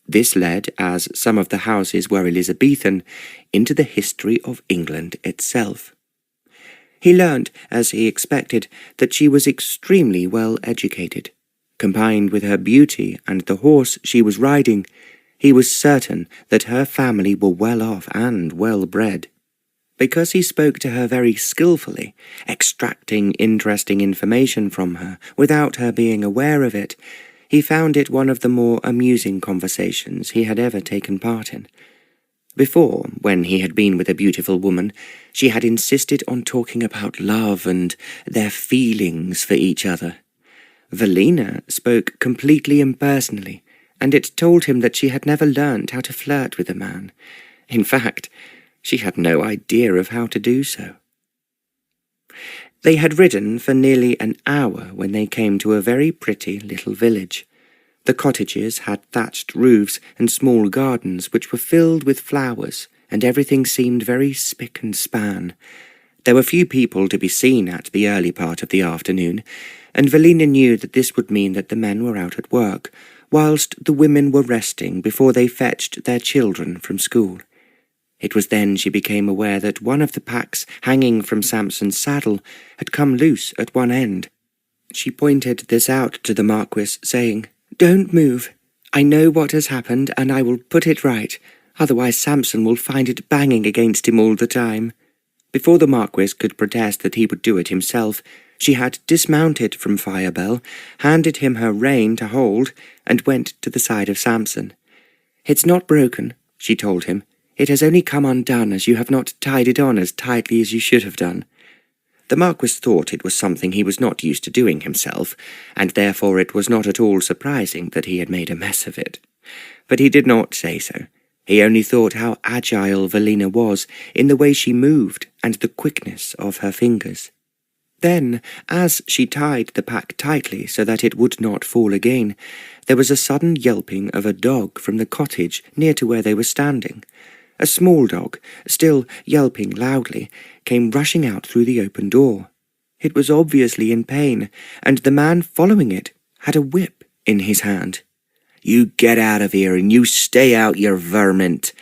A: This led, as some of the houses were Elizabethan, into the history of England itself. He learnt, as he expected, that she was extremely well educated. Combined with her beauty and the horse she was riding, he was certain that her family were well off and well bred. Because he spoke to her very skillfully, extracting interesting information from her without her being aware of it, he found it one of the more amusing conversations he had ever taken part in. Before, when he had been with a beautiful woman, she had insisted on talking about love and their feelings for each other. Velina spoke completely impersonally, and it told him that she had never learnt how to flirt with a man. In fact, she had no idea of how to do so. They had ridden for nearly an hour when they came to a very pretty little village. The cottages had thatched roofs and small gardens which were filled with flowers, and everything seemed very spick and span. There were few people to be seen at the early part of the afternoon, and Velina knew that this would mean that the men were out at work, whilst the women were resting before they fetched their children from school. It was then she became aware that one of the packs hanging from Samson's saddle had come loose at one end. She pointed this out to the Marquis, saying, "Don't move. I know what has happened, and I will put it right. Otherwise Samson will find it banging against him all the time." Before the Marquis could protest that he would do it himself, she had dismounted from Firebell, handed him her rein to hold, and went to the side of Samson. "It's not broken," she told him. "It has only come undone as you have not tied it on as tightly as you should have done." The Marquis thought it was something he was not used to doing himself, and therefore it was not at all surprising that he had made a mess of it. But he did not say so. He only thought how agile Velina was in the way she moved and the quickness of her fingers. Then, as she tied the pack tightly so that it would not fall again, there was a sudden yelping of a dog from the cottage near to where they were standing. A small dog, still yelping loudly, came rushing out through the open door. It was obviously in pain, and the man following it had a whip in his hand. "You get out of here, and you stay out, you vermint,"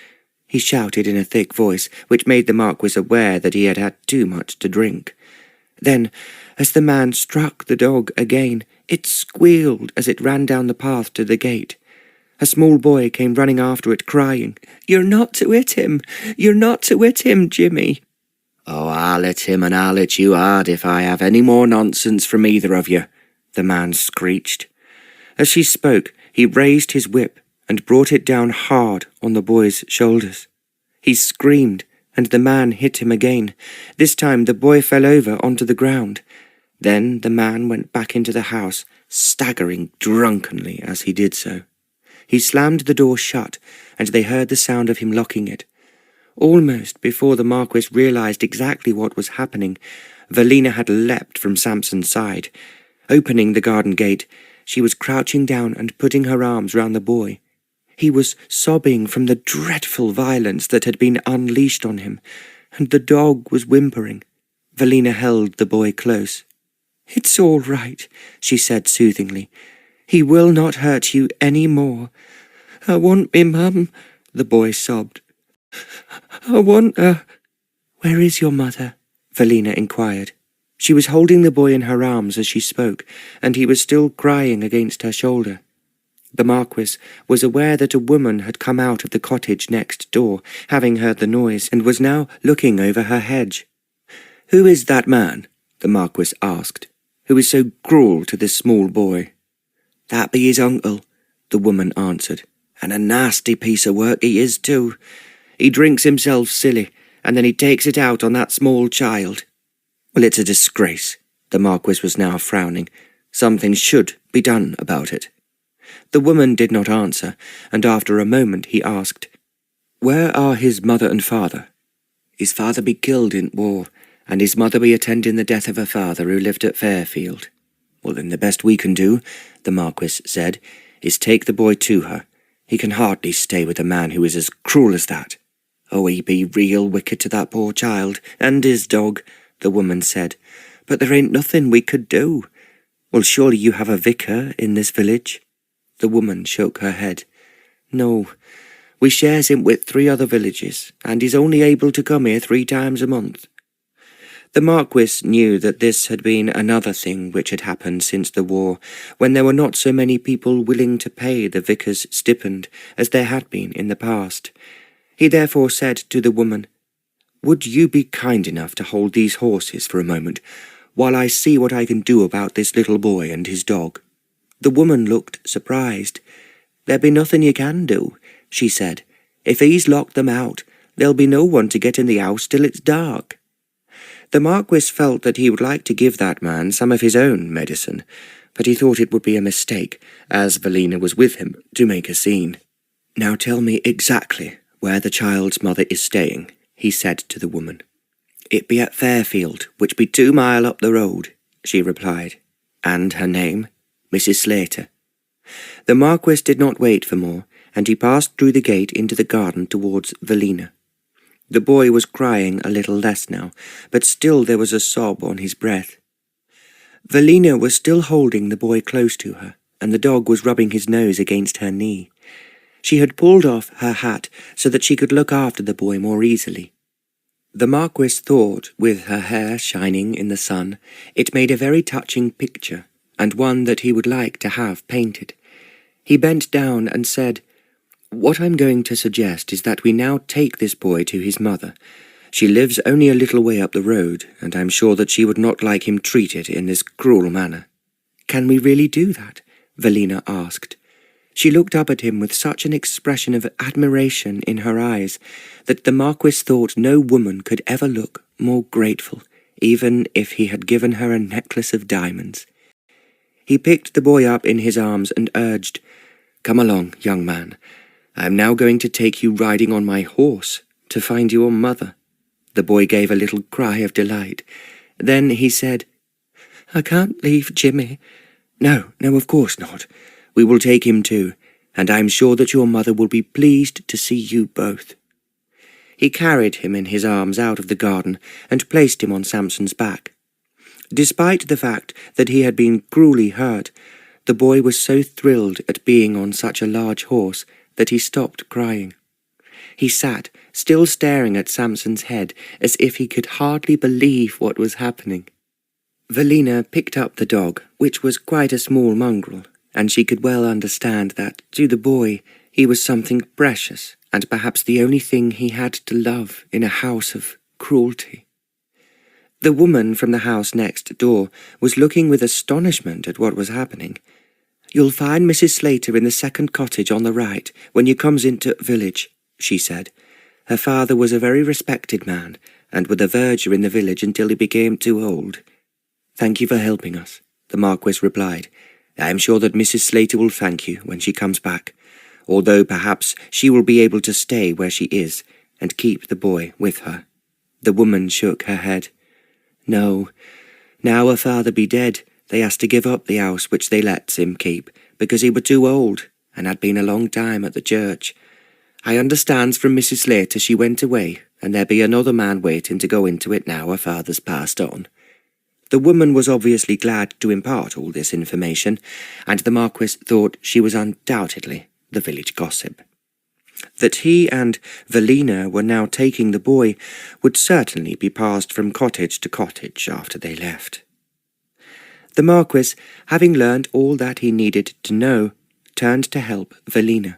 A: he shouted in a thick voice, which made the Marquis aware that he had had too much to drink. Then, as the man struck the dog again, it squealed as it ran down the path to the gate. A small boy came running after it, crying, "You're not to hit him! You're not to hit him, Jimmy!" "Oh, I'll hit him, and I'll hit you hard if I have any more nonsense from either of you," the man screeched. As she spoke, he raised his whip and brought it down hard on the boy's shoulders. He screamed, and the man hit him again. This time the boy fell over onto the ground. Then the man went back into the house, staggering drunkenly as he did so. He slammed the door shut, and they heard the sound of him locking it. Almost before the Marquis realized exactly what was happening, Velina had leapt from Samson's side. Opening the garden gate, she was crouching down and putting her arms round the boy. He was sobbing from the dreadful violence that had been unleashed on him, and the dog was whimpering. Velina held the boy close. "It's all right," she said soothingly. "He will not hurt you any more. I want me mum," the boy sobbed. "I want her." "Where is your mother?" Velina inquired. She was holding the boy in her arms as she spoke, and he was still crying against her shoulder. The Marquis was aware that a woman had come out of the cottage next door, having heard the noise, and was now looking over her hedge. "Who is that man?" the Marquis asked. "Who is so cruel to this small boy?" "That be his uncle," the woman answered, "and a nasty piece of work he is too. He drinks himself silly, and then he takes it out on that small child." "Well, it's a disgrace." The Marquis was now frowning. "Something should be done about it." The woman did not answer, and after a moment he asked, "Where are his mother and father?" "His father be killed in war, and his mother be attending the death of her father who lived at Fairfield." "Well, then the best we can do," the Marquis said, "is take the boy to her. He can hardly stay with a man who is as cruel as that." "Oh, he be real wicked to that poor child, and his dog," the woman said, "but there ain't nothing we could do." "Well, surely you have a vicar in this village?" The woman shook her head. "No, we shares him with 3 other villages, and he's only able to come here 3 times a month." The Marquis knew that this had been another thing which had happened since the war, when there were not so many people willing to pay the vicar's stipend as there had been in the past. He therefore said to the woman, "Would you be kind enough to hold these horses for a moment, while I see what I can do about this little boy and his dog?" The woman looked surprised. "There be nothing you can do," she said. "If he's locked them out, there'll be no one to get in the house till it's dark." The Marquis felt that he would like to give that man some of his own medicine, but he thought it would be a mistake, as Velina was with him, to make a scene. "Now tell me exactly where the child's mother is staying," he said to the woman. "It be at Fairfield, which be 2 mile up the road," she replied. "And her name?" "Mrs. Slater." The Marquis did not wait for more, and he passed through the gate into the garden towards Velina. The boy was crying a little less now, but still there was a sob on his breath. Velina was still holding the boy close to her, and the dog was rubbing his nose against her knee. She had pulled off her hat so that she could look after the boy more easily. The Marquis thought, with her hair shining in the sun, it made a very touching picture, and one that he would like to have painted. He bent down and said, "What I'm going to suggest is that we now take this boy to his mother. She lives only a little way up the road, and I'm sure that she would not like him treated in this cruel manner." "Can we really do that?" Velina asked. She looked up at him with such an expression of admiration in her eyes that the Marquis thought no woman could ever look more grateful, even if he had given her a necklace of diamonds. He picked the boy up in his arms and urged, "Come along, young man. I am now going to take you riding on my horse to find your mother." The boy gave a little cry of delight. Then he said, "I can't leave Jimmy." No, of course not. We will take him too, and I am sure that your mother will be pleased to see you both." He carried him in his arms out of the garden and placed him on Samson's back. Despite the fact that he had been cruelly hurt, the boy was so thrilled at being on such a large horse that he stopped crying. He sat, still staring at Samson's head, as if he could hardly believe what was happening. Velina picked up the dog, which was quite a small mongrel, and she could well understand that, to the boy, he was something precious, and perhaps the only thing he had to love in a house of cruelty. The woman from the house next door was looking with astonishment at what was happening. "You'll find Mrs. Slater in the second cottage on the right, when you comes into village," she said. "Her father was a very respected man, and was a verger in the village until he became too old." "Thank you for helping us," the Marquis replied. "I am sure that Mrs. Slater will thank you when she comes back, although perhaps she will be able to stay where she is and keep the boy with her." The woman shook her head. "No, now her father be dead, they has to give up the house which they lets him keep, because he were too old, and had been a long time at the church. I understands from Mrs. Slater she went away, and there be another man waiting to go into it now her father's passed on." The woman was obviously glad to impart all this information, and the Marquis thought she was undoubtedly the village gossip. That he and Velina were now taking the boy would certainly be passed from cottage to cottage after they left. The Marquis, having learned all that he needed to know, turned to help Velina.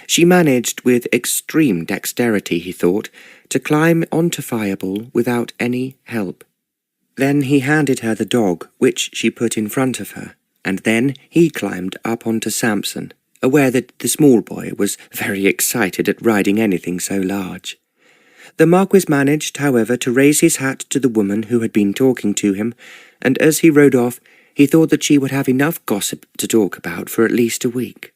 A: She managed with extreme dexterity, he thought, to climb onto Fireball without any help. Then he handed her the dog, which she put in front of her, and then he climbed up onto Samson, aware that the small boy was very excited at riding anything so large. The Marquis managed, however, to raise his hat to the woman who had been talking to him, and as he rode off, he thought that she would have enough gossip to talk about for at least a week.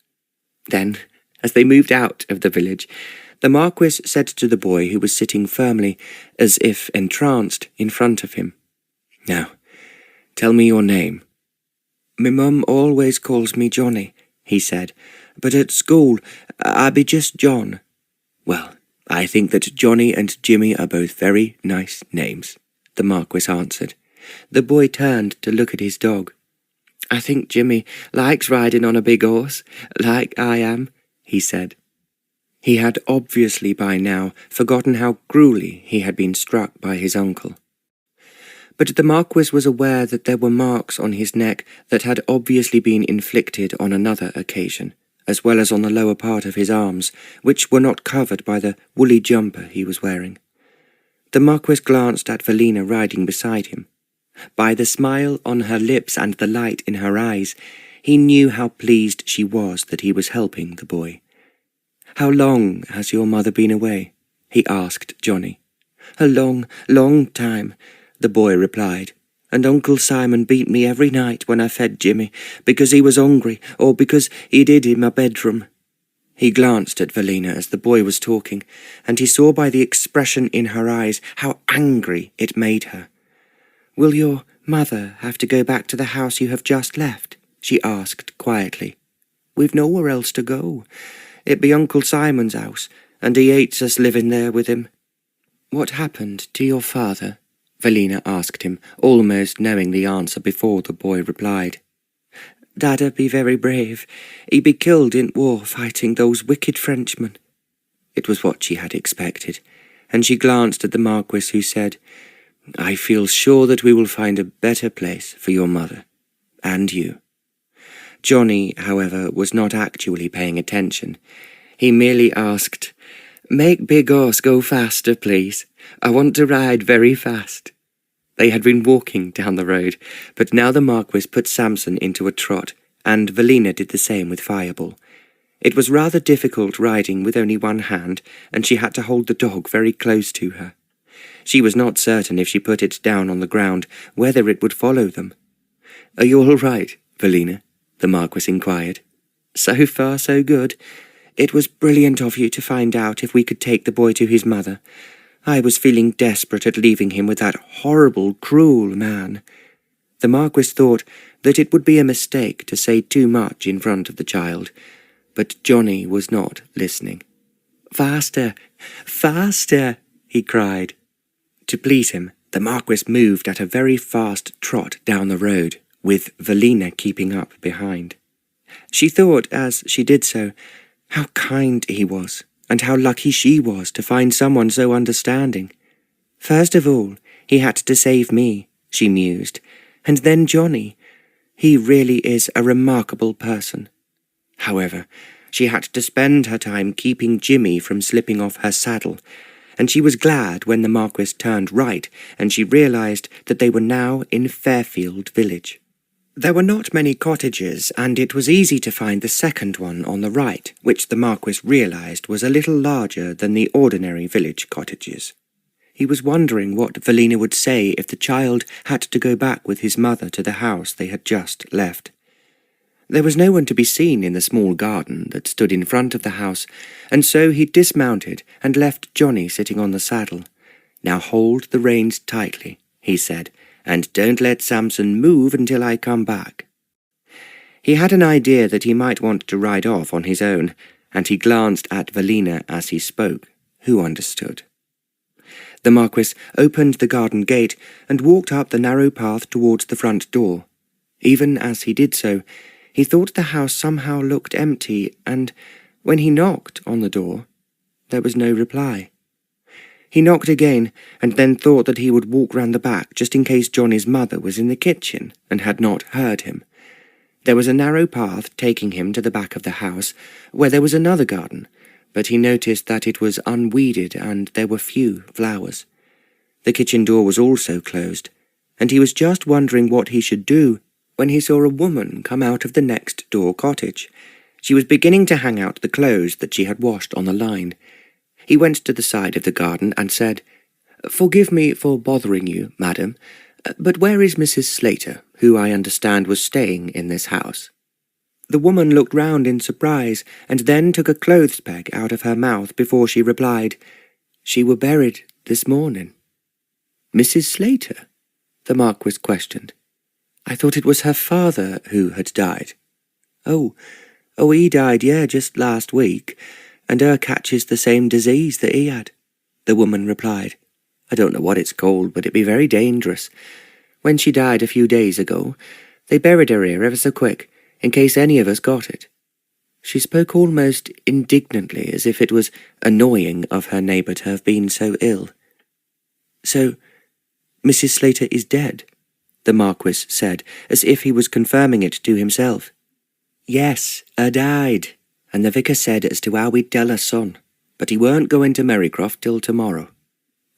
A: Then, as they moved out of the village, the Marquis said to the boy who was sitting firmly, as if entranced, in front of him, "Now, tell me your name." "Me mum always calls me Johnny," he said, "but at school I be just John." "Well, I think that Johnny and Jimmy are both very nice names," the Marquis answered. The boy turned to look at his dog. "I think Jimmy likes riding on a big horse, like I am," he said. He had obviously by now forgotten how cruelly he had been struck by his uncle. But the Marquis was aware that there were marks on his neck that had obviously been inflicted on another occasion, as well as on the lower part of his arms, which were not covered by the woolly jumper he was wearing. The Marquis glanced at Velina riding beside him. By the smile on her lips and the light in her eyes, he knew how pleased she was that he was helping the boy. "How long has your mother been away?" he asked Johnny. "A long, long time," the boy replied, "and Uncle Simon beat me every night when I fed Jimmy, because he was hungry, or because he'd hid in my bedroom." He glanced at Velina as the boy was talking, and he saw by the expression in her eyes how angry it made her. "Will your mother have to go back to the house you have just left?" she asked quietly. "We've nowhere else to go. It be Uncle Simon's house, and he hates us living there with him." "What happened to your father?" Velina asked him, almost knowing the answer before the boy replied. "Dadda be very brave. He be killed in war fighting those wicked Frenchmen." It was what she had expected, and she glanced at the Marquis, who said, "I feel sure that we will find a better place for your mother, and you." Johnny, however, was not actually paying attention. He merely asked, "Make big horse go faster, please. I want to ride very fast." They had been walking down the road, but now the Marquis put Samson into a trot, and Velina did the same with Fireball. It was rather difficult riding with only one hand, and she had to hold the dog very close to her. She was not certain if she put it down on the ground whether it would follow them. "Are you all right, Velina?" the Marquis inquired. "So far, so good. It was brilliant of you to find out if we could take the boy to his mother. I was feeling desperate at leaving him with that horrible, cruel man." The Marquis thought that it would be a mistake to say too much in front of the child, but Johnny was not listening. "Faster, "Faster!" he cried. To please him, the Marquis moved at a very fast trot down the road, with Velina keeping up behind. She thought, as she did so, how kind he was, and how lucky she was to find someone so understanding. First of all, he had to save me, she mused, and then Johnny. He really is a remarkable person. However, she had to spend her time keeping Jimmy from slipping off her saddle, and she was glad when the Marquis turned right and she realised that they were now in Fairfield village. There were not many cottages, and it was easy to find the second one on the right, which the Marquis realised was a little larger than the ordinary village cottages. He was wondering what Velina would say if the child had to go back with his mother to the house they had just left. There was no one to be seen in the small garden that stood in front of the house, and so he dismounted and left Johnny sitting on the saddle. "Now hold the reins tightly," he said, "and don't let Samson move until I come back." He had an idea that he might want to ride off on his own, and he glanced at Velina as he spoke, who understood. The Marquis opened the garden gate and walked up the narrow path towards the front door. Even as he did so, he thought the house somehow looked empty, and when he knocked on the door, there was no reply. He knocked again, and then thought that he would walk round the back just in case Johnny's mother was in the kitchen and had not heard him. There was a narrow path taking him to the back of the house, where there was another garden, but he noticed that it was unweeded and there were few flowers. The kitchen door was also closed, and he was just wondering what he should do when he saw a woman come out of the next door cottage. She was beginning to hang out the clothes that she had washed on the line. He went to the side of the garden and said, "Forgive me for bothering you, madam, but where is Mrs. Slater, who I understand was staying in this house?" The woman looked round in surprise, and then took a clothes peg out of her mouth before she replied, "She were buried this morning." "Mrs. Slater?" the Marquis questioned. "I thought it was her father who had died." Oh, he died, just last week, and her catches the same disease that he had," the woman replied. "I don't know what it's called, but it be very dangerous. When she died a few days ago, they buried her here ever so quick, in case any of us got it." She spoke almost indignantly, as if it was annoying of her neighbour to have been so ill. "So, Mrs. Slater is dead?" the Marquis said, as if he was confirming it to himself. "Yes, her died, and the vicar said as to how he'd tell her son, but he weren't going to Merrycroft till tomorrow."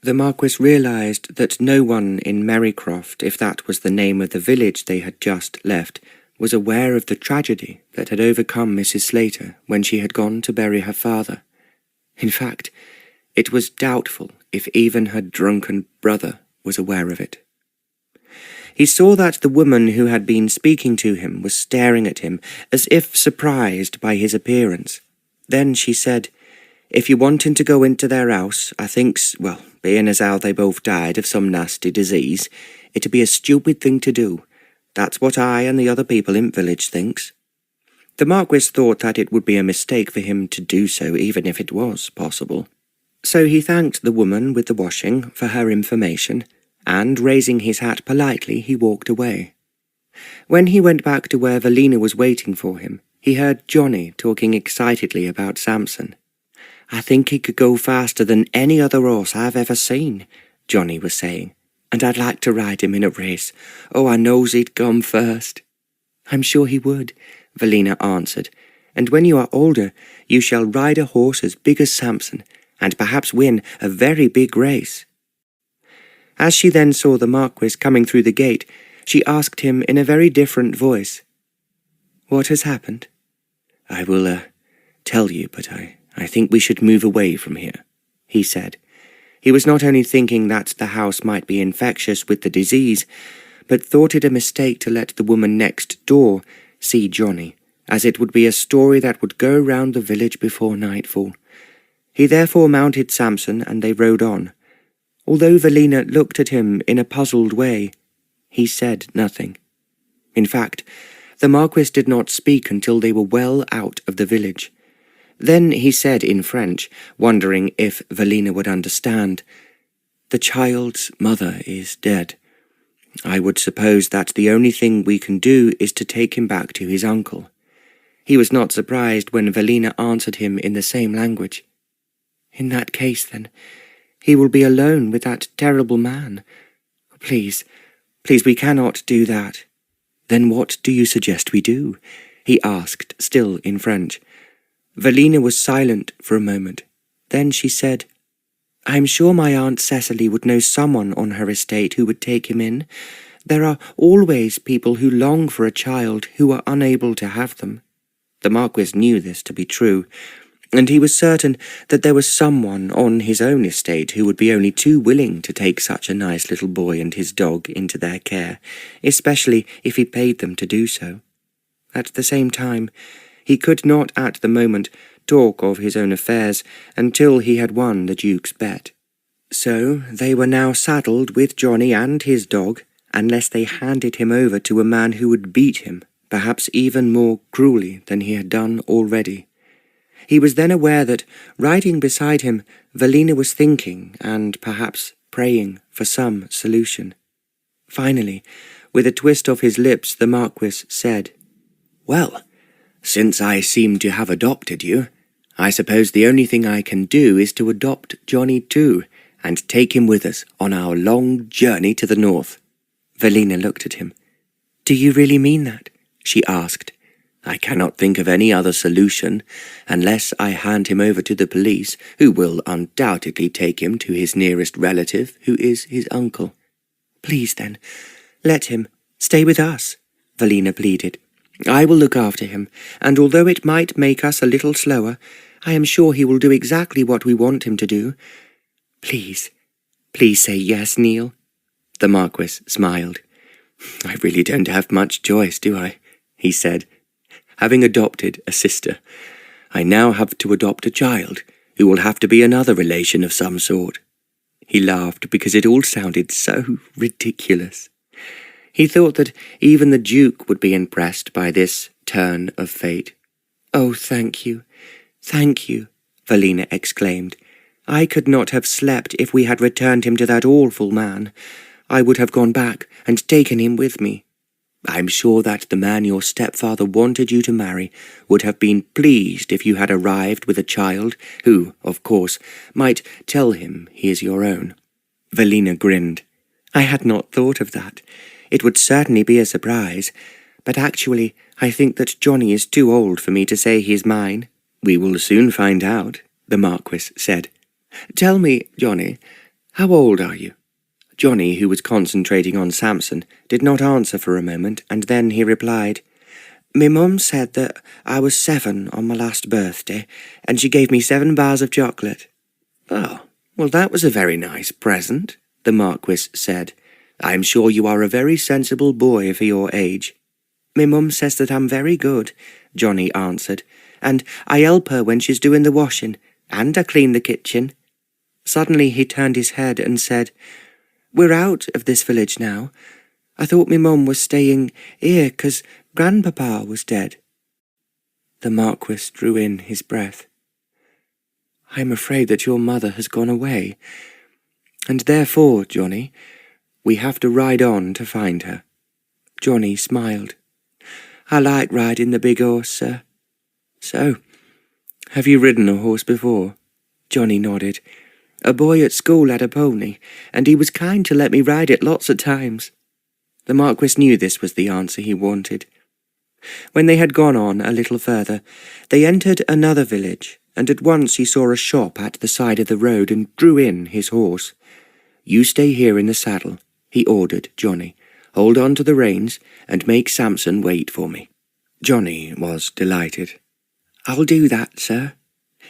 A: The Marquis realised that no one in Merrycroft, if that was the name of the village they had just left, was aware of the tragedy that had overcome Mrs. Slater when she had gone to bury her father. In fact, it was doubtful if even her drunken brother was aware of it. He saw that the woman who had been speaking to him was staring at him as if surprised by his appearance. Then she said, "If you wantin' to go into their house, I thinks, well, being as how they both died of some nasty disease, it'd be a stupid thing to do. That's what I and the other people in village thinks." The Marquis thought that it would be a mistake for him to do so, even if it was possible. So he thanked the woman with the washing for her information, and, raising his hat politely, he walked away. When he went back to where Velina was waiting for him, he heard Johnny talking excitedly about Samson. "I think he could go faster than any other horse I've ever seen," Johnny was saying, "and I'd like to ride him in a race. Oh, I knows he'd come first." "I'm sure he would," Velina answered, "and when you are older, you shall ride a horse as big as Samson, and perhaps win a very big race." As she then saw the Marquis coming through the gate, she asked him in a very different voice, "What has happened?" "I will tell you, but I think we should move away from here," he said. He was not only thinking that the house might be infectious with the disease, but thought it a mistake to let the woman next door see Johnny, as it would be a story that would go round the village before nightfall. He therefore mounted Samson, and they rode on. Although Velina looked at him in a puzzled way, he said nothing. In fact, the Marquis did not speak until they were well out of the village. Then he said in French, wondering if Velina would understand, "The child's mother is dead. I would suppose that the only thing we can do is to take him back to his uncle." He was not surprised when Velina answered him in the same language. "In that case, then, he will be alone with that terrible man. Please, we cannot do that." "Then what do you suggest we do?" he asked, still in French. Velina was silent for a moment. Then she said, "I am sure my Aunt Cecily would know someone on her estate who would take him in. There are always people who long for a child who are unable to have them." The Marquis knew this to be true, and he was certain that there was someone on his own estate who would be only too willing to take such a nice little boy and his dog into their care, especially if he paid them to do so. At the same time, he could not at the moment talk of his own affairs until he had won the Duke's bet. So they were now saddled with Johnny and his dog, unless they handed him over to a man who would beat him, perhaps even more cruelly than he had done already. He was then aware that, riding beside him, Velina was thinking and perhaps praying for some solution. Finally, with a twist of his lips, the Marquis said, "Well, since I seem to have adopted you, I suppose the only thing I can do is to adopt Johnny too, and take him with us on our long journey to the north." Velina looked at him. "Do you really mean that?" she asked. "I cannot think of any other solution, unless I hand him over to the police, who will undoubtedly take him to his nearest relative, who is his uncle." "Please, then, let him stay with us," Velina pleaded. "I will look after him, and although it might make us a little slower, I am sure he will do exactly what we want him to do. Please say yes, Neil." The Marquis smiled. "I really don't have much choice, do I?" he said. "Having adopted a sister, I now have to adopt a child, who will have to be another relation of some sort." He laughed because it all sounded so ridiculous. He thought that even the Duke would be impressed by this turn of fate. "Oh, thank you, Velina exclaimed. "I could not have slept if we had returned him to that awful man. I would have gone back and taken him with me. I'm sure that the man your stepfather wanted you to marry would have been pleased if you had arrived with a child who, of course, might tell him he is your own." Velina grinned. "I had not thought of that. It would certainly be a surprise, but actually I think that Johnny is too old for me to say he is mine." "We will soon find out," the Marquis said. "Tell me, Johnny, how old are you?" Johnny, who was concentrating on Samson, did not answer for a moment, and then he replied, "Me mum said that I was 7 on my last birthday, and she gave me 7 bars of chocolate." "Oh, well, that was a very nice present," the Marquis said. "I am sure you are a very sensible boy for your age." "Me mum says that I'm very good," Johnny answered, "and I help her when she's doing the washing, and I clean the kitchen." Suddenly he turned his head and said, "We're out of this village now. I thought me mum was staying here 'cause grandpapa was dead." The Marquis drew in his breath. "I am afraid that your mother has gone away, and therefore, Johnny, we have to ride on to find her." Johnny smiled. "I like riding the big horse, sir." "So, have you ridden a horse before?" Johnny nodded. "A boy at school had a pony, and he was kind to let me ride it lots of times." The Marquis knew this was the answer he wanted. When they had gone on a little further, they entered another village, and at once he saw a shop at the side of the road and drew in his horse. "You stay here in the saddle," he ordered Johnny. "Hold on to the reins, and make Samson wait for me." Johnny was delighted. "I'll do that, sir."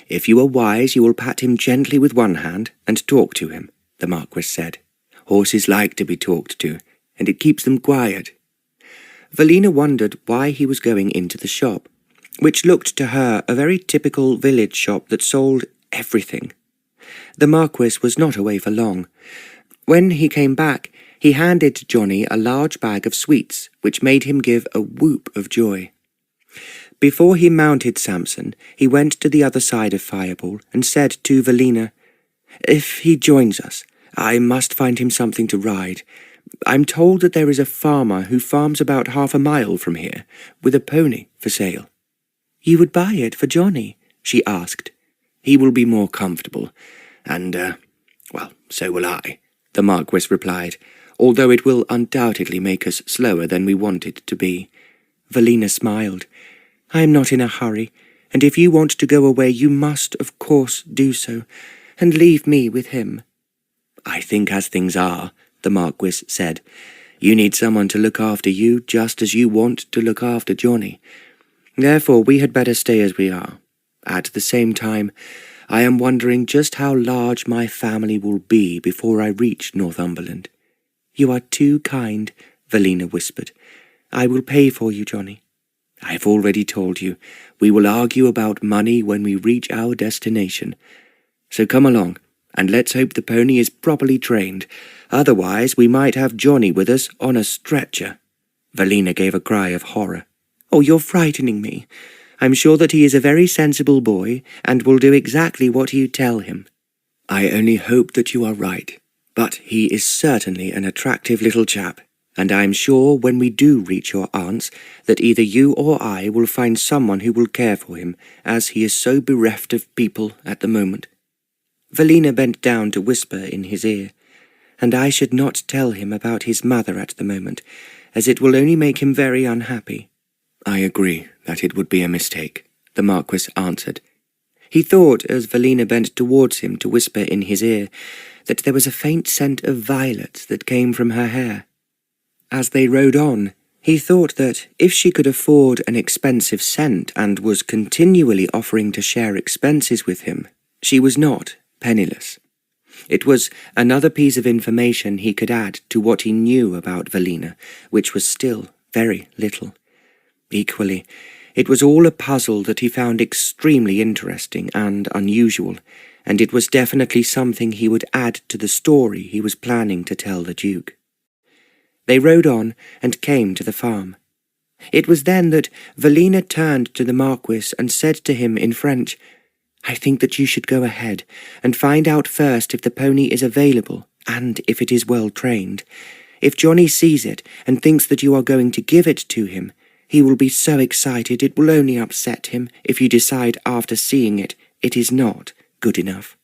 A: "If you are wise, you will pat him gently with one hand and talk to him," the Marquis said. "Horses like to be talked to, and it keeps them quiet." Velina wondered why he was going into the shop, which looked to her a very typical village shop that sold everything. The Marquis was not away for long. When he came back, he handed Johnny a large bag of sweets, which made him give a whoop of joy. Before he mounted Samson, he went to the other side of Fireball and said to Velina, "If he joins us, I must find him something to ride. I'm told that there is a farmer who farms about 1/2 mile from here, with a pony for sale." "You would buy it for Johnny?" she asked. "He will be more comfortable, and, well, so will I," the Marquis replied, "although it will undoubtedly make us slower than we want it to be." Velina smiled. "I am not in a hurry, and if you want to go away you must, of course, do so, and leave me with him." "I think as things are," the Marquis said, "you need someone to look after you just as you want to look after Johnny. Therefore we had better stay as we are. At the same time, I am wondering just how large my family will be before I reach Northumberland." "You are too kind," Velina whispered. "I will pay for you, Johnny." "I've already told you, we will argue about money when we reach our destination. So come along, and let's hope the pony is properly trained. Otherwise we might have Johnny with us on a stretcher." Velina gave a cry of horror. "Oh, you're frightening me. I'm sure that he is a very sensible boy, and will do exactly what you tell him." "I only hope that you are right, but he is certainly an attractive little chap, and I am sure when we do reach your aunt's that either you or I will find someone who will care for him, as he is so bereft of people at the moment." Velina bent down to whisper in his ear, "And I should not tell him about his mother at the moment, as it will only make him very unhappy." "I agree that it would be a mistake," the Marquis answered. He thought, as Velina bent towards him to whisper in his ear, that there was a faint scent of violets that came from her hair. As they rode on, he thought that if she could afford an expensive scent and was continually offering to share expenses with him, she was not penniless. It was another piece of information he could add to what he knew about Velina, which was still very little. Equally, it was all a puzzle that he found extremely interesting and unusual, and it was definitely something he would add to the story he was planning to tell the Duke. They rode on and came to the farm. It was then that Velina turned to the Marquis and said to him in French, "I think that you should go ahead and find out first if the pony is available and if it is well trained. If Johnny sees it and thinks that you are going to give it to him, he will be so excited it will only upset him if you decide after seeing it is not good enough."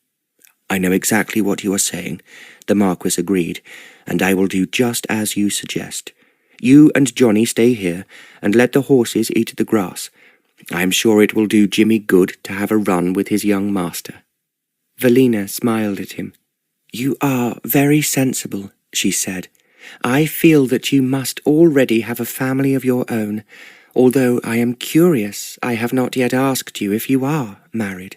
A: "I know exactly what you are saying," the Marquis agreed, "and I will do just as you suggest. You and Johnny stay here and let the horses eat the grass. I am sure it will do Jimmy good to have a run with his young master." Velina smiled at him. "You are very sensible," she said. "I feel that you must already have a family of your own, although I am curious I have not yet asked you if you are married."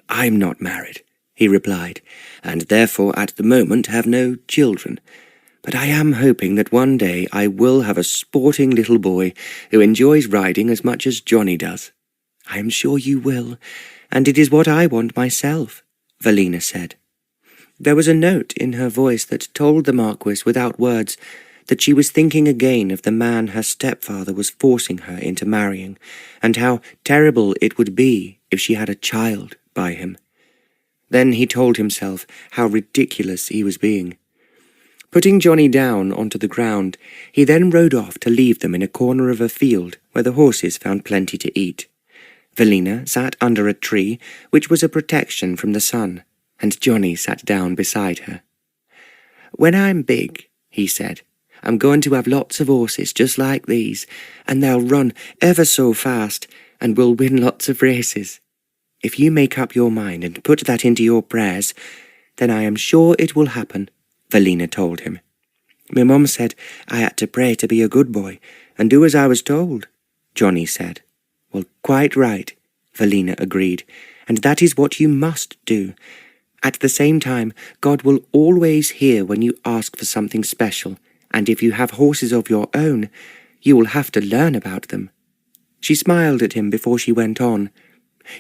A: "I'm not married," he replied, "and therefore at the moment have no children. But I am hoping that one day I will have a sporting little boy who enjoys riding as much as Johnny does." "I am sure you will, and it is what I want myself," Velina said. There was a note in her voice that told the Marquis without words that she was thinking again of the man her stepfather was forcing her into marrying, and how terrible it would be if she had a child by him. Then he told himself how ridiculous he was being. Putting Johnny down onto the ground, he then rode off to leave them in a corner of a field where the horses found plenty to eat. Velina sat under a tree, which was a protection from the sun, and Johnny sat down beside her. "When I'm big," he said, "I'm going to have lots of horses just like these, and they'll run ever so fast, and we'll win lots of races. If you make up your mind and put that into your prayers, then I am sure it will happen," Velina told him. "My mum said I had to pray to be a good boy, and do as I was told," Johnny said. "Well, quite right," Velina agreed, "and that is what you must do. At the same time, God will always hear when you ask for something special, and if you have horses of your own, you will have to learn about them." She smiled at him before she went on.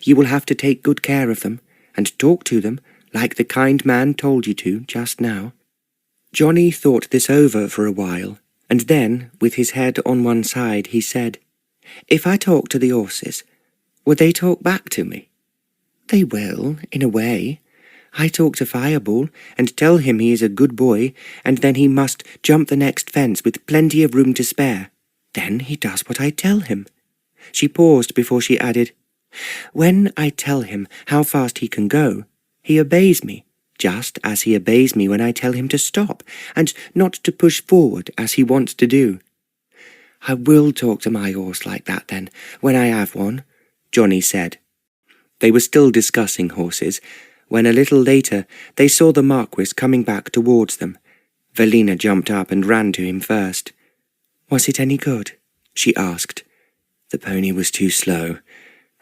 A: "You will have to take good care of them, and talk to them, like the kind man told you to just now." Johnny thought this over for a while, and then, with his head on one side, he said, If I talk to the horses, would they talk back to me? They will, in a way. I talk to Fireball and tell him he is a good boy, and then he must jump the next fence with plenty of room to spare. Then he does what I tell him." She paused before she added, "When I tell him how fast he can go, he obeys me, just as he obeys me when I tell him to stop, and not to push forward as he wants to do." "I will talk to my horse like that then, when I have one," Johnny said. They were still discussing horses, when a little later they saw the Marquis coming back towards them. Velina jumped up and ran to him first. "Was it any good?" she asked. "The pony was too slow,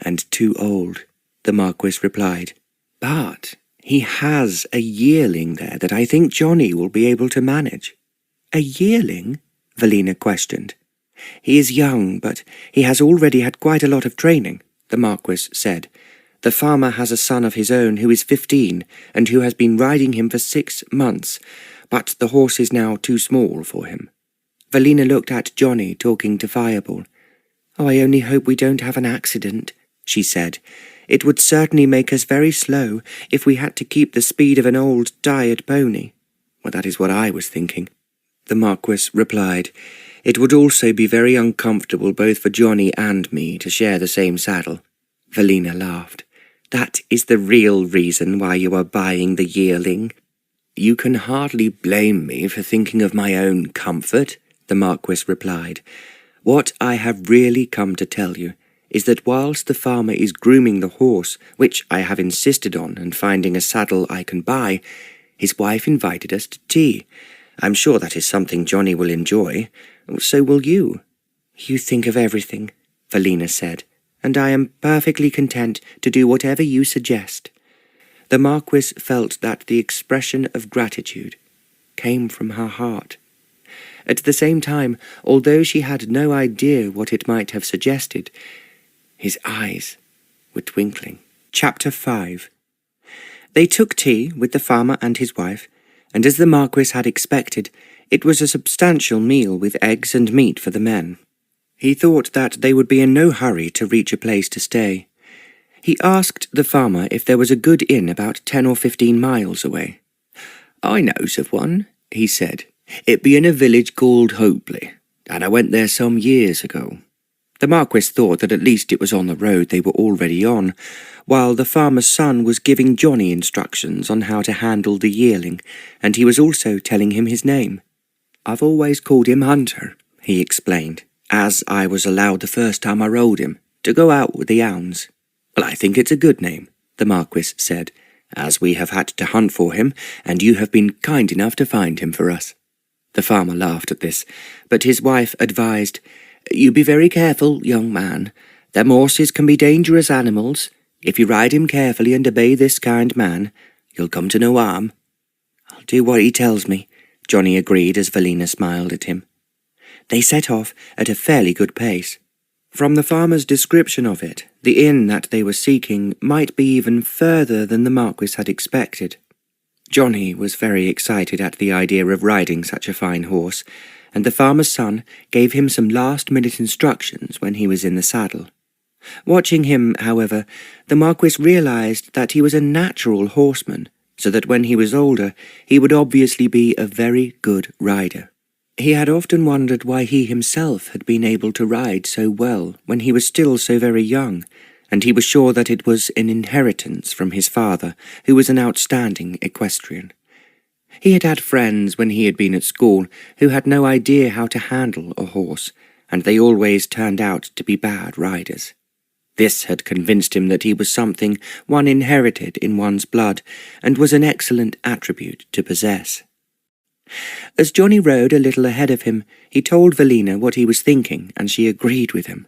A: and too old," the Marquis replied. "But he has a yearling there that I think Johnny will be able to manage." "A yearling?" Velina questioned. "He is young, but he has already had quite a lot of training," the Marquis said. "The farmer has a son of his own who is 15, and who has been riding him for 6 months, but the horse is now too small for him." Velina looked at Johnny talking to Fireball. "Oh, I only hope we don't have an accident," she said. "It would certainly make us very slow if we had to keep the speed of an old, tired pony." "Well, that is what I was thinking," the Marquis replied. "It would also be very uncomfortable both for Johnny and me to share the same saddle." Velina laughed. "That is the real reason why you are buying the yearling." "You can hardly blame me for thinking of my own comfort," the Marquis replied. "What I have really come to tell you is that whilst the farmer is grooming the horse, which I have insisted on, and finding a saddle I can buy, his wife invited us to tea. I'm sure that is something Johnny will enjoy. So will you." "You think of everything," Velina said, "and I am perfectly content to do whatever you suggest." The Marquis felt that the expression of gratitude came from her heart. At the same time, although she had no idea what it might have suggested, his eyes were twinkling. Chapter 5. They took tea with the farmer and his wife, and as the Marquis had expected, it was a substantial meal with eggs and meat for the men. He thought that they would be in no hurry to reach a place to stay. He asked the farmer if there was a good inn about 10 or 15 miles away. "I knows of one," he said. "It be in a village called Hopeley, and I went there some years ago." The Marquis thought that at least it was on the road they were already on, while the farmer's son was giving Johnny instructions on how to handle the yearling, and he was also telling him his name. "I've always called him Hunter," he explained, "as I was allowed the first time I rode him, to go out with the hounds." "Well, I think it's a good name," the Marquis said, "as we have had to hunt for him, and you have been kind enough to find him for us." The farmer laughed at this, but his wife advised, "You be very careful, young man. Them horses can be dangerous animals. If you ride him carefully and obey this kind man, you'll come to no harm." "I'll do what he tells me," Johnny agreed as Velina smiled at him. They set off at a fairly good pace. From the farmer's description of it, the inn that they were seeking might be even further than the Marquis had expected. Johnny was very excited at the idea of riding such a fine horse, and the farmer's son gave him some last-minute instructions when he was in the saddle. Watching him, however, the Marquis realized that he was a natural horseman, so that when he was older he would obviously be a very good rider. He had often wondered why he himself had been able to ride so well when he was still so very young, and he was sure that it was an inheritance from his father, who was an outstanding equestrian. He had had friends when he had been at school who had no idea how to handle a horse, and they always turned out to be bad riders. This had convinced him that he was something one inherited in one's blood, and was an excellent attribute to possess. As Johnny rode a little ahead of him, he told Velina what he was thinking, and she agreed with him.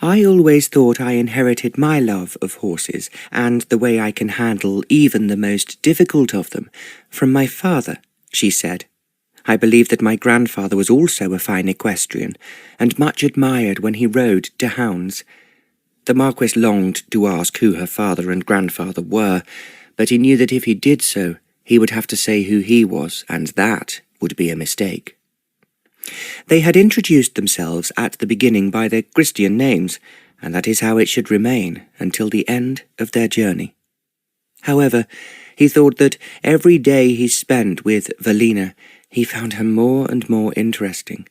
A: "I always thought I inherited my love of horses, and the way I can handle even the most difficult of them, from my father," she said. "I believe that my grandfather was also a fine equestrian, and much admired when he rode to hounds." The Marquis longed to ask who her father and grandfather were, but he knew that if he did so, he would have to say who he was, and that would be a mistake. They had introduced themselves at the beginning by their Christian names, and that is how it should remain until the end of their journey. However, he thought that every day he spent with Velina, he found her more and more interesting.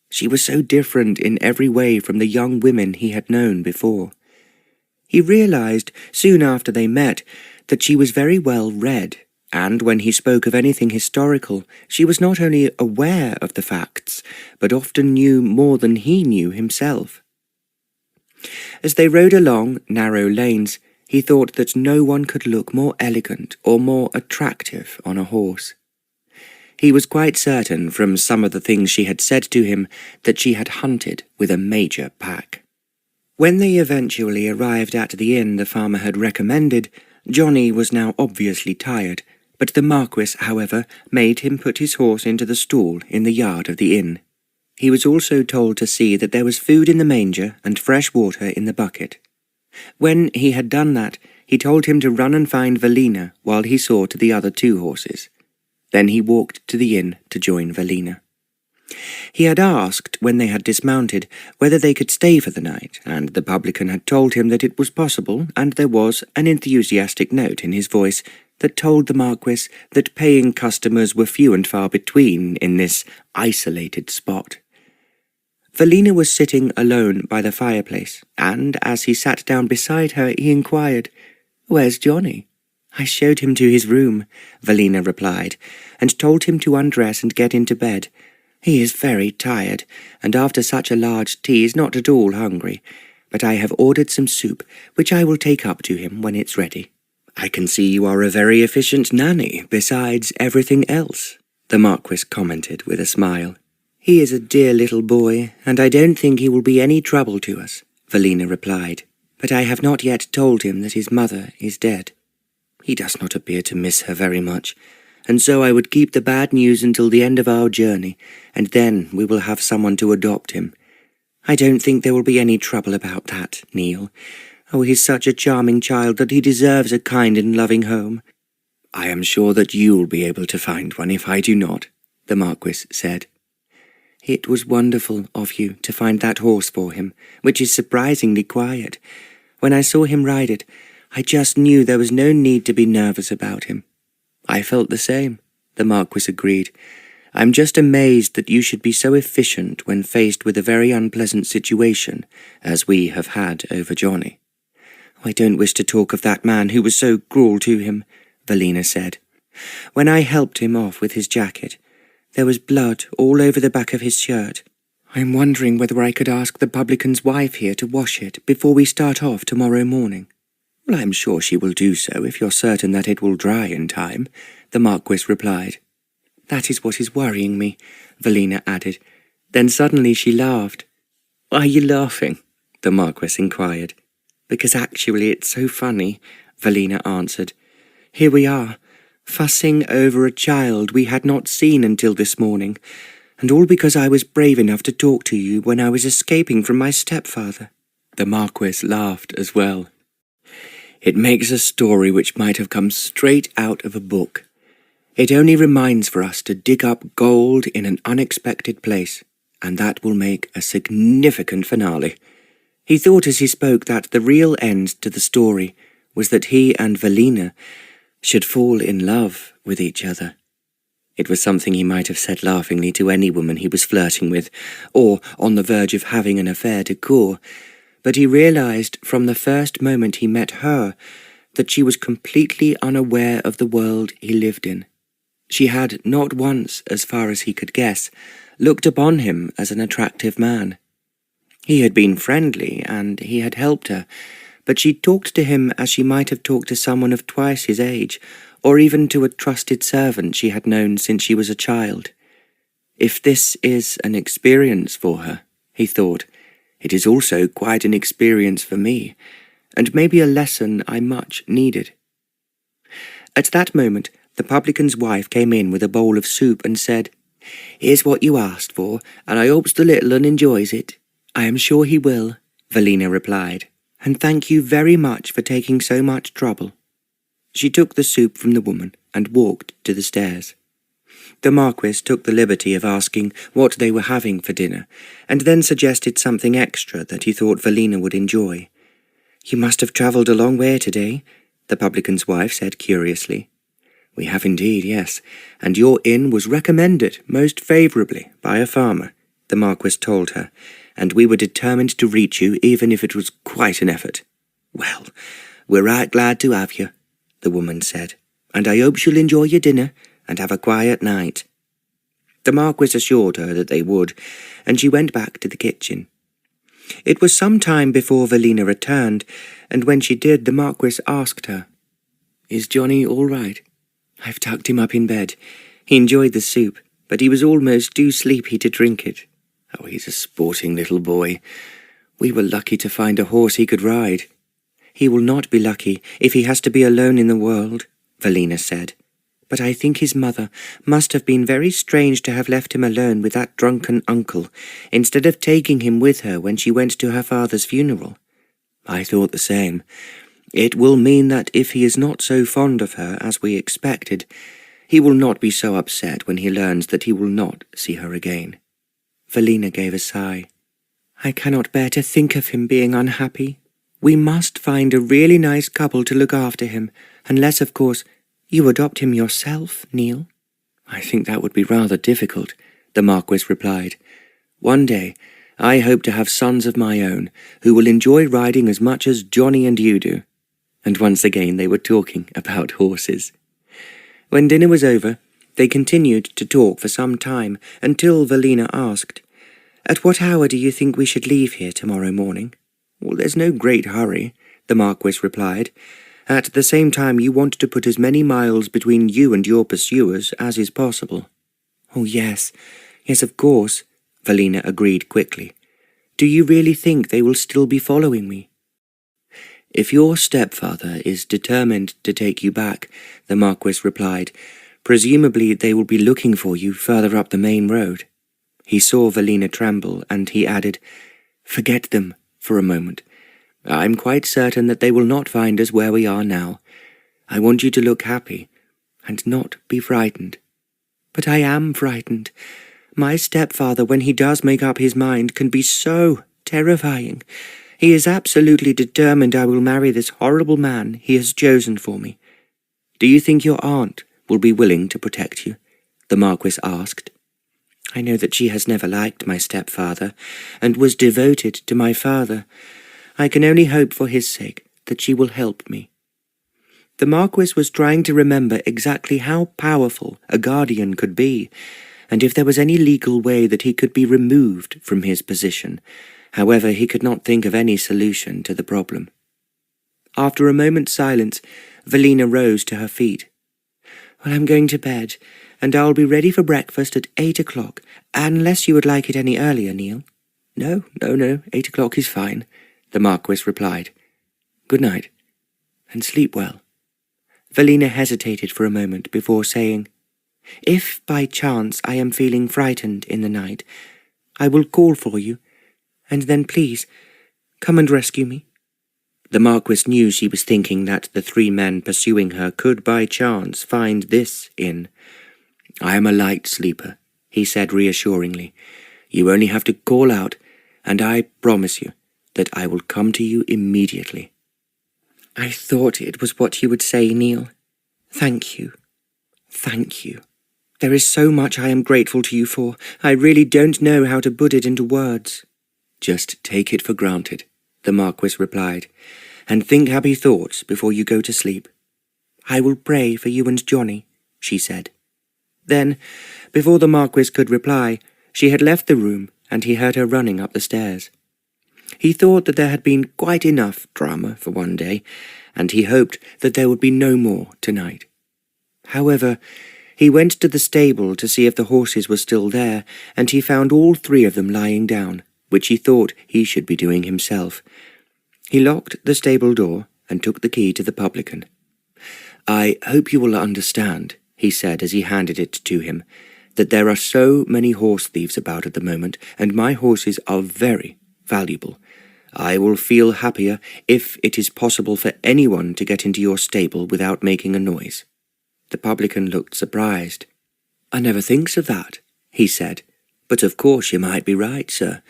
A: She was so different in every way from the young women he had known before. He realized, soon after they met, that she was very well read, and when he spoke of anything historical, she was not only aware of the facts, but often knew more than he knew himself. As they rode along narrow lanes, he thought that no one could look more elegant or more attractive on a horse. He was quite certain from some of the things she had said to him that she had hunted with a major pack. When they eventually arrived at the inn the farmer had recommended, Johnny was now obviously tired, but the Marquis, however, made him put his horse into the stall in the yard of the inn. He was also told to see that there was food in the manger and fresh water in the bucket. When he had done that, he told him to run and find Velina while he saw to the other 2 horses. Then he walked to the inn to join Velina. He had asked, when they had dismounted, whether they could stay for the night, and the publican had told him that it was possible, and there was an enthusiastic note in his voice that told the Marquis that paying customers were few and far between in this isolated spot. Velina was sitting alone by the fireplace, and as he sat down beside her, he inquired, "Where's Johnny?" "I showed him to his room," Velina replied, "and told him to undress and get into bed. He is very tired, and after such a large tea is not at all hungry, but I have ordered some soup, which I will take up to him when it's ready." "I can see you are a very efficient nanny, besides everything else," the Marquis commented with a smile. "He is a dear little boy, and I don't think he will be any trouble to us," Velina replied, "but I have not yet told him that his mother is dead. He does not appear to miss her very much, and so I would keep the bad news until the end of our journey, and then we will have someone to adopt him. I don't think there will be any trouble about that, Neil. Oh, he's such a charming child that he deserves a kind and loving home." "I am sure that you will be able to find one if I do not," the Marquis said. "It was wonderful of you to find that horse for him, which is surprisingly quiet. When I saw him ride it, I just knew there was no need to be nervous about him." "I felt the same," the Marquis agreed. "I'm just amazed that you should be so efficient when faced with a very unpleasant situation, as we have had over Johnny." "I don't wish to talk of that man who was so cruel to him," Velina said. "When I helped him off with his jacket, there was blood all over the back of his shirt. I'm wondering whether I could ask the publican's wife here to wash it before we start off tomorrow morning." "Well, I'm sure she will do so if you're certain that it will dry in time," the Marquis replied. "That is what is worrying me," Velina added. Then suddenly she laughed. "Why are you laughing?" the Marquis inquired. "Because actually it's so funny," Velina answered. "Here we are, fussing over a child we had not seen until this morning, and all because I was brave enough to talk to you when I was escaping from my stepfather." The Marquis laughed as well. "It makes a story which might have come straight out of a book. It only reminds for us to dig up gold in an unexpected place, and that will make a significant finale." He thought as he spoke that the real end to the story was that he and Velina should fall in love with each other. It was something he might have said laughingly to any woman he was flirting with, or on the verge of having an affair to court, but he realized from the first moment he met her that she was completely unaware of the world he lived in. She had not once, as far as he could guess, looked upon him as an attractive man. He had been friendly, and he had helped her, but she talked to him as she might have talked to someone of twice his age, or even to a trusted servant she had known since she was a child. If this is an experience for her, he thought, it is also quite an experience for me, and maybe a lesson I much needed. At that moment, the publican's wife came in with a bowl of soup and said, "Here's what you asked for, and I hopes the little un enjoys it." "I am sure he will," Velina replied, "and thank you very much for taking so much trouble." She took the soup from the woman and walked to the stairs. The Marquis took the liberty of asking what they were having for dinner, and then suggested something extra that he thought Velina would enjoy. "You must have travelled a long way today," the publican's wife said curiously. "We have indeed, yes, and your inn was recommended most favourably by a farmer," the Marquis told her, "and we were determined to reach you even if it was quite an effort." "Well, we're right glad to have you," the woman said, "and I hope you'll enjoy your dinner and have a quiet night." The Marquis assured her that they would, and she went back to the kitchen. It was some time before Velina returned, and when she did, the Marquis asked her, "Is Johnny all right? I've tucked him up in bed. He enjoyed the soup, but he was almost too sleepy to drink it. Oh, he's a sporting little boy. We were lucky to find a horse he could ride." "He will not be lucky if he has to be alone in the world," Velina said. "But I think his mother must have been very strange to have left him alone with that drunken uncle, instead of taking him with her when she went to her father's funeral." "I thought the same. It will mean that if he is not so fond of her as we expected, he will not be so upset when he learns that he will not see her again." Velina gave a sigh. "I cannot bear to think of him being unhappy. We must find a really nice couple to look after him, unless, of course, you adopt him yourself, Neil." "I think that would be rather difficult," the Marquis replied. "One day I hope to have sons of my own who will enjoy riding as much as Johnny and you do." And once again they were talking about horses. When dinner was over, they continued to talk for some time until Velina asked, "At what hour do you think we should leave here tomorrow morning?" "Well, there's no great hurry," the Marquis replied. "At the same time, you want to put as many miles between you and your pursuers as is possible." "Oh, yes, of course," Velina agreed quickly. "Do you really think they will still be following me?" "If your stepfather is determined to take you back," the Marquis replied, "presumably they will be looking for you further up the main road." He saw Velina tremble, and he added, "Forget them for a moment. I'm quite certain that they will not find us where we are now. I want you to look happy, and not be frightened." "But I am frightened. My stepfather, when he does make up his mind, can be so terrifying. He is absolutely determined I will marry this horrible man he has chosen for me." "Do you think your aunt will be willing to protect you?" the Marquis asked. "I know that she has never liked my stepfather, and was devoted to my father. I can only hope for his sake that she will help me." The Marquis was trying to remember exactly how powerful a guardian could be, and if there was any legal way that he could be removed from his position. However, he could not think of any solution to the problem. After a moment's silence, Velina rose to her feet. "Well, I'm going to bed, and I'll be ready for breakfast at 8 o'clock, unless you would like it any earlier, Neil." No, 8 o'clock is fine," the Marquis replied. "Good night, and sleep well." Velina hesitated for a moment before saying, "If by chance I am feeling frightened in the night, I will call for you, and then please come and rescue me." The Marquis knew she was thinking that the 3 men pursuing her could by chance find this inn. "I am a light sleeper," he said reassuringly. "You only have to call out, and I promise you that I will come to you immediately." "I thought it was what you would say, Neil. Thank you. Thank you. There is so much I am grateful to you for. I really don't know how to put it into words." "Just take it for granted," the Marquis replied, "and think happy thoughts before you go to sleep." "I will pray for you and Johnny," she said. Then, before the Marquis could reply, she had left the room, and he heard her running up the stairs. He thought that there had been quite enough drama for one day, and he hoped that there would be no more tonight. However, he went to the stable to see if the horses were still there, and he found all 3 of them lying down, which he thought he should be doing himself. He locked the stable door and took the key to the publican. "I hope you will understand," he said as he handed it to him, "that there are so many horse thieves about at the moment, and my horses are very valuable. I will feel happier if it is possible for anyone to get into your stable without making a noise." The publican looked surprised. "I never thinks of that," he said. "But of course you might be right, sir.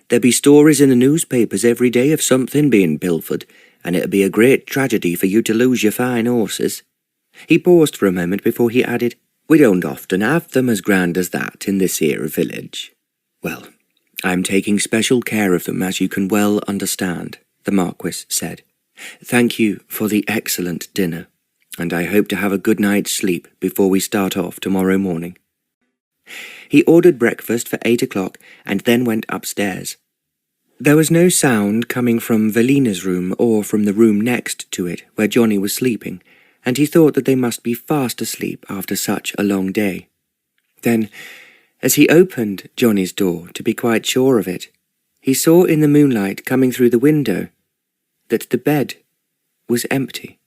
A: There be stories in the newspapers every day of something being pilfered, and it'd be a great tragedy for you to lose your fine horses." He paused for a moment before he added, "We don't often have them as grand as that in this here village." "Well, I'm taking special care of them, as you can well understand," the Marquis said. "Thank you for the excellent dinner, and I hope to have a good night's sleep before we start off tomorrow morning." He ordered breakfast for 8 o'clock and then went upstairs. There was no sound coming from Velina's room or from the room next to it where Johnny was sleeping, and he thought that they must be fast asleep after such a long day. Then, as he opened Johnny's door to be quite sure of it, he saw in the moonlight coming through the window that the bed was empty.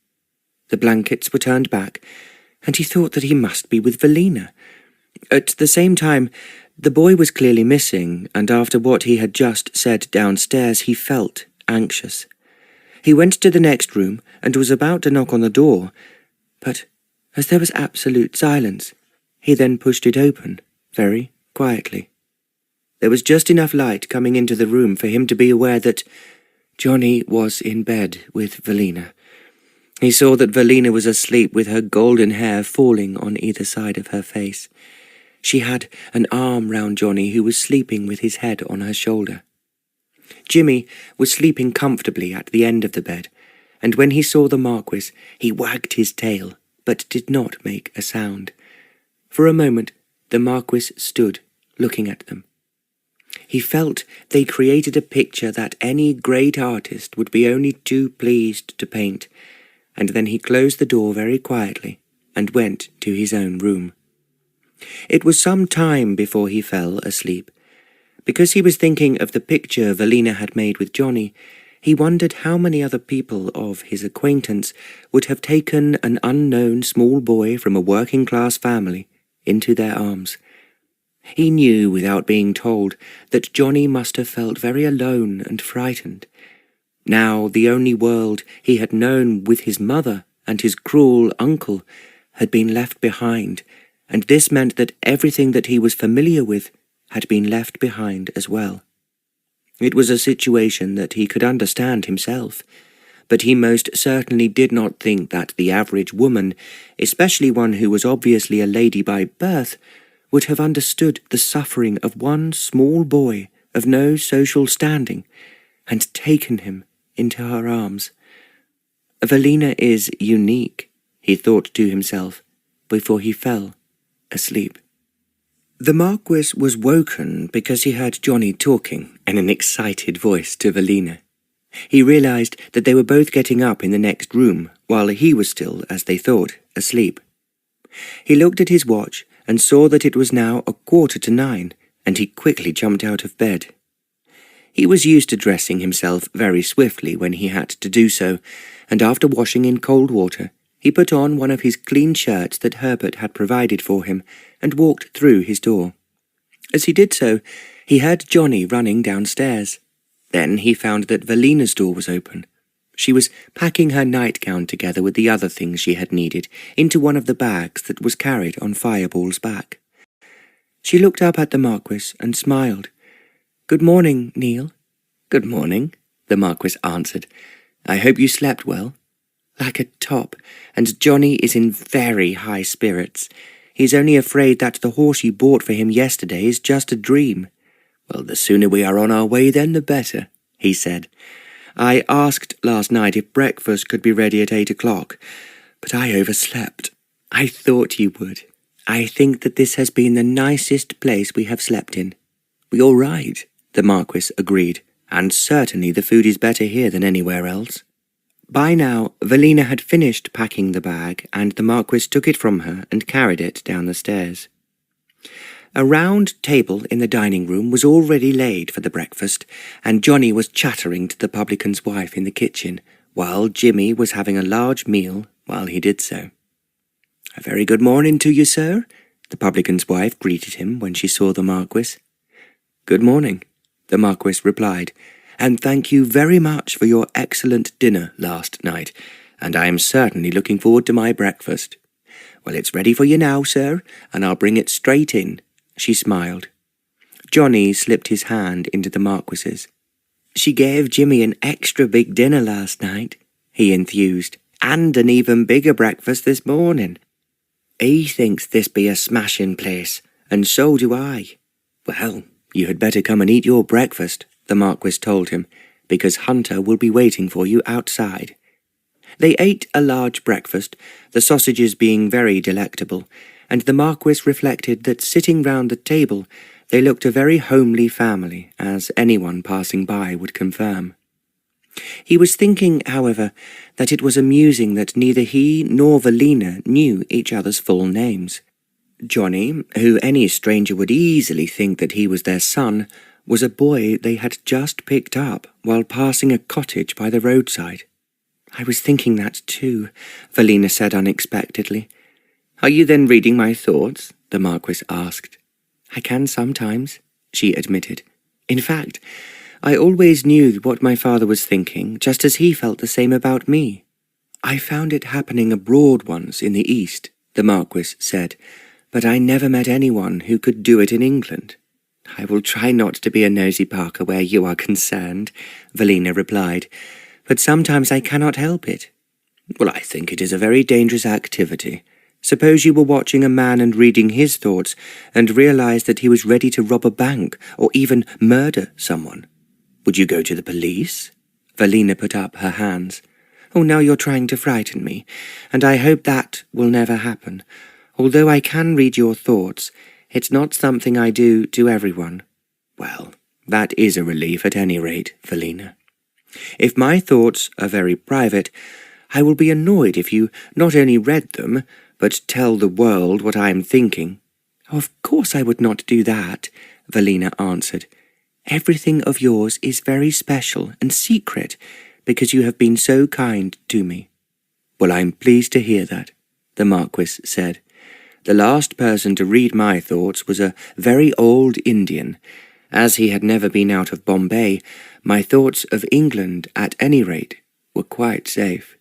A: The blankets were turned back, and he thought that he must be with Velina. At the same time, the boy was clearly missing, and after what he had just said downstairs, he felt anxious. He went to the next room and was about to knock on the door, but as there was absolute silence, he then pushed it open, very quietly. There was just enough light coming into the room for him to be aware that Johnny was in bed with Velina. He saw that Velina was asleep with her golden hair falling on either side of her face. She had an arm round Johnny, who was sleeping with his head on her shoulder. Jimmy was sleeping comfortably at the end of the bed, and when he saw the Marquis, he wagged his tail, but did not make a sound. For a moment, the Marquis stood, looking at them. He felt they created a picture that any great artist would be only too pleased to paint, and then he closed the door very quietly and went to his own room. It was some time before he fell asleep. Because he was thinking of the picture Velina had made with Johnny, he wondered how many other people of his acquaintance would have taken an unknown small boy from a working-class family into their arms. He knew, without being told, that Johnny must have felt very alone and frightened. Now the only world he had known with his mother and his cruel uncle had been left behind, and this meant that everything that he was familiar with had been left behind as well. It was a situation that he could understand himself, but he most certainly did not think that the average woman, especially one who was obviously a lady by birth, would have understood the suffering of one small boy of no social standing and taken him into her arms. Velina is unique, he thought to himself, before he fell asleep. The Marquis was woken because he heard Johnny talking in an excited voice to Velina. He realized that they were both getting up in the next room, while he was still, as they thought, asleep. He looked at his watch and saw that it was now 9:15, and he quickly jumped out of bed. He was used to dressing himself very swiftly when he had to do so, and after washing in cold water, he put on one of his clean shirts that Herbert had provided for him and walked through his door. As he did so, he heard Johnny running downstairs. Then he found that Velina's door was open. She was packing her nightgown together with the other things she had needed into one of the bags that was carried on Fireball's back. She looked up at the Marquis and smiled. "Good morning, Neil." "Good morning," the Marquis answered. "I hope you slept well." "Like a top, and Johnny is in very high spirits. He's only afraid that the horse you bought for him yesterday is just a dream." "Well, the sooner we are on our way then the better," he said. "I asked last night if breakfast could be ready at 8 o'clock, but I overslept." "I thought you would. I think that this has been the nicest place we have slept in." "You're right," the Marquis agreed, "and certainly the food is better here than anywhere else." By now, Velina had finished packing the bag, and the Marquis took it from her and carried it down the stairs. A round table in the dining room was already laid for the breakfast, and Johnny was chattering to the publican's wife in the kitchen, while Jimmy was having a large meal while he did so. "A very good morning to you, sir," the publican's wife greeted him when she saw the Marquis. "Good morning," the Marquis replied, "and thank you very much for your excellent dinner last night, and I am certainly looking forward to my breakfast." "Well, it's ready for you now, sir, and I'll bring it straight in." She smiled. Johnny slipped his hand into the Marquis's. "She gave Jimmy an extra big dinner last night," he enthused, "and an even bigger breakfast this morning. He thinks this be a smashing place, and so do I." "Well, you had better come and eat your breakfast," the Marquis told him, "because Hunter will be waiting for you outside." They ate a large breakfast, the sausages being very delectable, and the Marquis reflected that sitting round the table they looked a very homely family, as anyone passing by would confirm. He was thinking, however, that it was amusing that neither he nor Velina knew each other's full names. Johnny, who any stranger would easily think that he was their son, was a boy they had just picked up while passing a cottage by the roadside. "I was thinking that too," Velina said unexpectedly. "Are you then reading my thoughts?" the Marquis asked. "I can sometimes," she admitted. "In fact, I always knew what my father was thinking, just as he felt the same about me." "I found it happening abroad once in the East," the Marquis said, "but I never met anyone who could do it in England." "I will try not to be a nosy Parker where you are concerned," Velina replied, "but sometimes I cannot help it." "Well, I think it is a very dangerous activity. Suppose you were watching a man and reading his thoughts, and realized that he was ready to rob a bank or even murder someone. Would you go to the police?" Velina put up her hands. "Oh, now you're trying to frighten me, and I hope that will never happen. Although I can read your thoughts, it's not something I do to everyone." "Well, that is a relief at any rate, Velina. If my thoughts are very private, I will be annoyed if you not only read them, but tell the world what I am thinking." "Oh, of course I would not do that," Velina answered. "Everything of yours is very special and secret, because you have been so kind to me." "Well, I'm pleased to hear that," the Marquis said. "The last person to read my thoughts was a very old Indian. As he had never been out of Bombay, my thoughts of England, at any rate, were quite safe."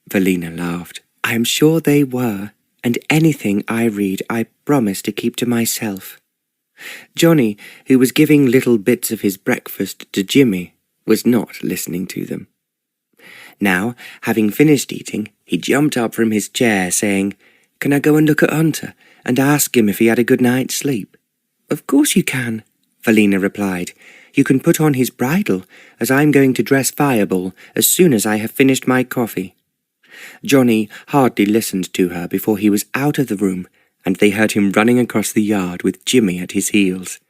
A: Velina laughed. "I am sure they were, and anything I read I promise to keep to myself." Johnny, who was giving little bits of his breakfast to Jimmy, was not listening to them. Now, having finished eating, he jumped up from his chair, saying, "Can I go and look at Hunter, and ask him if he had a good night's sleep?" "Of course you can," Velina replied. "You can put on his bridle, as I am going to dress Fireball as soon as I have finished my coffee." Johnny hardly listened to her before he was out of the room, and they heard him running across the yard with Jimmy at his heels.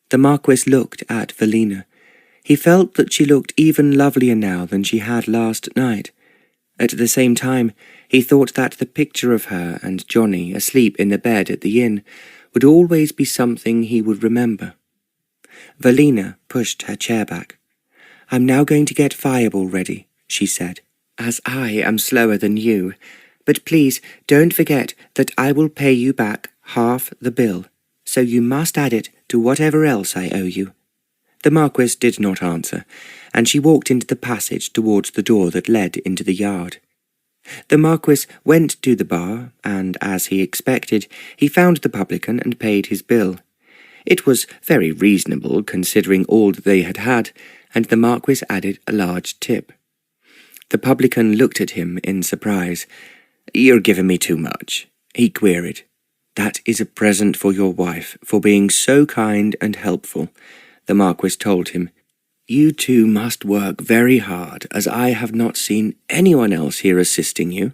A: The Marquis looked at Velina. He felt that she looked even lovelier now than she had last night. At the same time, he thought that the picture of her and Johnny asleep in the bed at the inn would always be something he would remember. Velina pushed her chair back. "I'm now going to get Fireball ready," she said, "as I am slower than you. But please don't forget that I will pay you back half the bill, so you must add it to whatever else I owe you." The Marquis did not answer, and she walked into the passage towards the door that led into the yard. The Marquis went to the bar, and, as he expected, he found the publican and paid his bill. It was very reasonable, considering all that they had had, and the Marquis added a large tip. The publican looked at him in surprise. "You're giving me too much," he queried. "That is a present for your wife, for being so kind and helpful," the Marquis told him. "You two must work very hard, as I have not seen anyone else here assisting you."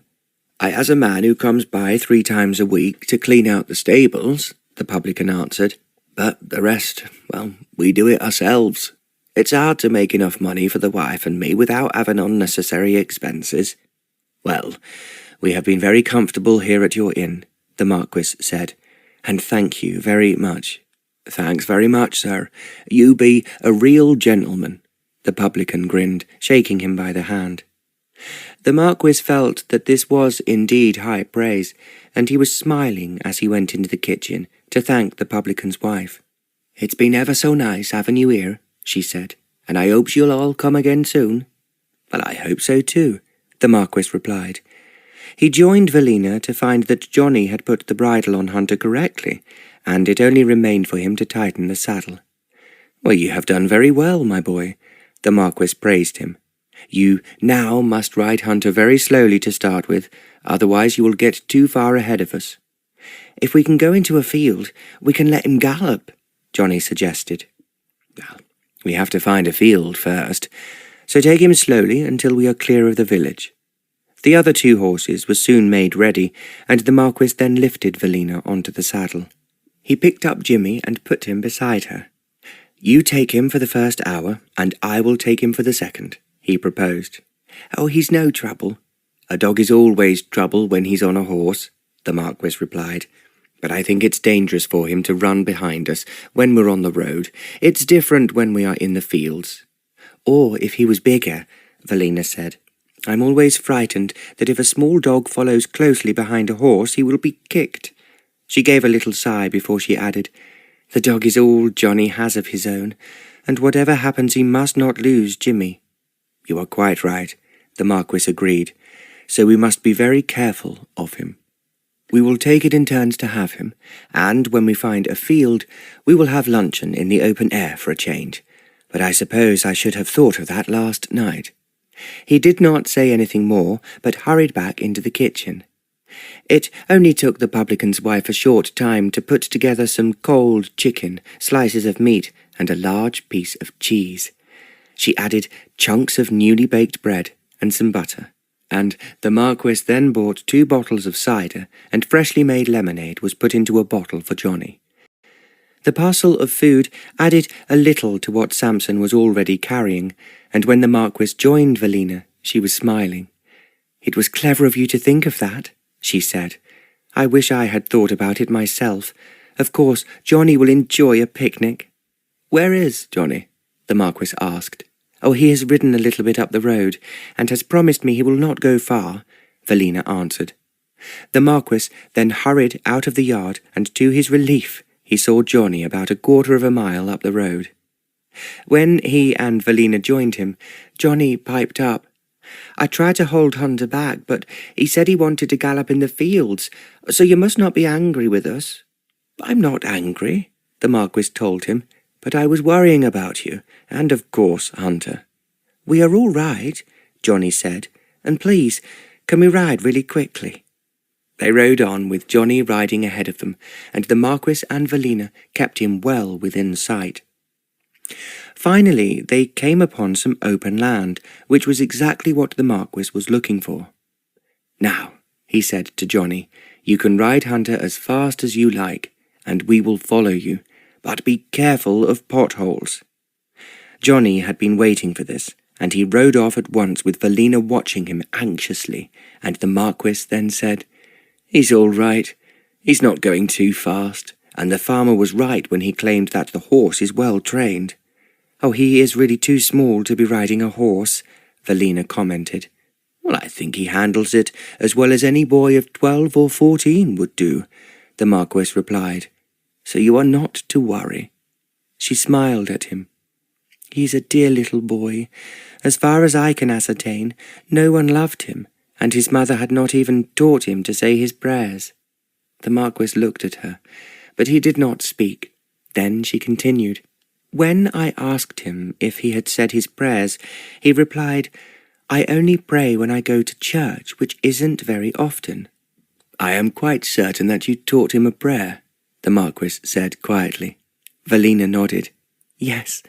A: "I has a man who comes by 3 times a week to clean out the stables," the publican answered. "But the rest, well, we do it ourselves. It's hard to make enough money for the wife and me without having unnecessary expenses." "Well, we have been very comfortable here at your inn," the Marquis said, "and thank you very much." "Thanks very much, sir. You be a real gentleman," the publican grinned, shaking him by the hand. The Marquis felt that this was indeed high praise, and he was smiling as he went into the kitchen to thank the publican's wife. "It's been ever so nice having you here," she said, "and I hopes you'll all come again soon." "Well, I hope so too," the Marquis replied. He joined Velina to find that Johnny had put the bridle on Hunter correctly, and it only remained for him to tighten the saddle. "Well, you have done very well, my boy," the Marquis praised him. "You now must ride Hunter very slowly to start with, otherwise you will get too far ahead of us." "If we can go into a field, we can let him gallop," Johnny suggested. "Well, we have to find a field first, so take him slowly until we are clear of the village." The other 2 horses were soon made ready, and the Marquis then lifted Velina onto the saddle. He picked up Jimmy and put him beside her. "You take him for the first hour, and I will take him for the second," he proposed. "Oh, he's no trouble." "A dog is always trouble when he's on a horse," the Marquis replied. "But I think it's dangerous for him to run behind us when we're on the road. It's different when we are in the fields." "Or if he was bigger," Velina said. "I'm always frightened that if a small dog follows closely behind a horse, he will be kicked." She gave a little sigh before she added, "The dog is all Johnny has of his own, and whatever happens he must not lose Jimmy." "You are quite right," the Marquis agreed, "so we must be very careful of him. We will take it in turns to have him, and when we find a field, we will have luncheon in the open air for a change. But I suppose I should have thought of that last night." He did not say anything more, but hurried back into the kitchen. It only took the publican's wife a short time to put together some cold chicken, slices of meat, and a large piece of cheese. She added chunks of newly baked bread and some butter, and the Marquis then bought 2 bottles of cider, and freshly made lemonade was put into a bottle for Johnny. The parcel of food added a little to what Samson was already carrying, and when the Marquis joined Velina, she was smiling. "It was clever of you to think of that," she said. "I wish I had thought about it myself. Of course, Johnny will enjoy a picnic." "Where is Johnny?" the Marquis asked. "Oh, he has ridden a little bit up the road, and has promised me he will not go far," Velina answered. The Marquis then hurried out of the yard, and to his relief, he saw Johnny about a quarter of a mile up the road. When he and Velina joined him, Johnny piped up, "I tried to hold Hunter back, but he said he wanted to gallop in the fields, so you must not be angry with us." "I'm not angry," the Marquis told him, "but I was worrying about you, and of course Hunter." "We are all right," Johnny said, "and please, can we ride really quickly?" They rode on with Johnny riding ahead of them, and the Marquis and Velina kept him well within sight. Finally, they came upon some open land, which was exactly what the Marquis was looking for. "Now," he said to Johnny, "you can ride Hunter as fast as you like, and we will follow you, but be careful of potholes." Johnny had been waiting for this, and he rode off at once with Velina watching him anxiously, and the Marquis then said, "He's all right. He's not going too fast, and the farmer was right when he claimed that the horse is well trained." "Oh, he is really too small to be riding a horse," Velina commented. "Well, I think he handles it as well as any boy of 12 or 14 would do," the Marquis replied. "So you are not to worry." She smiled at him. "He's a dear little boy. As far as I can ascertain, no one loved him, and his mother had not even taught him to say his prayers." The Marquis looked at her, but he did not speak. Then she continued, "When I asked him if he had said his prayers, he replied, 'I only pray when I go to church, which isn't very often.'" "I am quite certain that you taught him a prayer," the Marquis said quietly. Velina nodded. "Yes,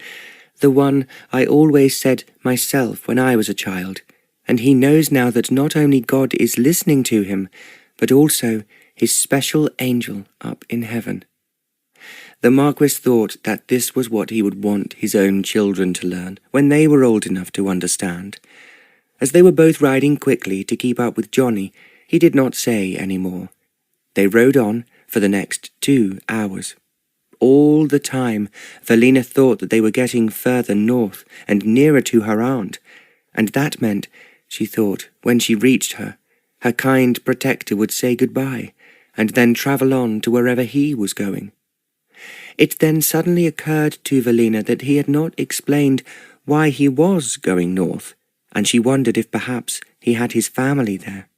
A: the one I always said myself when I was a child, and he knows now that not only God is listening to him, but also his special angel up in heaven." The Marquis thought that this was what he would want his own children to learn when they were old enough to understand. As they were both riding quickly to keep up with Johnny, he did not say any more. They rode on for the next 2 hours. All the time, Velina thought that they were getting further north and nearer to her aunt, and that meant, she thought, when she reached her, her kind protector would say goodbye, and then travel on to wherever he was going. It then suddenly occurred to Velina that he had not explained why he was going north, and she wondered if perhaps he had his family there.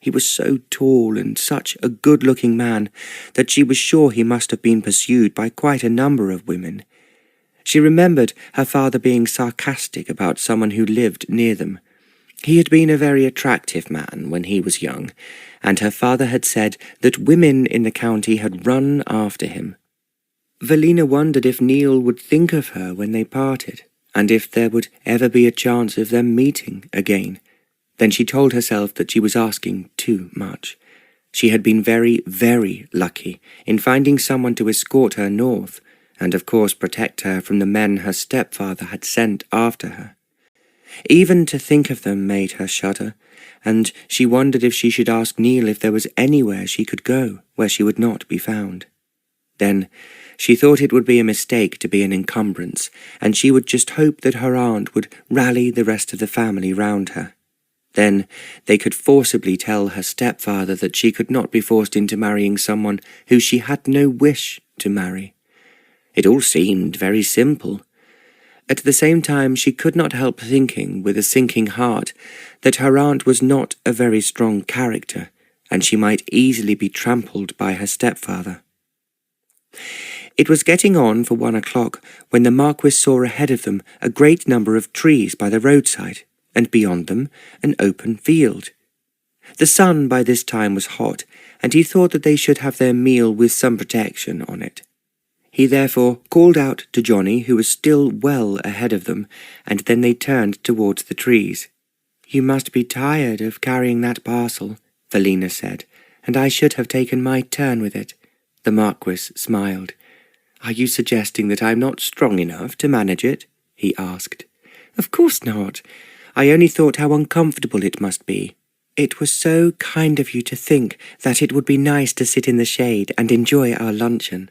A: He was so tall and such a good-looking man that she was sure he must have been pursued by quite a number of women. She remembered her father being sarcastic about someone who lived near them. He had been a very attractive man when he was young, and her father had said that women in the county had run after him. Velina wondered if Neil would think of her when they parted, and if there would ever be a chance of them meeting again. Then she told herself that she was asking too much. She had been very, very lucky in finding someone to escort her north, and of course protect her from the men her stepfather had sent after her. Even to think of them made her shudder, and she wondered if she should ask Neil if there was anywhere she could go where she would not be found. Then she thought it would be a mistake to be an encumbrance, and she would just hope that her aunt would rally the rest of the family round her. Then they could forcibly tell her stepfather that she could not be forced into marrying someone who she had no wish to marry. It all seemed very simple. At the same time, she could not help thinking, with a sinking heart, that her aunt was not a very strong character, and she might easily be trampled by her stepfather. It was getting on for 1 o'clock when the Marquis saw ahead of them a great number of trees by the roadside, and beyond them an open field. The sun by this time was hot, and he thought that they should have their meal with some protection on it. He therefore called out to Johnny, who was still well ahead of them, and then they turned towards the trees. "You must be tired of carrying that parcel," Velina said, "and I should have taken my turn with it." The Marquis smiled. "Are you suggesting that I'm not strong enough to manage it?" he asked. "Of course not. I only thought how uncomfortable it must be. It was so kind of you to think that it would be nice to sit in the shade and enjoy our luncheon."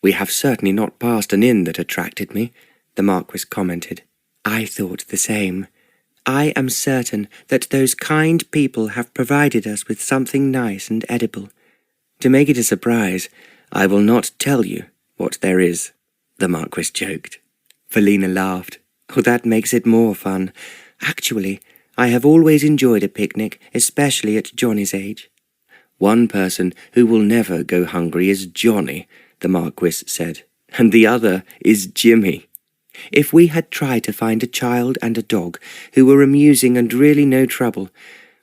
A: "We have certainly not passed an inn that attracted me," the Marquis commented. "I thought the same. I am certain that those kind people have provided us with something nice and edible. To make it a surprise, I will not tell you what there is," the Marquis joked. Velina laughed. "Oh, that makes it more fun. Actually, I have always enjoyed a picnic, especially at Johnny's age." "One person who will never go hungry is Johnny," the Marquis said, "and the other is Jimmy. If we had tried to find a child and a dog who were amusing and really no trouble,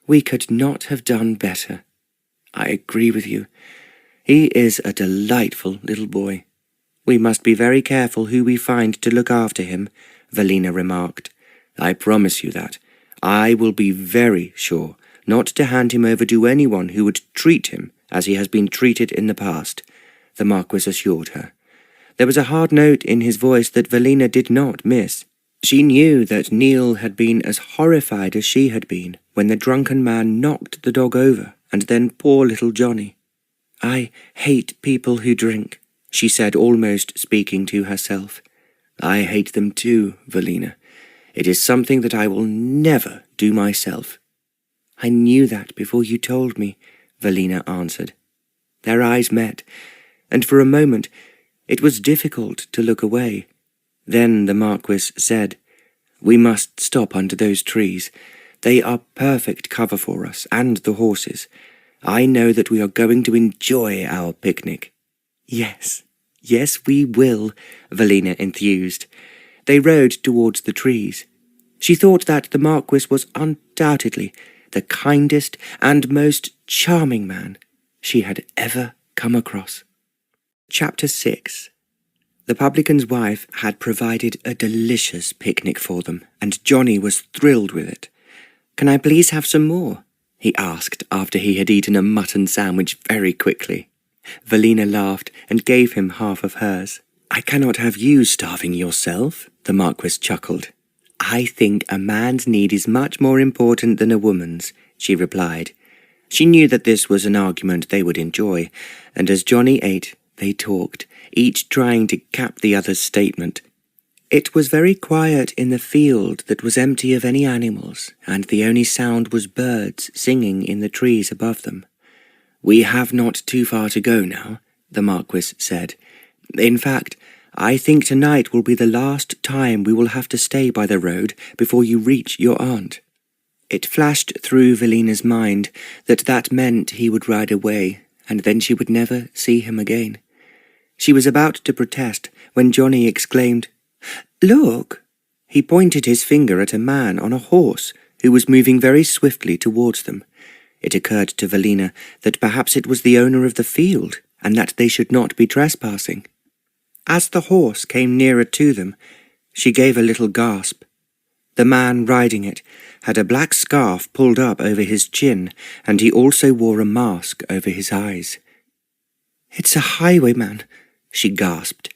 A: we could not have done better. I agree with you. He is a delightful little boy." "We must be very careful who we find to look after him," Velina remarked. "I promise you that. I will be very sure not to hand him over to anyone who would treat him as he has been treated in the past," the Marquis assured her. There was a hard note in his voice that Velina did not miss. She knew that Neil had been as horrified as she had been when the drunken man knocked the dog over, and then poor little Johnny. "I hate people who drink," she said, almost speaking to herself. "I hate them too, Velina. It is something that I will never do myself." "I knew that before you told me," Velina answered. Their eyes met, and for a moment it was difficult to look away. Then the Marquis said, "We must stop under those trees. They are perfect cover for us and the horses. I know that we are going to enjoy our picnic." Yes, we will," Velina enthused. They rode towards the trees. She thought that the Marquis was undoubtedly the kindest and most charming man she had ever come across. Chapter 6. The publican's wife had provided a delicious picnic for them, and Johnny was thrilled with it. "Can I please have some more?" he asked after he had eaten a mutton sandwich very quickly. Velina laughed and gave him half of hers. "I cannot have you starving yourself," the Marquis chuckled. "I think a man's need is much more important than a woman's," she replied. She knew that this was an argument they would enjoy, and as Johnny ate, they talked, each trying to cap the other's statement. It was very quiet in the field that was empty of any animals, and the only sound was birds singing in the trees above them. "We have not too far to go now," the Marquis said. "In fact, I think tonight will be the last time we will have to stay by the road before you reach your aunt." It flashed through Velina's mind that meant he would ride away, and then she would never see him again. She was about to protest when Johnny exclaimed, "Look!" He pointed his finger at a man on a horse who was moving very swiftly towards them. It occurred to Velina that perhaps it was the owner of the field, and that they should not be trespassing. As the horse came nearer to them, she gave a little gasp. The man riding it had a black scarf pulled up over his chin, and he also wore a mask over his eyes. "It's a highwayman," she gasped.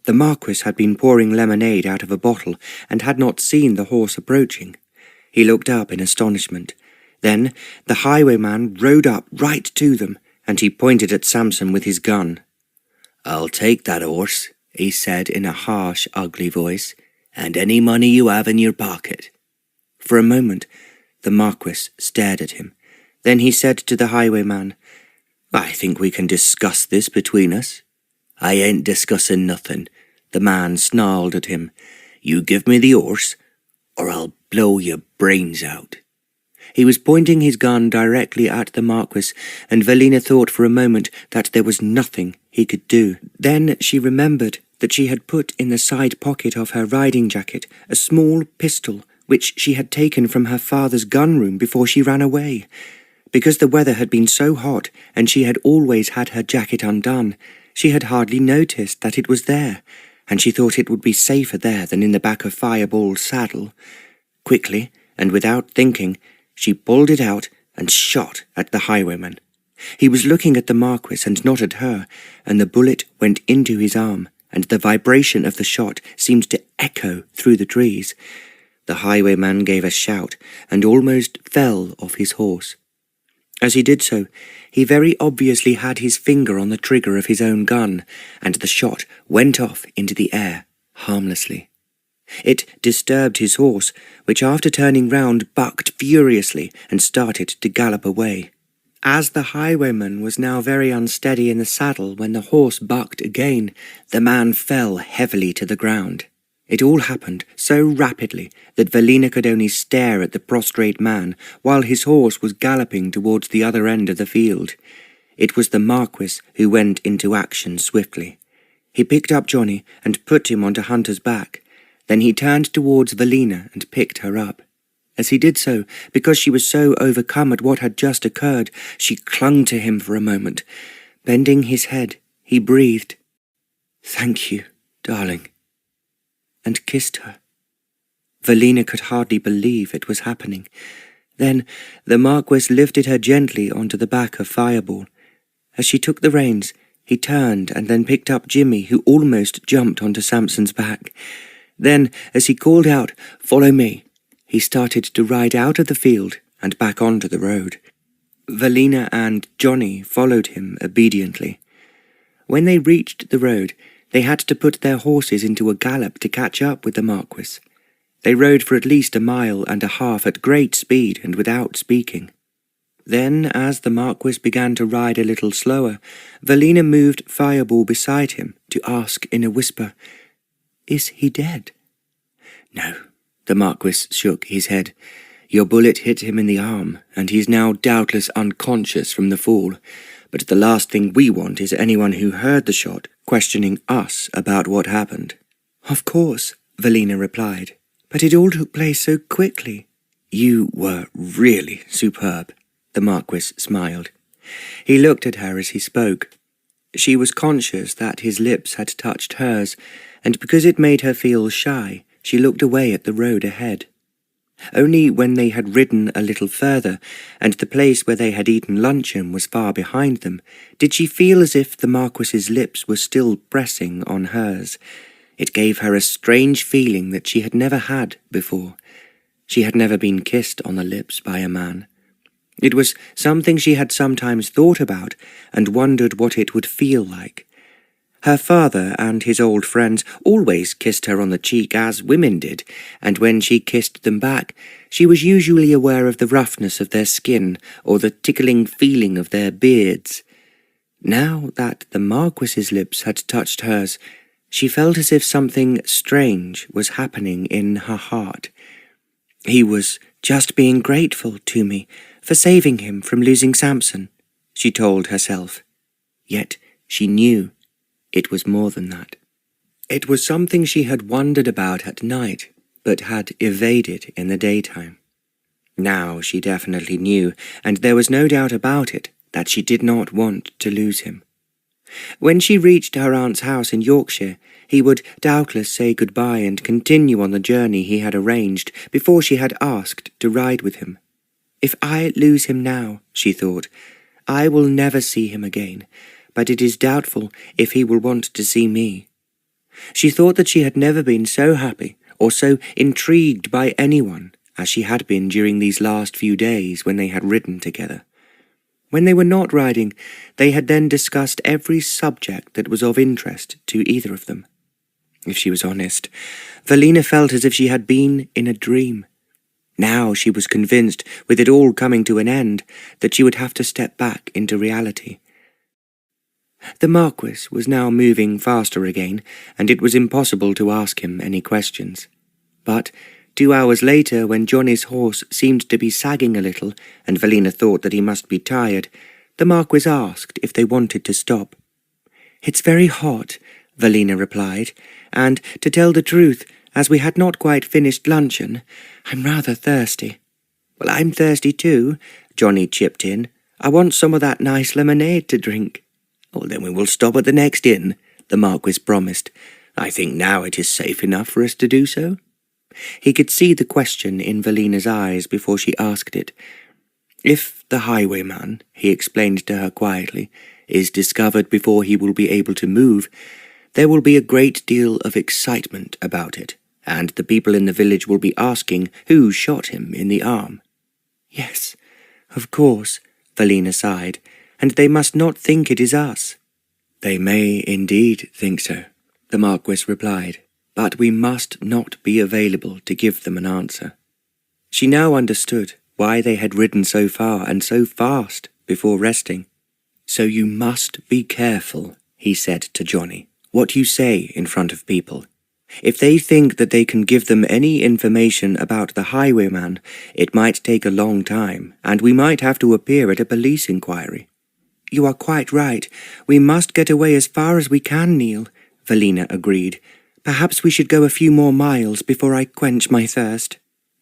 A: The Marquis had been pouring lemonade out of a bottle and had not seen the horse approaching. He looked up in astonishment. Then the highwayman rode up right to them, and he pointed at Samson with his gun. "I'll take that horse," he said in a harsh, ugly voice, "and any money you have in your pocket." For a moment, the Marquis stared at him. Then he said to the highwayman, "I think we can discuss this between us." "I ain't discussing nothing," the man snarled at him. "You give me the horse, or I'll blow your brains out." He was pointing his gun directly at the Marquis, and Velina thought for a moment that there was nothing he could do. Then she remembered that she had put in the side pocket of her riding jacket a small pistol which she had taken from her father's gun room before she ran away. Because the weather had been so hot and she had always had her jacket undone, she had hardly noticed that it was there, and she thought it would be safer there than in the back of Fireball's saddle. Quickly, and without thinking, she pulled it out and shot at the highwayman. He was looking at the Marquis and not at her, and the bullet went into his arm, and the vibration of the shot seemed to echo through the trees. The highwayman gave a shout and almost fell off his horse. As he did so, he very obviously had his finger on the trigger of his own gun, and the shot went off into the air harmlessly. It disturbed his horse, which after turning round bucked furiously and started to gallop away. As the highwayman was now very unsteady in the saddle when the horse bucked again, the man fell heavily to the ground. It all happened so rapidly that Velina could only stare at the prostrate man while his horse was galloping towards the other end of the field. It was the Marquis who went into action swiftly. He picked up Johnny and put him onto Hunter's back. Then he turned towards Velina and picked her up. As he did so, because she was so overcome at what had just occurred, she clung to him for a moment. Bending his head, he breathed, "Thank you, darling," and kissed her. Velina could hardly believe it was happening. Then the Marquis lifted her gently onto the back of Fireball. As she took the reins, he turned and then picked up Jimmy, who almost jumped onto Samson's back. Then, as he called out, "Follow me," he started to ride out of the field and back onto the road. Velina and Johnny followed him obediently. When they reached the road, they had to put their horses into a gallop to catch up with the Marquis. They rode for at least 1.5 miles at great speed and without speaking. Then, as the Marquis began to ride a little slower, Velina moved Fireball beside him to ask in a whisper, "Is he dead?" "No," the Marquis shook his head. "Your bullet hit him in the arm, and he's now doubtless unconscious from the fall. But the last thing we want is anyone who heard the shot questioning us about what happened." "Of course," Velina replied, "but it all took place so quickly." "You were really superb," the Marquis smiled. He looked at her as he spoke. She was conscious that his lips had touched hers, and because it made her feel shy, she looked away at the road ahead. Only when they had ridden a little further, and the place where they had eaten luncheon was far behind them, did she feel as if the Marquis's lips were still pressing on hers. It gave her a strange feeling that she had never had before. She had never been kissed on the lips by a man. It was something she had sometimes thought about and wondered what it would feel like. Her father and his old friends always kissed her on the cheek as women did, and when she kissed them back, she was usually aware of the roughness of their skin or the tickling feeling of their beards. Now that the Marquis's lips had touched hers, she felt as if something strange was happening in her heart. He was just being grateful to me for saving him from losing Samson, she told herself. Yet she knew it was more than that. It was something she had wondered about at night, but had evaded in the daytime. Now she definitely knew, and there was no doubt about it, that she did not want to lose him. When she reached her aunt's house in Yorkshire, he would doubtless say goodbye and continue on the journey he had arranged before she had asked to ride with him. If I lose him now, she thought, I will never see him again, but it is doubtful if he will want to see me. She thought that she had never been so happy or so intrigued by anyone as she had been during these last few days when they had ridden together. When they were not riding, they had then discussed every subject that was of interest to either of them. If she was honest, Velina felt as if she had been in a dream. Now she was convinced, with it all coming to an end, that she would have to step back into reality. The Marquis was now moving faster again, and it was impossible to ask him any questions. But 2 hours later, when Johnny's horse seemed to be sagging a little, and Velina thought that he must be tired, the Marquis asked if they wanted to stop. "It's very hot," Velina replied, "and, to tell the truth, as we had not quite finished luncheon, I'm rather thirsty." "Well, I'm thirsty too," Johnny chipped in. "I want some of that nice lemonade to drink." "Oh, then we will stop at the next inn," the Marquis promised. "I think now it is safe enough for us to do so." He could see the question in Velina's eyes before she asked it. "If the highwayman," he explained to her quietly, "is discovered before he will be able to move, there will be a great deal of excitement about it, and the people in the village will be asking who shot him in the arm." "Yes, of course," Velina sighed, "and they must not think it is us." "They may indeed think so," the Marquis replied, "but we must not be available to give them an answer." She now understood why they had ridden so far and so fast before resting. "So you must be careful," he said to Johnny, "what you say in front of people. If they think that they can give them any information about the highwayman, it might take a long time, and we might have to appear at a police inquiry." "You are quite right. We must get away as far as we can, Neil," Velina agreed. "Perhaps we should go a few more miles before I quench my thirst."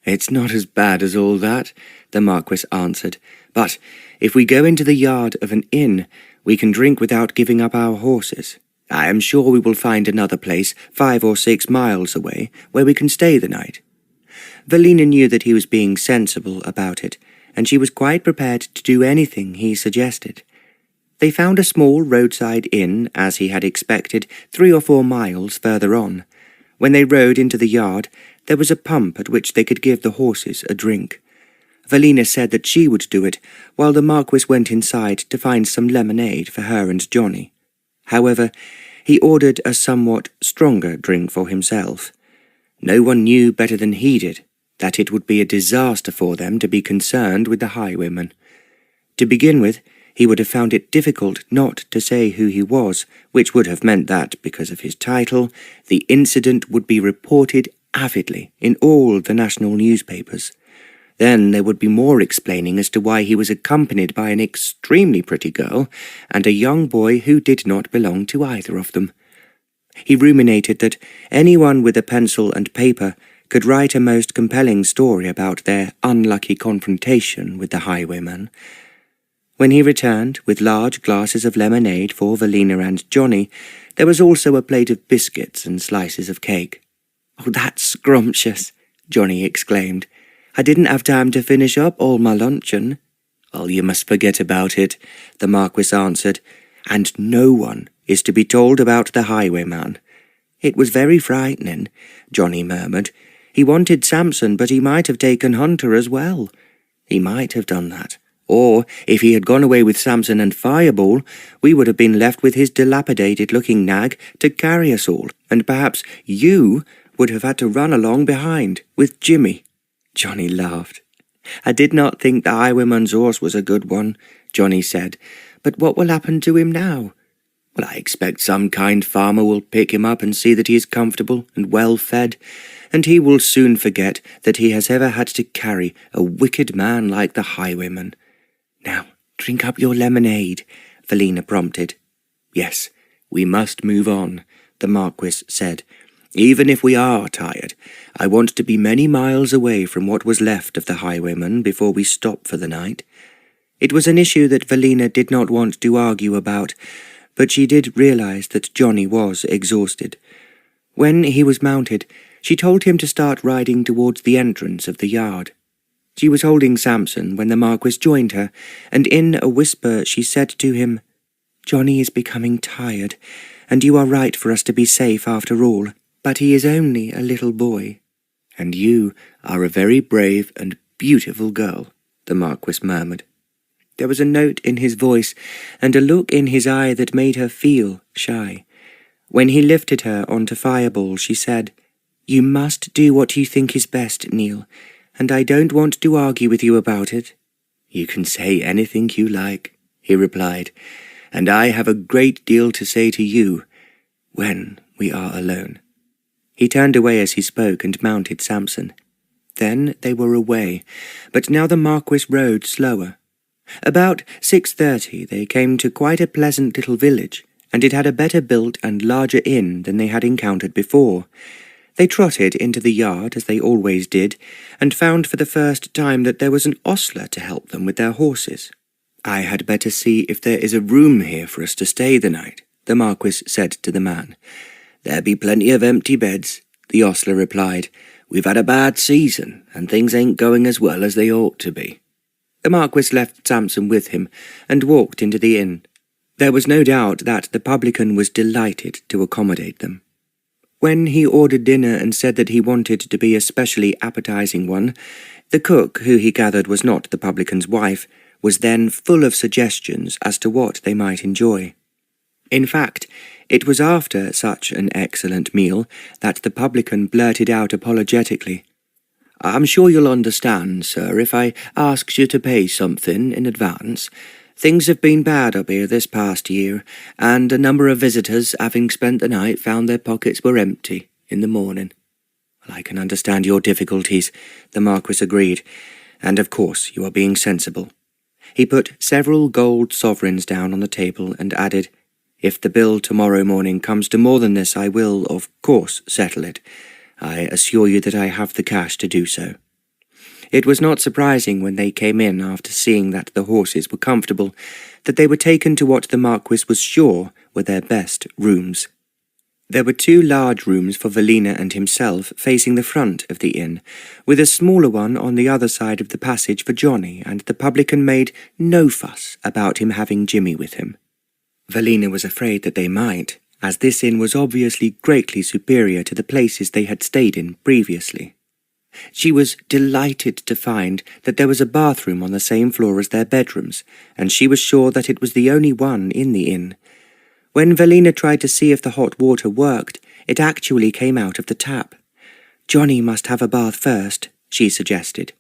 A: "It's not as bad as all that," the Marquis answered. "But if we go into the yard of an inn, we can drink without giving up our horses. I am sure we will find another place 5 or 6 miles away where we can stay the night." Velina knew that he was being sensible about it, and she was quite prepared to do anything he suggested. They found a small roadside inn, as he had expected, 3 or 4 miles further on. When they rode into the yard, there was a pump at which they could give the horses a drink. Velina said that she would do it, while the Marquis went inside to find some lemonade for her and Johnny. However, he ordered a somewhat stronger drink for himself. No one knew better than he did that it would be a disaster for them to be concerned with the highwayman. To begin with, he would have found it difficult not to say who he was, which would have meant that, because of his title, the incident would be reported avidly in all the national newspapers. Then there would be more explaining as to why he was accompanied by an extremely pretty girl and a young boy who did not belong to either of them. He ruminated that anyone with a pencil and paper could write a most compelling story about their unlucky confrontation with the highwayman. When he returned with large glasses of lemonade for Velina and Johnny, there was also a plate of biscuits and slices of cake. "Oh, that's scrumptious," Johnny exclaimed. "I didn't have time to finish up all my luncheon." "Oh, you must forget about it," the Marquis answered, "and no one is to be told about the highwayman." "It was very frightening," Johnny murmured. "He wanted Samson, but he might have taken Hunter as well." "He might have done that. Or, if he had gone away with Samson and Fireball, we would have been left with his dilapidated-looking nag to carry us all, and perhaps you would have had to run along behind with Jimmy." Johnny laughed. "I did not think the highwayman's horse was a good one," Johnny said. "But what will happen to him now?" "Well, I expect some kind farmer will pick him up and see that he is comfortable and well fed. and he will soon forget that he has ever had to carry a wicked man like the highwayman. Now, drink up your lemonade, Velina prompted. Yes, we must move on, the Marquis said. Even if we are tired, I want to be many miles away from what was left of the highwayman before we stop for the night. It was an issue that Velina did not want to argue about, but she did realize that Johnny was exhausted. When he was mounted, she told him to start riding towards the entrance of the yard. She was holding Samson when the Marquis joined her, and in a whisper she said to him, "Johnny is becoming tired, and you are right for us to be safe after all, but he is only a little boy." "And you are a very brave and beautiful girl," the Marquis murmured. There was a note in his voice and a look in his eye that made her feel shy. When he lifted her onto Fireball, she said, "You must do what you think is best, Neil, and I don't want to argue with you about it." "You can say anything you like," he replied, "and I have a great deal to say to you when we are alone." He turned away as he spoke and mounted Samson. Then they were away, but now the Marquis rode slower. About 6:30 they came to quite a pleasant little village, and it had a better built and larger inn than they had encountered before. They trotted into the yard, as they always did, and found for the first time that there was an ostler to help them with their horses. "I had better see if there is a room here for us to stay the night," the Marquis said to the man. "There be plenty of empty beds," the ostler replied. "We've had a bad season, and things ain't going as well as they ought to be." The Marquis left Samson with him, and walked into the inn. There was no doubt that the publican was delighted to accommodate them. When he ordered dinner and said that he wanted to be a specially appetizing one, the cook, who he gathered was not the publican's wife, was then full of suggestions as to what they might enjoy. In fact, it was after such an excellent meal that the publican blurted out apologetically, "I'm sure you'll understand, sir, if I asks you to pay something in advance. Things have been bad up here this past year, and a number of visitors, having spent the night, found their pockets were empty in the morning." "Well, I can understand your difficulties," the Marquis agreed, "and of course you are being sensible." He put several gold sovereigns down on the table and added, "If the bill tomorrow morning comes to more than this, I will, of course, settle it. I assure you that I have the cash to do so." It was not surprising when they came in after seeing that the horses were comfortable, that they were taken to what the Marquis was sure were their best rooms. There were 2 large rooms for Velina and himself facing the front of the inn, with a smaller one on the other side of the passage for Johnny, and the publican made no fuss about him having Jimmy with him. Velina was afraid that they might, as this inn was obviously greatly superior to the places they had stayed in previously. She was delighted to find that there was a bathroom on the same floor as their bedrooms, and she was sure that it was the only one in the inn. When Velina tried to see if the hot water worked, it actually came out of the tap. "Johnny must have a bath first," she suggested.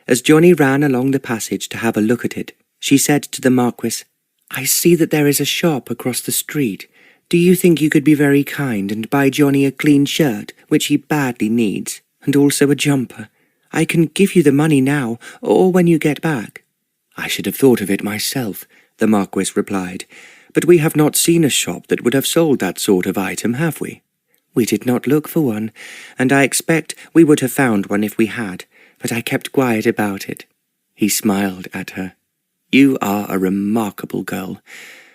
A: As Johnny ran along the passage to have a look at it, she said to the Marquis, "I see that there is a shop across the street. Do you think you could be very kind and buy Johnny a clean shirt, which he badly needs, and also a jumper? I can give you the money now, or when you get back." "I should have thought of it myself," the Marquis replied, "but we have not seen a shop that would have sold that sort of item, have we?" "We did not look for one, and I expect we would have found one if we had, but I kept quiet about it." He smiled at her. "You are a remarkable girl,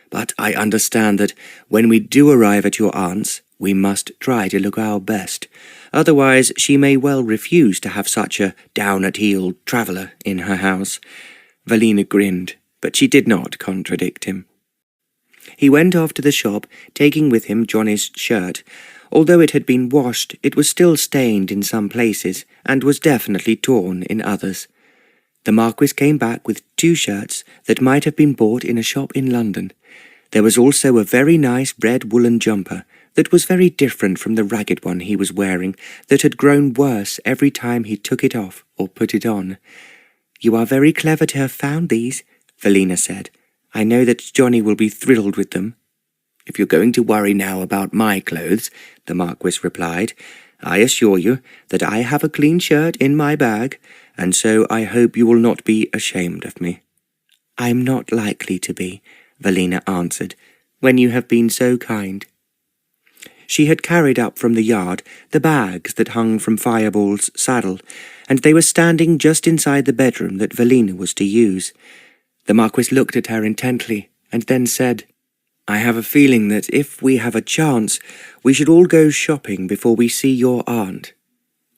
A: but I understand that when we do arrive at your aunt's, we must try to look our best. Otherwise she may well refuse to have such a down-at-heel traveller in her house." Velina grinned, but she did not contradict him. He went off to the shop, taking with him Johnny's shirt. Although it had been washed, it was still stained in some places, and was definitely torn in others. The Marquis came back with 2 shirts that might have been bought in a shop in London. There was also a very nice red woolen jumper that was very different from the ragged one he was wearing, that had grown worse every time he took it off or put it on. "You are very clever to have found these," Velina said. "I know that Johnny will be thrilled with them." "If you're going to worry now about my clothes," the Marquis replied, I assure you that I have a clean shirt in my bag, and so I hope you will not be ashamed of me." "I am not likely to be," Velina answered, "when you have been so kind." She had carried up from the yard the bags that hung from Fireball's saddle, and they were standing just inside the bedroom that Velina was to use. The Marquis looked at her intently, and then said, "I have a feeling that if we have a chance, we should all go shopping before we see your aunt."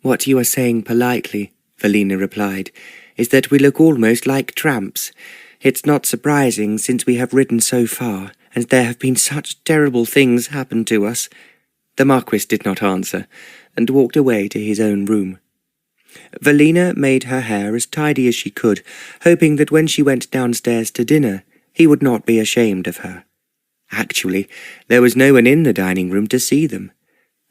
A: "What you are saying politely," Velina replied, "is that we look almost like tramps. It's not surprising, since we have ridden so far, and there have been such terrible things happen to us." The Marquis did not answer, and walked away to his own room. Velina made her hair as tidy as she could, hoping that when she went downstairs to dinner, he would not be ashamed of her. Actually, there was no one in the dining room to see them.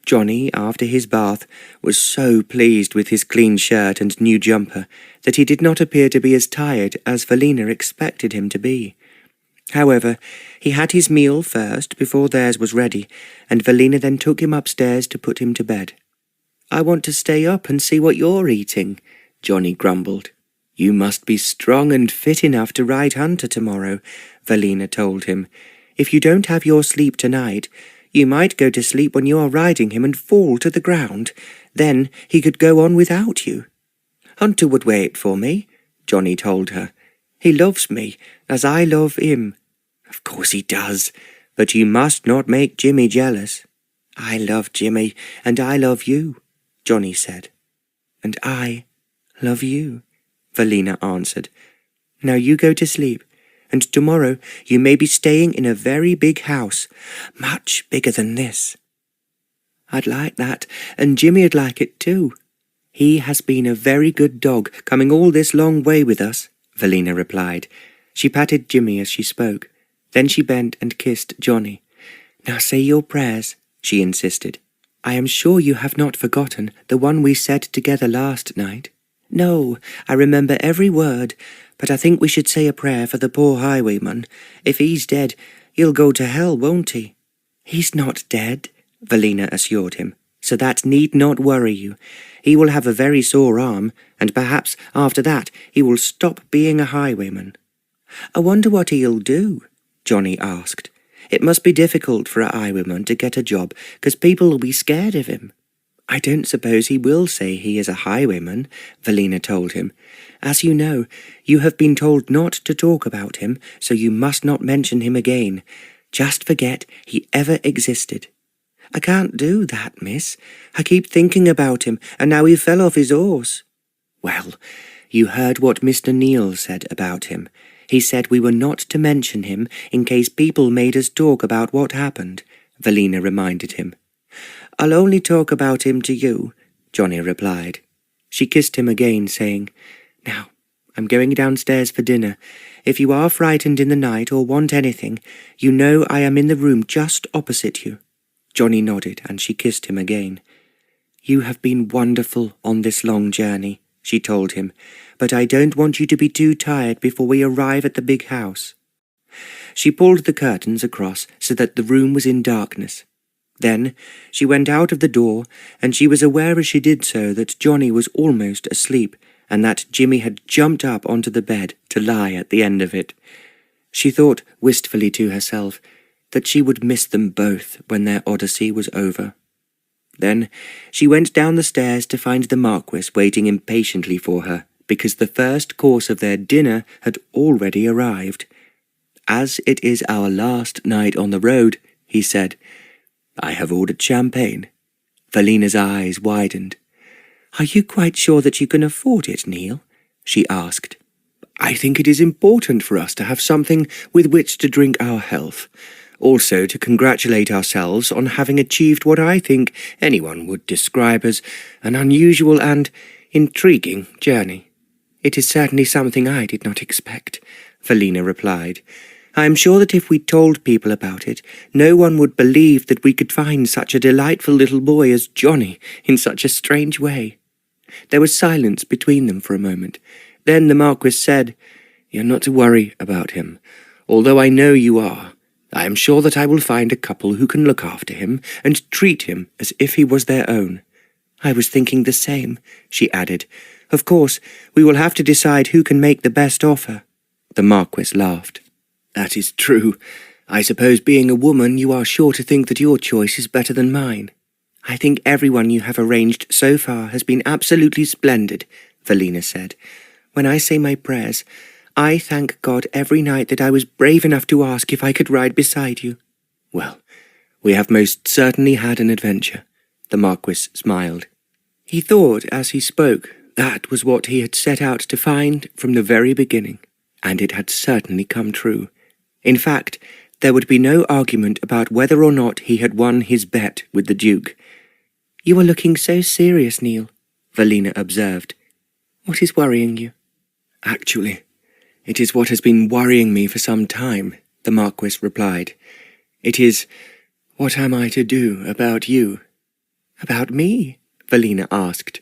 A: Johnny, after his bath, was so pleased with his clean shirt and new jumper that he did not appear to be as tired as Velina expected him to be. However, he had his meal first before theirs was ready, and Velina then took him upstairs to put him to bed. "I want to stay up and see what you're eating," Johnny grumbled. "You must be strong and fit enough to ride Hunter tomorrow," Velina told him. "If you don't have your sleep tonight, you might go to sleep when you are riding him and fall to the ground. Then he could go on without you." "Hunter would wait for me," Johnny told her. "He loves me, as I love him." "Of course he does, but you must not make Jimmy jealous." "I love Jimmy, and I love you," Johnny said. "And I love you," Velina answered. "Now you go to sleep, and tomorrow you may be staying in a very big house, much bigger than this." "I'd like that, and Jimmy'd like it too. He has been a very good dog, coming all this long way with us," Velina replied. She patted Jimmy as she spoke. Then she bent and kissed Johnny. "Now say your prayers," she insisted. "I am sure you have not forgotten the one we said together last night." "No, I remember every word, but I think we should say a prayer for the poor highwayman. If he's dead, he'll go to hell, won't he?" "He's not dead," Velina assured him, "so that need not worry you. He will have a very sore arm, and perhaps after that he will stop being a highwayman." "I wonder what he'll do?" Johnny asked. "It must be difficult for a highwayman to get a job, 'cause people will be scared of him." "I don't suppose he will say he is a highwayman," Velina told him. "As you know, you have been told not to talk about him, so you must not mention him again. Just forget he ever existed." "I can't do that, miss. I keep thinking about him, and now he fell off his horse." "Well, you heard what Mr. Neil said about him. He said we were not to mention him in case people made us talk about what happened," Velina reminded him. "I'll only talk about him to you," Johnny replied. She kissed him again, saying, "Now, I'm going downstairs for dinner. If you are frightened in the night or want anything, you know I am in the room just opposite you." Johnny nodded, and she kissed him again. "You have been wonderful on this long journey," she told him, "but I don't want you to be too tired before we arrive at the big house." She pulled the curtains across so that the room was in darkness. Then she went out of the door, and she was aware as she did so that Johnny was almost asleep, and that Jimmy had jumped up onto the bed to lie at the end of it. She thought wistfully to herself that she would miss them both when their odyssey was over. Then she went down the stairs to find the Marquis waiting impatiently for her, because the first course of their dinner had already arrived. "As it is our last night on the road," he said, "I have ordered champagne." Velina's eyes widened. "Are you quite sure that you can afford it, Neil?" she asked. "I think it is important for us to have something with which to drink our health. Also to congratulate ourselves on having achieved what I think anyone would describe as an unusual and intriguing journey." "It is certainly something I did not expect," Velina replied. "I am sure that if we told people about it, no one would believe that we could find such a delightful little boy as Johnny in such a strange way." There was silence between them for a moment. Then the Marquis said, "You're not to worry about him, although I know you are. I am sure that I will find a couple who can look after him and treat him as if he was their own. I was thinking the same, she added. Of course, we will have to decide who can make the best offer. The Marquis laughed. That is true. I suppose being a woman you are sure to think that your choice is better than mine. I think everyone you have arranged so far has been absolutely splendid, Velina said. When I say my prayers, I thank God every night that I was brave enough to ask if I could ride beside you. Well, we have most certainly had an adventure, the Marquis smiled. He thought, as he spoke, that was what he had set out to find from the very beginning, and it had certainly come true. In fact, there would be no argument about whether or not he had won his bet with the Duke. You are looking so serious, Neil, Velina observed. What is worrying you? Actually, it is what has been worrying me for some time, the Marquis replied. It is, what am I to do about you? About me? Velina asked.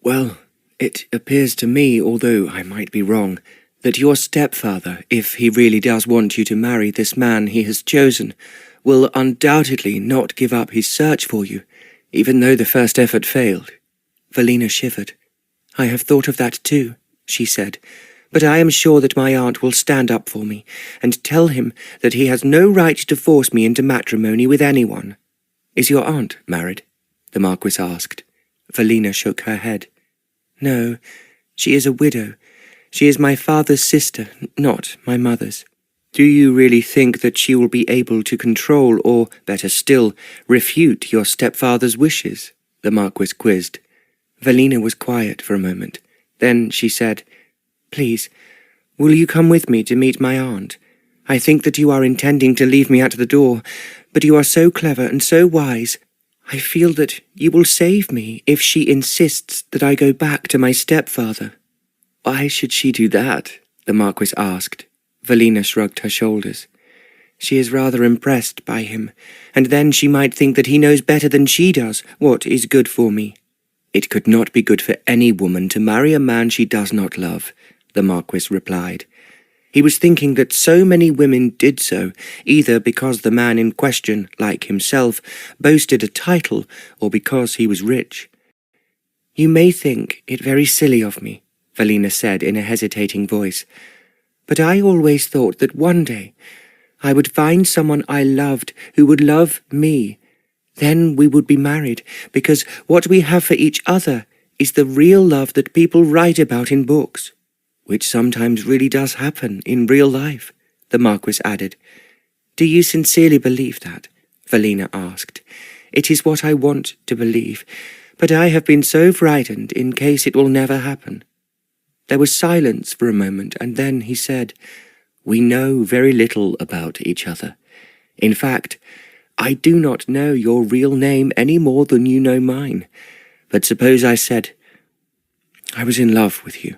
A: Well, it appears to me, although I might be wrong, that your stepfather, if he really does want you to marry this man he has chosen, will undoubtedly not give up his search for you, even though the first effort failed. Velina shivered. I have thought of that too, she said, but I am sure that my aunt will stand up for me and tell him that he has no right to force me into matrimony with anyone. Is your aunt married? The Marquis asked. Velina shook her head. No, she is a widow. She is my father's sister, not my mother's. Do you really think that she will be able to control or, better still, refute your stepfather's wishes? The Marquis quizzed. Velina was quiet for a moment. Then she said, Please, will you come with me to meet my aunt? I think that you are intending to leave me at the door, but you are so clever and so wise. I feel that you will save me if she insists that I go back to my stepfather. Why should she do that? The Marquis asked. Velina shrugged her shoulders. She is rather impressed by him, and then she might think that he knows better than she does what is good for me. It could not be good for any woman to marry a man she does not love, the Marquis replied. He was thinking that so many women did so, either because the man in question, like himself, boasted a title, or because he was rich. You may think it very silly of me, Velina said in a hesitating voice, but I always thought that one day I would find someone I loved who would love me. Then we would be married, because what we have for each other is the real love that people write about in books. Which sometimes really does happen in real life, the Marquis added. Do you sincerely believe that? Velina asked. It is what I want to believe, but I have been so frightened in case it will never happen. There was silence for a moment, and then he said, We know very little about each other. In fact, I do not know your real name any more than you know mine. But suppose I said, I was in love with you.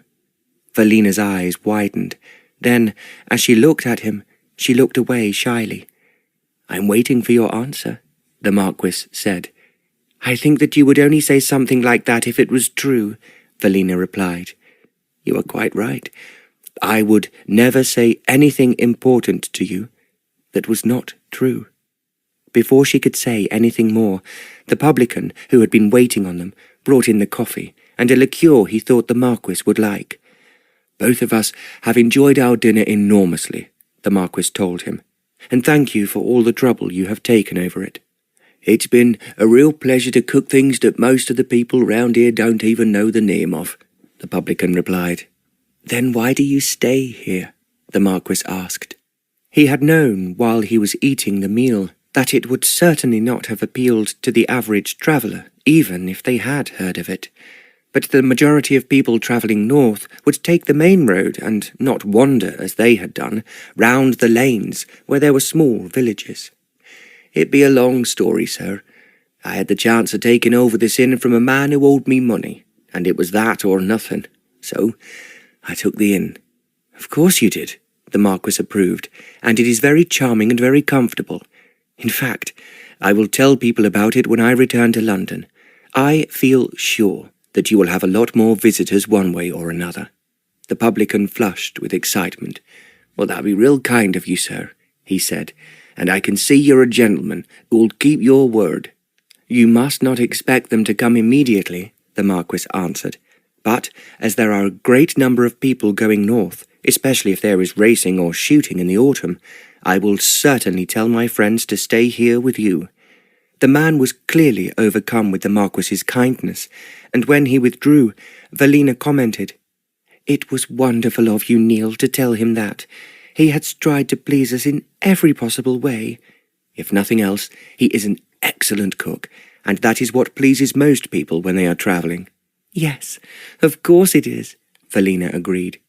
A: Velina's eyes widened. Then, as she looked at him, she looked away shyly. I'm waiting for your answer, the Marquis said. I think that you would only say something like that if it was true, Velina replied. You are quite right. I would never say anything important to you that was not true. Before she could say anything more, the publican, who had been waiting on them, brought in the coffee and a liqueur he thought the Marquis would like. Both of us have enjoyed our dinner enormously, the Marquis told him, and thank you for all the trouble you have taken over it. It's been a real pleasure to cook things that most of the people round here don't even know the name of, the publican replied. Then why do you stay here? The Marquis asked. He had known while he was eating the meal that it would certainly not have appealed to the average traveller, even if they had heard of it. But the majority of people travelling north would take the main road and not wander, as they had done, round the lanes where there were small villages. It be a long story, sir. I had the chance of taking over this inn from a man who owed me money, and it was that or nothing. So I took the inn. Of course you did, the Marquis approved, and it is very charming and very comfortable. In fact, I will tell people about it when I return to London. I feel sure that you will have a lot more visitors one way or another. The publican flushed with excitement. Well, that'd be real kind of you, sir, he said, and I can see you're a gentleman who'll keep your word. "You must not expect them to come immediately," the Marquis answered. "But as there are a great number of people going north, especially if there is racing or shooting in the autumn, I will certainly tell my friends to stay here with you." The man was clearly overcome with the Marquis's kindness, and when he withdrew, Velina commented, "It was wonderful of you, Neil, to tell him that. He had tried to please us in every possible way. If nothing else, he is an excellent cook, and that is what pleases most people when they are travelling." "Yes, of course it is," Velina agreed.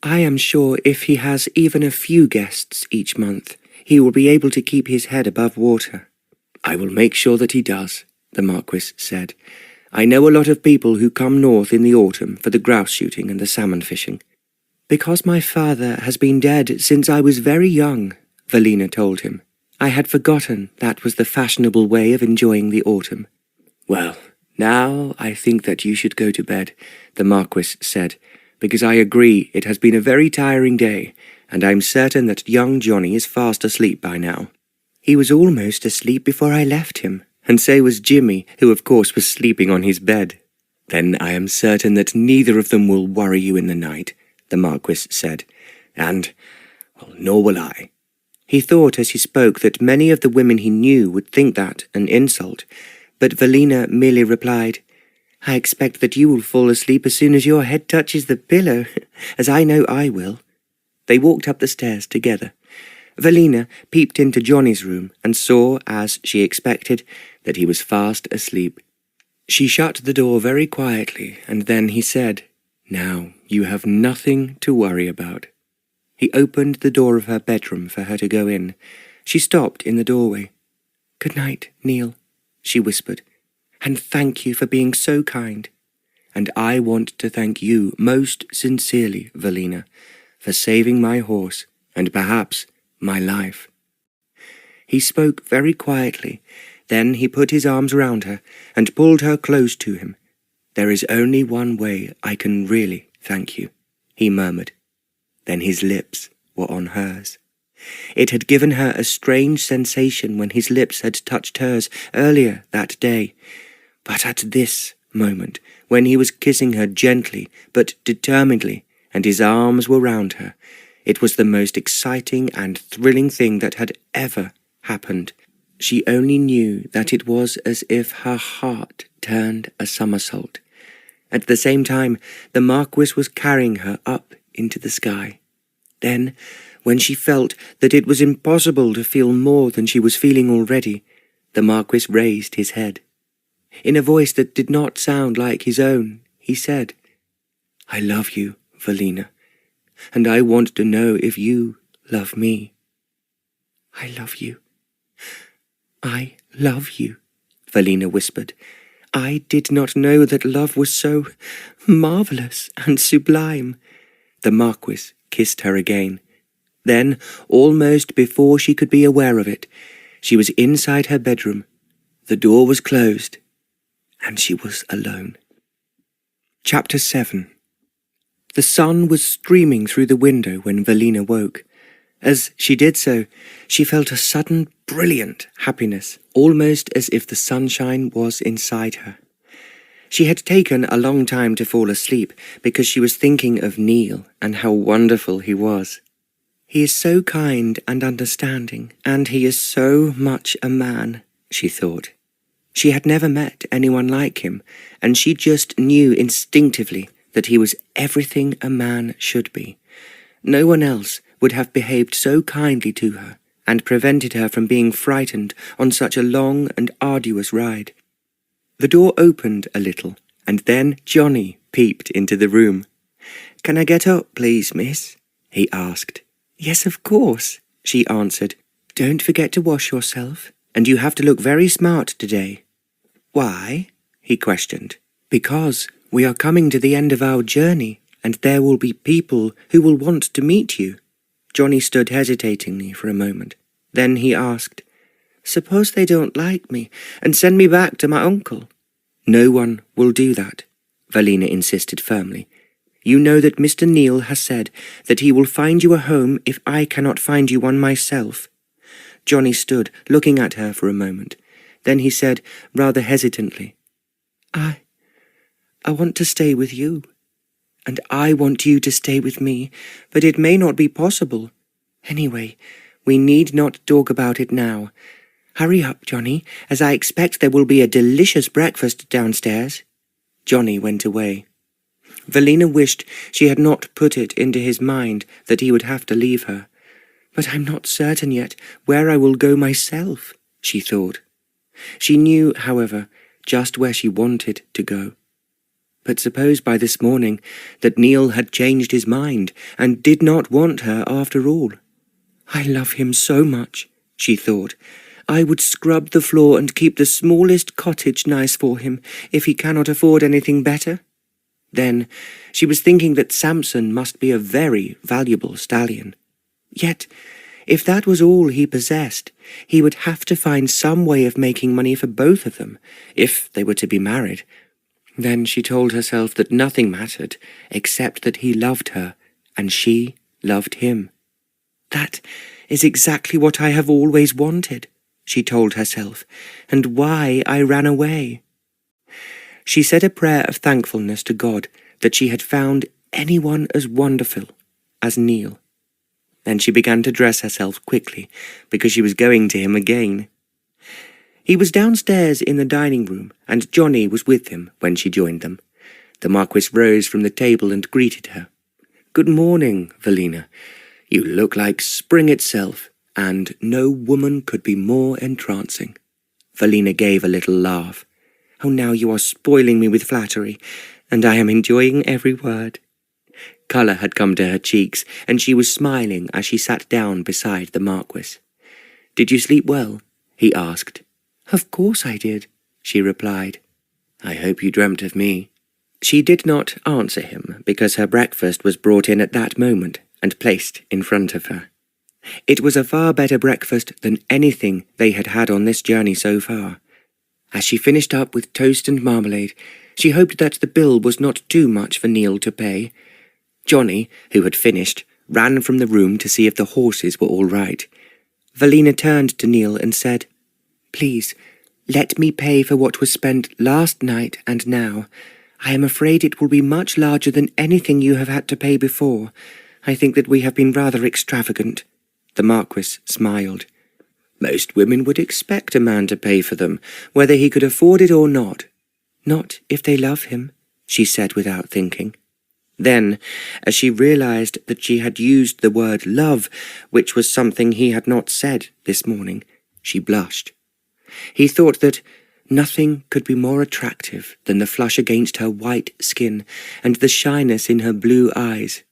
A: "I am sure if he has even a few guests each month, he will be able to keep his head above water." "I will make sure that he does," the Marquis said. "I know a lot of people who come north in the autumn for the grouse shooting and the salmon fishing." "Because my father has been dead since I was very young," Velina told him. "I had forgotten that was the fashionable way of enjoying the autumn." "Well, now I think that you should go to bed," the Marquis said, "because I agree it has been a very tiring day, and I'm certain that young Johnny is fast asleep by now." "He was almost asleep before I left him, and so was Jimmy, who of course was sleeping on his bed." "Then I am certain that neither of them will worry you in the night," the Marquis said, "and, well, nor will I." He thought as he spoke that many of the women he knew would think that an insult, but Velina merely replied, "I expect that you will fall asleep as soon as your head touches the pillow, as I know I will." They walked up the stairs together. Velina peeped into Johnny's room and saw, as she expected, that he was fast asleep. She shut the door very quietly, and then he said, "Now you have nothing to worry about." He opened the door of her bedroom for her to go in. She stopped in the doorway. "Good night, Neil," she whispered, "and thank you for being so kind." "And I want to thank you most sincerely, Velina, for saving my horse, and perhaps my life." He spoke very quietly. Then he put his arms round her and pulled her close to him. "There is only one way I can really thank you," he murmured. Then his lips were on hers. It had given her a strange sensation when his lips had touched hers earlier that day. But at this moment, when he was kissing her gently but determinedly, and his arms were round her, it was the most exciting and thrilling thing that had ever happened. She only knew that it was as if her heart turned a somersault. At the same time, the Marquis was carrying her up into the sky. Then, when she felt that it was impossible to feel more than she was feeling already, the Marquis raised his head. In a voice that did not sound like his own, he said, "I love you, Velina, and I want to know if you love me." "I love you. I love you," Velina whispered. "I did not know that love was so marvellous and sublime." The Marquis kissed her again. Then, almost before she could be aware of it, she was inside her bedroom. The door was closed, and she was alone. Chapter 7. The sun was streaming through the window when Velina woke. As she did so, she felt a sudden brilliant happiness, almost as if the sunshine was inside her. She had taken a long time to fall asleep because she was thinking of Neil and how wonderful he was. "He is so kind and understanding, and he is so much a man," she thought. She had never met anyone like him, and she just knew instinctively that he was everything a man should be. No one else would have behaved so kindly to her and prevented her from being frightened on such a long and arduous ride. The door opened a little, and then Johnny peeped into the room. "Can I get up, please, miss?" he asked. "Yes, of course," she answered. "Don't forget to wash yourself, and you have to look very smart today." "Why?" he questioned. "Because we are coming to the end of our journey, and there will be people who will want to meet you." Johnny stood hesitatingly for a moment. Then he asked, "Suppose they don't like me and send me back to my uncle?" "No one will do that," Velina insisted firmly. "You know that Mr. Neil has said that he will find you a home if I cannot find you one myself." Johnny stood looking at her for a moment. Then he said, rather hesitantly, I want to stay with you, and I want you to stay with me, but it may not be possible. Anyway, we need not talk about it now. Hurry up, Johnny, as I expect there will be a delicious breakfast downstairs." Johnny went away. Velina wished she had not put it into his mind that he would have to leave her. "But I'm not certain yet where I will go myself," she thought. She knew, however, just where she wanted to go. But suppose by this morning that Neil had changed his mind and did not want her after all. "I love him so much," she thought. "I would scrub the floor and keep the smallest cottage nice for him if he cannot afford anything better." Then she was thinking that Samson must be a very valuable stallion. Yet, if that was all he possessed, he would have to find some way of making money for both of them, if they were to be married. Then she told herself that nothing mattered, except that he loved her, and she loved him. "That is exactly what I have always wanted," she told herself, "and why I ran away." She said a prayer of thankfulness to God that she had found anyone as wonderful as Neil. Then she began to dress herself quickly, because she was going to him again. He was downstairs in the dining room, and Johnny was with him when she joined them. The Marquis rose from the table and greeted her. "Good morning, Velina. You look like spring itself, and no woman could be more entrancing." Velina gave a little laugh. "Oh, now you are spoiling me with flattery, and I am enjoying every word." Colour had come to her cheeks, and she was smiling as she sat down beside the Marquis. "Did you sleep well?" he asked. "Of course I did," she replied. "I hope you dreamt of me." She did not answer him, because her breakfast was brought in at that moment and placed in front of her. It was a far better breakfast than anything they had had on this journey so far. As she finished up with toast and marmalade, she hoped that the bill was not too much for Neil to pay. Johnny, who had finished, ran from the room to see if the horses were all right. Velina turned to Neil and said, "Please, let me pay for what was spent last night and now. I am afraid it will be much larger than anything you have had to pay before. I think that we have been rather extravagant." The Marquis smiled. "Most women would expect a man to pay for them, whether he could afford it or not." "Not if they love him," she said without thinking. Then, as she realized that she had used the word love, which was something he had not said this morning, she blushed. He thought that nothing could be more attractive than the flush against her white skin and the shyness in her blue eyes.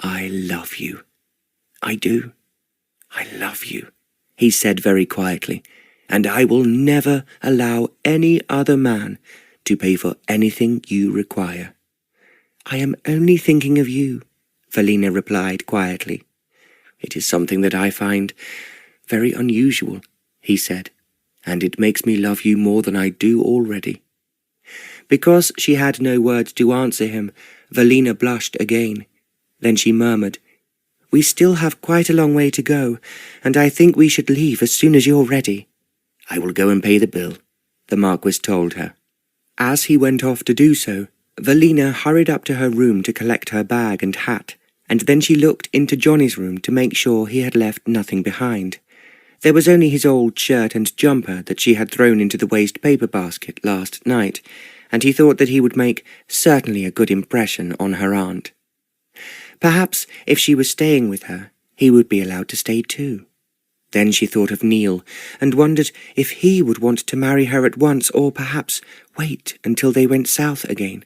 A: "I love you. I do. I love you," he said very quietly, "and I will never allow any other man to pay for anything you require." "I am only thinking of you," Velina replied quietly. "It is something that I find very unusual," he said, "and it makes me love you more than I do already." Because she had no words to answer him, Velina blushed again. Then she murmured, "We still have quite a long way to go, and I think we should leave as soon as you're ready." "I will go and pay the bill," the Marquis told her. As he went off to do so, Velina hurried up to her room to collect her bag and hat, and then she looked into Johnny's room to make sure he had left nothing behind. There was only his old shirt and jumper that she had thrown into the waste paper basket last night, and he thought that he would make certainly a good impression on her aunt. Perhaps, if she was staying with her, he would be allowed to stay too. Then she thought of Neil, and wondered if he would want to marry her at once, or perhaps wait until they went south again.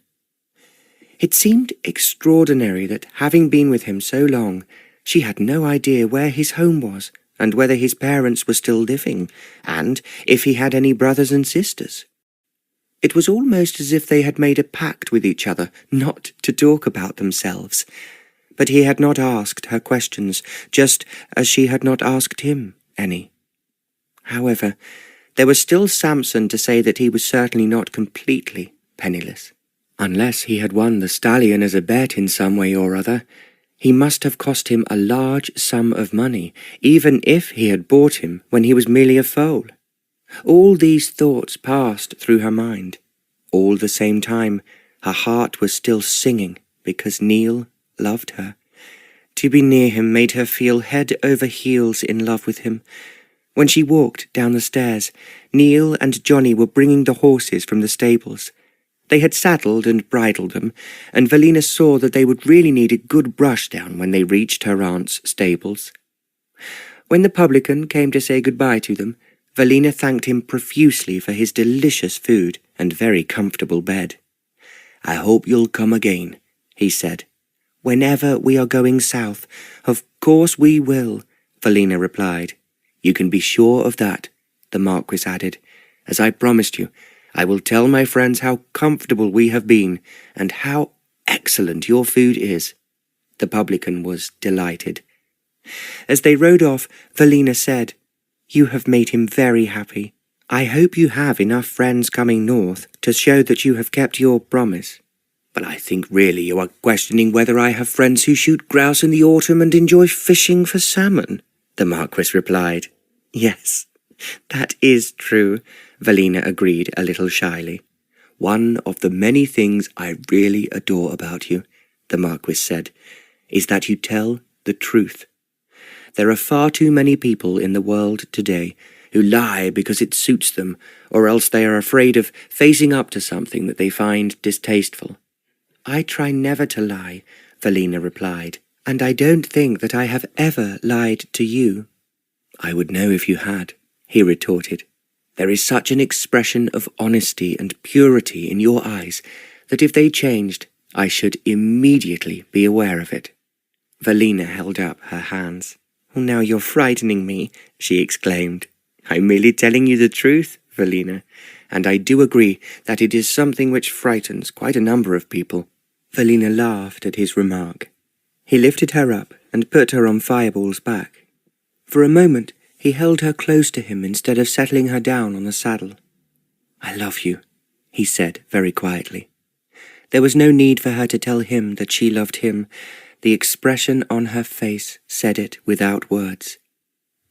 A: It seemed extraordinary that, having been with him so long, she had no idea where his home was, and whether his parents were still living, and if he had any brothers and sisters. It was almost as if they had made a pact with each other not to talk about themselves. But he had not asked her questions, just as she had not asked him any. However, there was still Samson to say that he was certainly not completely penniless. Unless he had won the stallion as a bet in some way or other, he must have cost him a large sum of money, even if he had bought him when he was merely a foal. All these thoughts passed through her mind. All the same time, her heart was still singing because Neil loved her. To be near him made her feel head over heels in love with him. When she walked down the stairs, Neil and Johnny were bringing the horses from the stables. They had saddled and bridled them, and Velina saw that they would really need a good brush down when they reached her aunt's stables. When the publican came to say goodbye to them, Velina thanked him profusely for his delicious food and very comfortable bed. "I hope you'll come again," he said. "Whenever we are going south, of course we will," Velina replied. "You can be sure of that," the Marquis added. "As I promised you, I will tell my friends how comfortable we have been, and how excellent your food is." The publican was delighted. As they rode off, Velina said, "You have made him very happy. I hope you have enough friends coming north to show that you have kept your promise." "But I think really you are questioning whether I have friends who shoot grouse in the autumn and enjoy fishing for salmon," the Marquis replied. "Yes, that is true," Velina agreed a little shyly. "One of the many things I really adore about you," the Marquis said, "is that you tell the truth. There are far too many people in the world today who lie because it suits them, or else they are afraid of facing up to something that they find distasteful." "I try never to lie," Velina replied, "and I don't think that I have ever lied to you." "I would know if you had," he retorted. "There is such an expression of honesty and purity in your eyes that if they changed, I should immediately be aware of it." Velina held up her hands. "Oh, now you're frightening me," she exclaimed. "I'm merely telling you the truth, Velina, and I do agree that it is something which frightens quite a number of people." Velina laughed at his remark. He lifted her up and put her on Fireball's back. For a moment, he held her close to him instead of settling her down on the saddle. "I love you," he said very quietly. There was no need for her to tell him that she loved him. The expression on her face said it without words.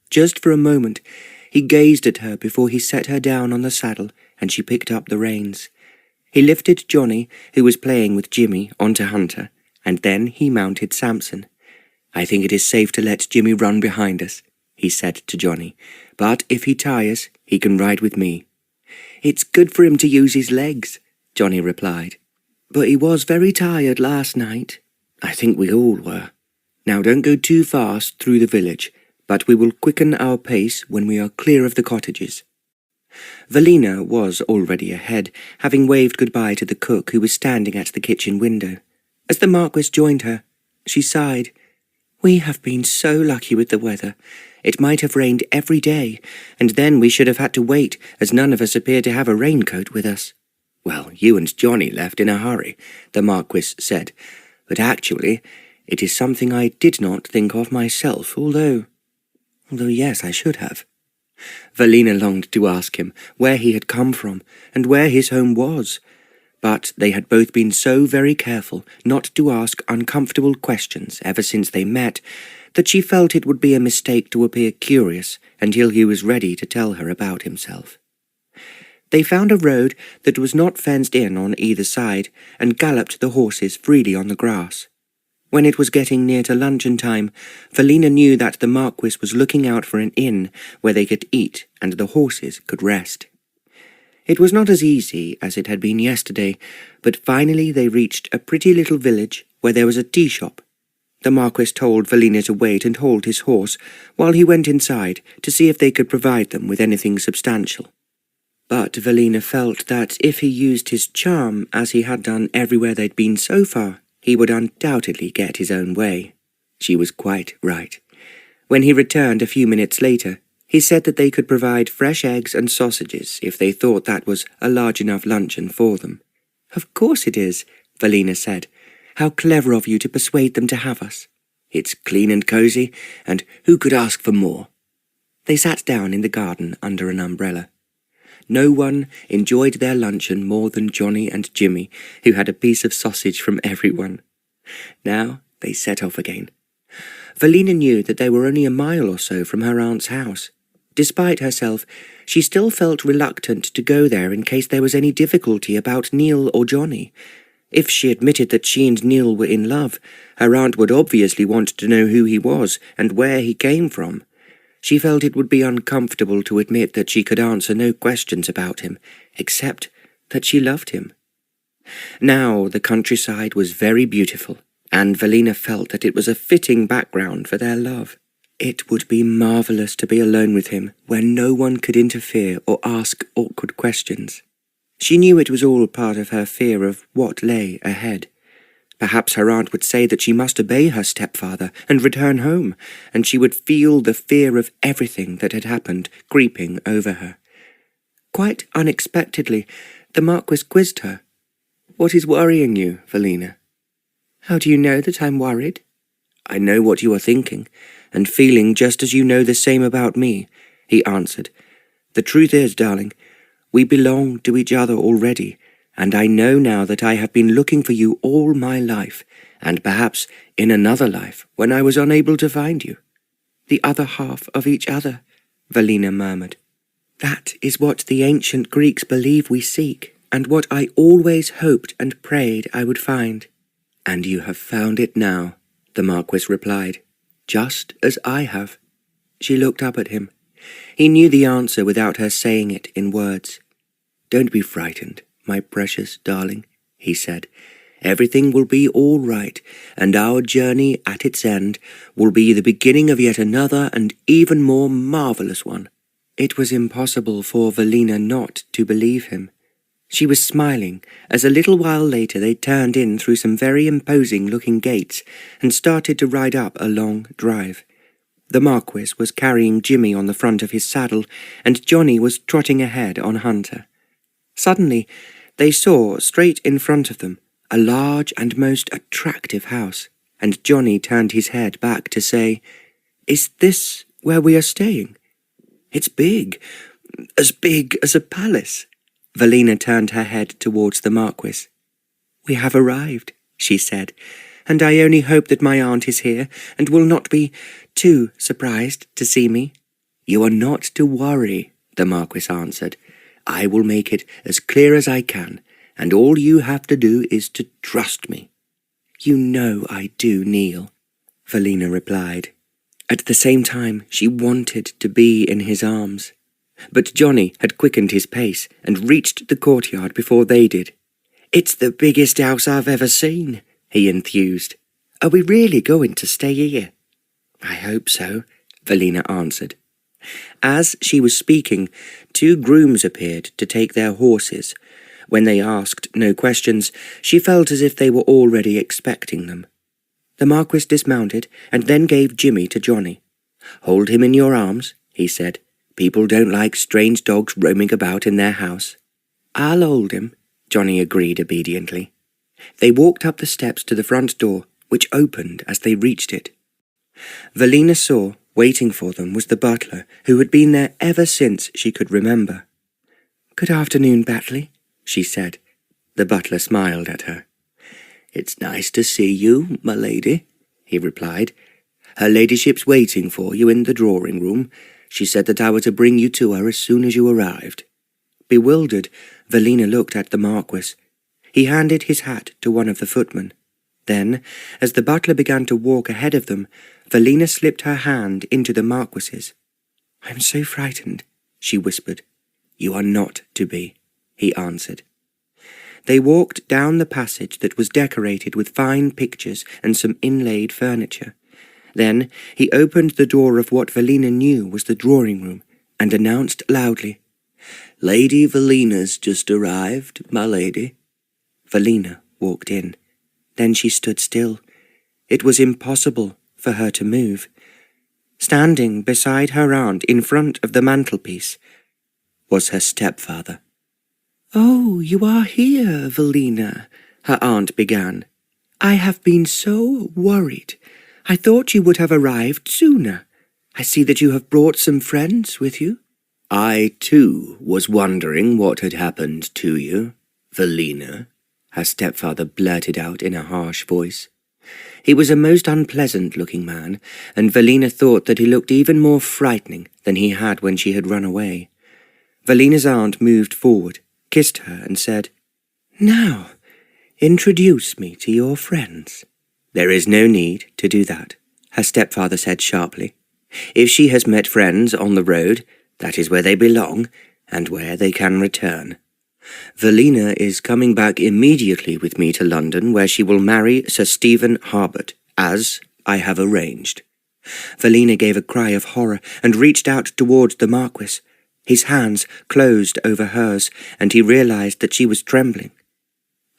A: Just for a moment, he gazed at her before he set her down on the saddle and she picked up the reins. He lifted Johnny, who was playing with Jimmy, onto Hunter, and then he mounted Samson. "I think it is safe to let Jimmy run behind us," he said to Johnny, "but if he tires, he can ride with me." "It's good for him to use his legs," Johnny replied. "But he was very tired last night." "I think we all were. Now don't go too fast through the village, but we will quicken our pace when we are clear of the cottages." Velina was already ahead, having waved goodbye to the cook who was standing at the kitchen window. As the Marquis joined her, she sighed. "We have been so lucky with the weather. It might have rained every day, and then we should have had to wait, as none of us appeared to have a raincoat with us." "Well, you and Johnny left in a hurry," the Marquis said, "but actually, it is something I did not think of myself, although yes, I should have." Velina longed to ask him where he had come from and where his home was, but they had both been so very careful not to ask uncomfortable questions ever since they met that she felt it would be a mistake to appear curious until he was ready to tell her about himself. They found a road that was not fenced in on either side and galloped the horses freely on the grass. When it was getting near to luncheon time, Velina knew that the Marquis was looking out for an inn where they could eat and the horses could rest. It was not as easy as it had been yesterday, but finally they reached a pretty little village where there was a tea shop. The Marquis told Velina to wait and hold his horse while he went inside to see if they could provide them with anything substantial. But Velina felt that if he used his charm as he had done everywhere they'd been so far, he would undoubtedly get his own way. She was quite right. When he returned a few minutes later, he said that they could provide fresh eggs and sausages if they thought that was a large enough luncheon for them. "Of course it is," Velina said. "How clever of you to persuade them to have us." "It's clean and cosy, and who could ask for more?" They sat down in the garden under an umbrella. No one enjoyed their luncheon more than Johnny and Jimmy, who had a piece of sausage from everyone. Now they set off again. Velina knew that they were only a mile or so from her aunt's house. Despite herself, she still felt reluctant to go there in case there was any difficulty about Neil or Johnny. If she admitted that she and Neil were in love, her aunt would obviously want to know who he was and where he came from. She felt it would be uncomfortable to admit that she could answer no questions about him, except that she loved him. Now the countryside was very beautiful, and Velina felt that it was a fitting background for their love. It would be marvellous to be alone with him, where no one could interfere or ask awkward questions. She knew it was all part of her fear of what lay ahead. Perhaps her aunt would say that she must obey her stepfather and return home, and she would feel the fear of everything that had happened creeping over her. Quite unexpectedly, the Marquis quizzed her. "What is worrying you, Velina?" "How do you know that I'm worried?" "I know what you are thinking, and feeling just as you know the same about me," he answered. "The truth is, darling, we belong to each other already, and I know now that I have been looking for you all my life, and perhaps in another life when I was unable to find you." "The other half of each other," Velina murmured. "That is what the ancient Greeks believe we seek, and what I always hoped and prayed I would find." "And you have found it now," the Marquis replied, "just as I have." She looked up at him. He knew the answer without her saying it in words. "Don't be frightened, my precious darling," he said. "Everything will be all right, and our journey at its end will be the beginning of yet another and even more marvellous one." It was impossible for Velina not to believe him. She was smiling as a little while later they turned in through some very imposing-looking gates and started to ride up a long drive. The Marquis was carrying Jimmy on the front of his saddle, and Johnny was trotting ahead on Hunter. Suddenly, they saw, straight in front of them, a large and most attractive house, and Johnny turned his head back to say, "Is this where we are staying? It's big as a palace." Velina turned her head towards the Marquis. "We have arrived," she said, "and I only hope that my aunt is here and will not be too surprised to see me." "You are not to worry," the Marquis answered. "I will make it as clear as I can, and all you have to do is to trust me." "You know I do, Neil," Velina replied. At the same time, she wanted to be in his arms. But Johnny had quickened his pace and reached the courtyard before they did. "It's the biggest house I've ever seen," he enthused. "Are we really going to stay here?" "I hope so," Velina answered. As she was speaking, 2 grooms appeared to take their horses. When they asked no questions, she felt as if they were already expecting them. The Marquis dismounted and then gave Jimmy to Johnny. "Hold him in your arms," he said. "People don't like strange dogs roaming about in their house." "I'll hold him," Johnny agreed obediently. They walked up the steps to the front door, which opened as they reached it. Velina saw, waiting for them, was the butler, who had been there ever since she could remember. "Good afternoon, Batley," she said. The butler smiled at her. "It's nice to see you, my lady," he replied. "Her ladyship's waiting for you in the drawing-room. She said that I were to bring you to her as soon as you arrived." Bewildered, Velina looked at the Marquis. He handed his hat to one of the footmen. Then, as the butler began to walk ahead of them, Velina slipped her hand into the Marquis's. "I'm so frightened," she whispered. "You are not to be," he answered. They walked down the passage that was decorated with fine pictures and some inlaid furniture. Then he opened the door of what Velina knew was the drawing-room and announced loudly, "Lady Velina's just arrived, my lady." Velina walked in. Then she stood still. It was impossible for her to move. Standing beside her aunt in front of the mantelpiece was her stepfather. "Oh, you are here, Velina," her aunt began. "I have been so worried. I thought you would have arrived sooner. I see that you have brought some friends with you." "I, too, was wondering what had happened to you, Velina," her stepfather blurted out in a harsh voice. He was a most unpleasant-looking man, and Velina thought that he looked even more frightening than he had when she had run away. Velina's aunt moved forward, kissed her, and said, "Now, introduce me to your friends." "There is no need to do that," her stepfather said sharply. "If she has met friends on the road, that is where they belong, and where they can return. Velina is coming back immediately with me to London, where she will marry Sir Stephen Harbert, as I have arranged." Velina gave a cry of horror and reached out towards the Marquis. His hands closed over hers, and he realized that she was trembling.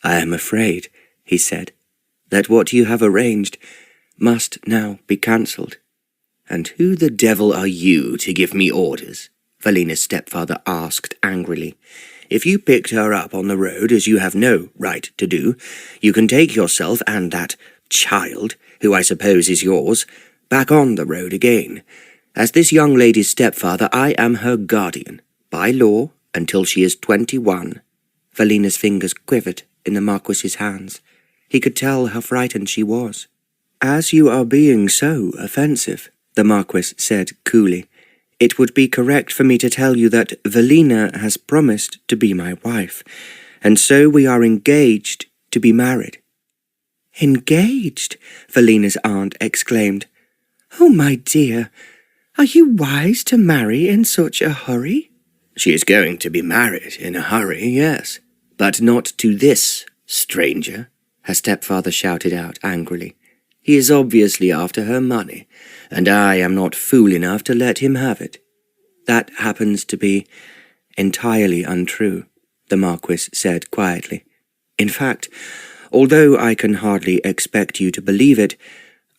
A: "I am afraid," he said, "that what you have arranged must now be cancelled." "And who the devil are you to give me orders?" Velina's stepfather asked angrily. "If you picked her up on the road, as you have no right to do, you can take yourself and that child, who I suppose is yours, back on the road again. As this young lady's stepfather, I am her guardian, by law, until she is 21. Velina's fingers quivered in the Marquis's hands. He could tell how frightened she was. "As you are being so offensive," the Marquis said coolly, "it would be correct for me to tell you that Velina has promised to be my wife, and so we are engaged to be married." "Engaged?" Velina's aunt exclaimed. "Oh, my dear, are you wise to marry in such a hurry?" "She is going to be married in a hurry, yes, but not to this stranger," her stepfather shouted out angrily. "He is obviously after her money, and I am not fool enough to let him have it." "That happens to be entirely untrue," the Marquis said quietly. "In fact, although I can hardly expect you to believe it,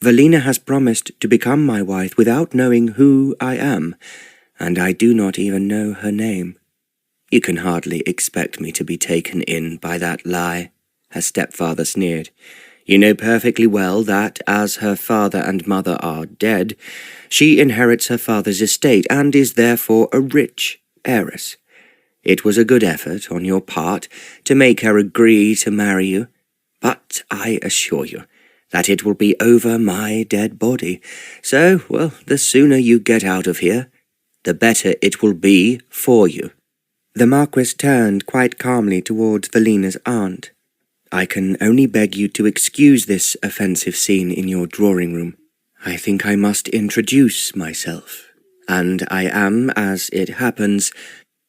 A: Velina has promised to become my wife without knowing who I am, and I do not even know her name." "You can hardly expect me to be taken in by that lie," her stepfather sneered. "You know perfectly well that, as her father and mother are dead, she inherits her father's estate and is therefore a rich heiress. It was a good effort on your part to make her agree to marry you, but I assure you that it will be over my dead body. So, well, the sooner you get out of here, the better it will be for you." The Marquis turned quite calmly towards Velina's aunt. "I can only beg you to excuse this offensive scene in your drawing-room. I think I must introduce myself, and I am, as it happens,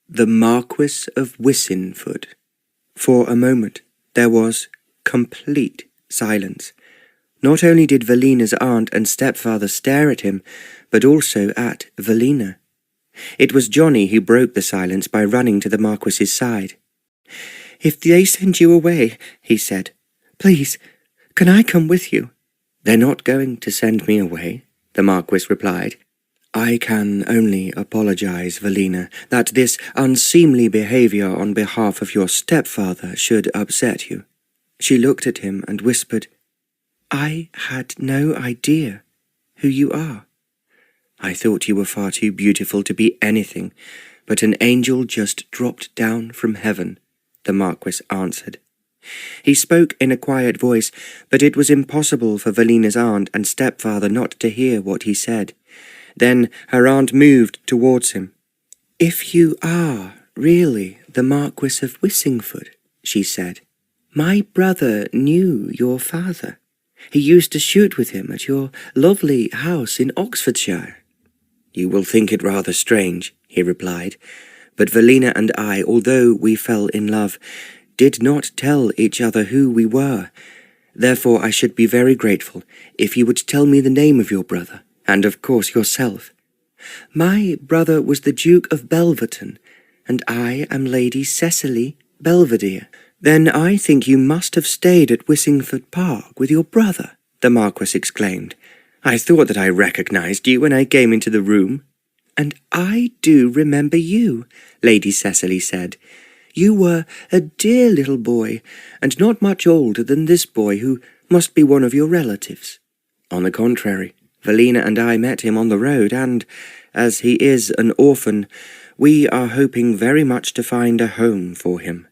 A: the Marquis of Whisinford." For a moment there was complete silence. Not only did Velina's aunt and stepfather stare at him, but also at Velina. It was Johnny who broke the silence by running to the Marquis's side. "If they send you away," he said, "please, can I come with you?" "They're not going to send me away," the Marquis replied. "I can only apologize, Velina, that this unseemly behaviour on behalf of your stepfather should upset you." She looked at him and whispered, "I had no idea who you are. I thought you were far too beautiful to be anything but an angel just dropped down from heaven," the Marquis answered. He spoke in a quiet voice, but it was impossible for Velina's aunt and stepfather not to hear what he said. Then her aunt moved towards him. "If you are really the Marquis of Whisinford," she said, "my brother knew your father. He used to shoot with him at your lovely house in Oxfordshire." "You will think it rather strange," he replied, "but Velina and I, although we fell in love, did not tell each other who we were. Therefore I should be very grateful if you would tell me the name of your brother, and of course yourself." "My brother was the Duke of Belverton, and I am Lady Cecily Belvedere." "Then I think you must have stayed at Whisinford Park with your brother," the Marquis exclaimed. "I thought that I recognized you when I came into the room." "And I do remember you," Lady Cecily said. "You were a dear little boy, and not much older than this boy, who must be one of your relatives." "On the contrary, Velina and I met him on the road, and, as he is an orphan, we are hoping very much to find a home for him."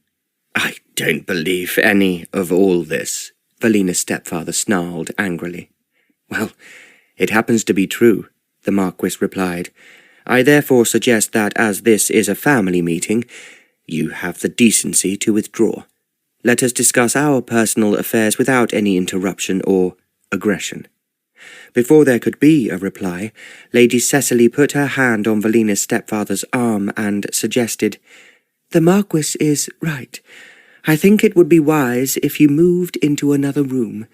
A: "I don't believe any of all this," Velina's stepfather snarled angrily. Well, it happens to be true, the Marquis replied. I therefore suggest that, as this is a family meeting, you have the decency to withdraw. Let us discuss our personal affairs without any interruption or aggression. Before there could be a reply, Lady Cecily put her hand on Velina's stepfather's arm and suggested, The Marquis is right. I think it would be wise if you moved into another room.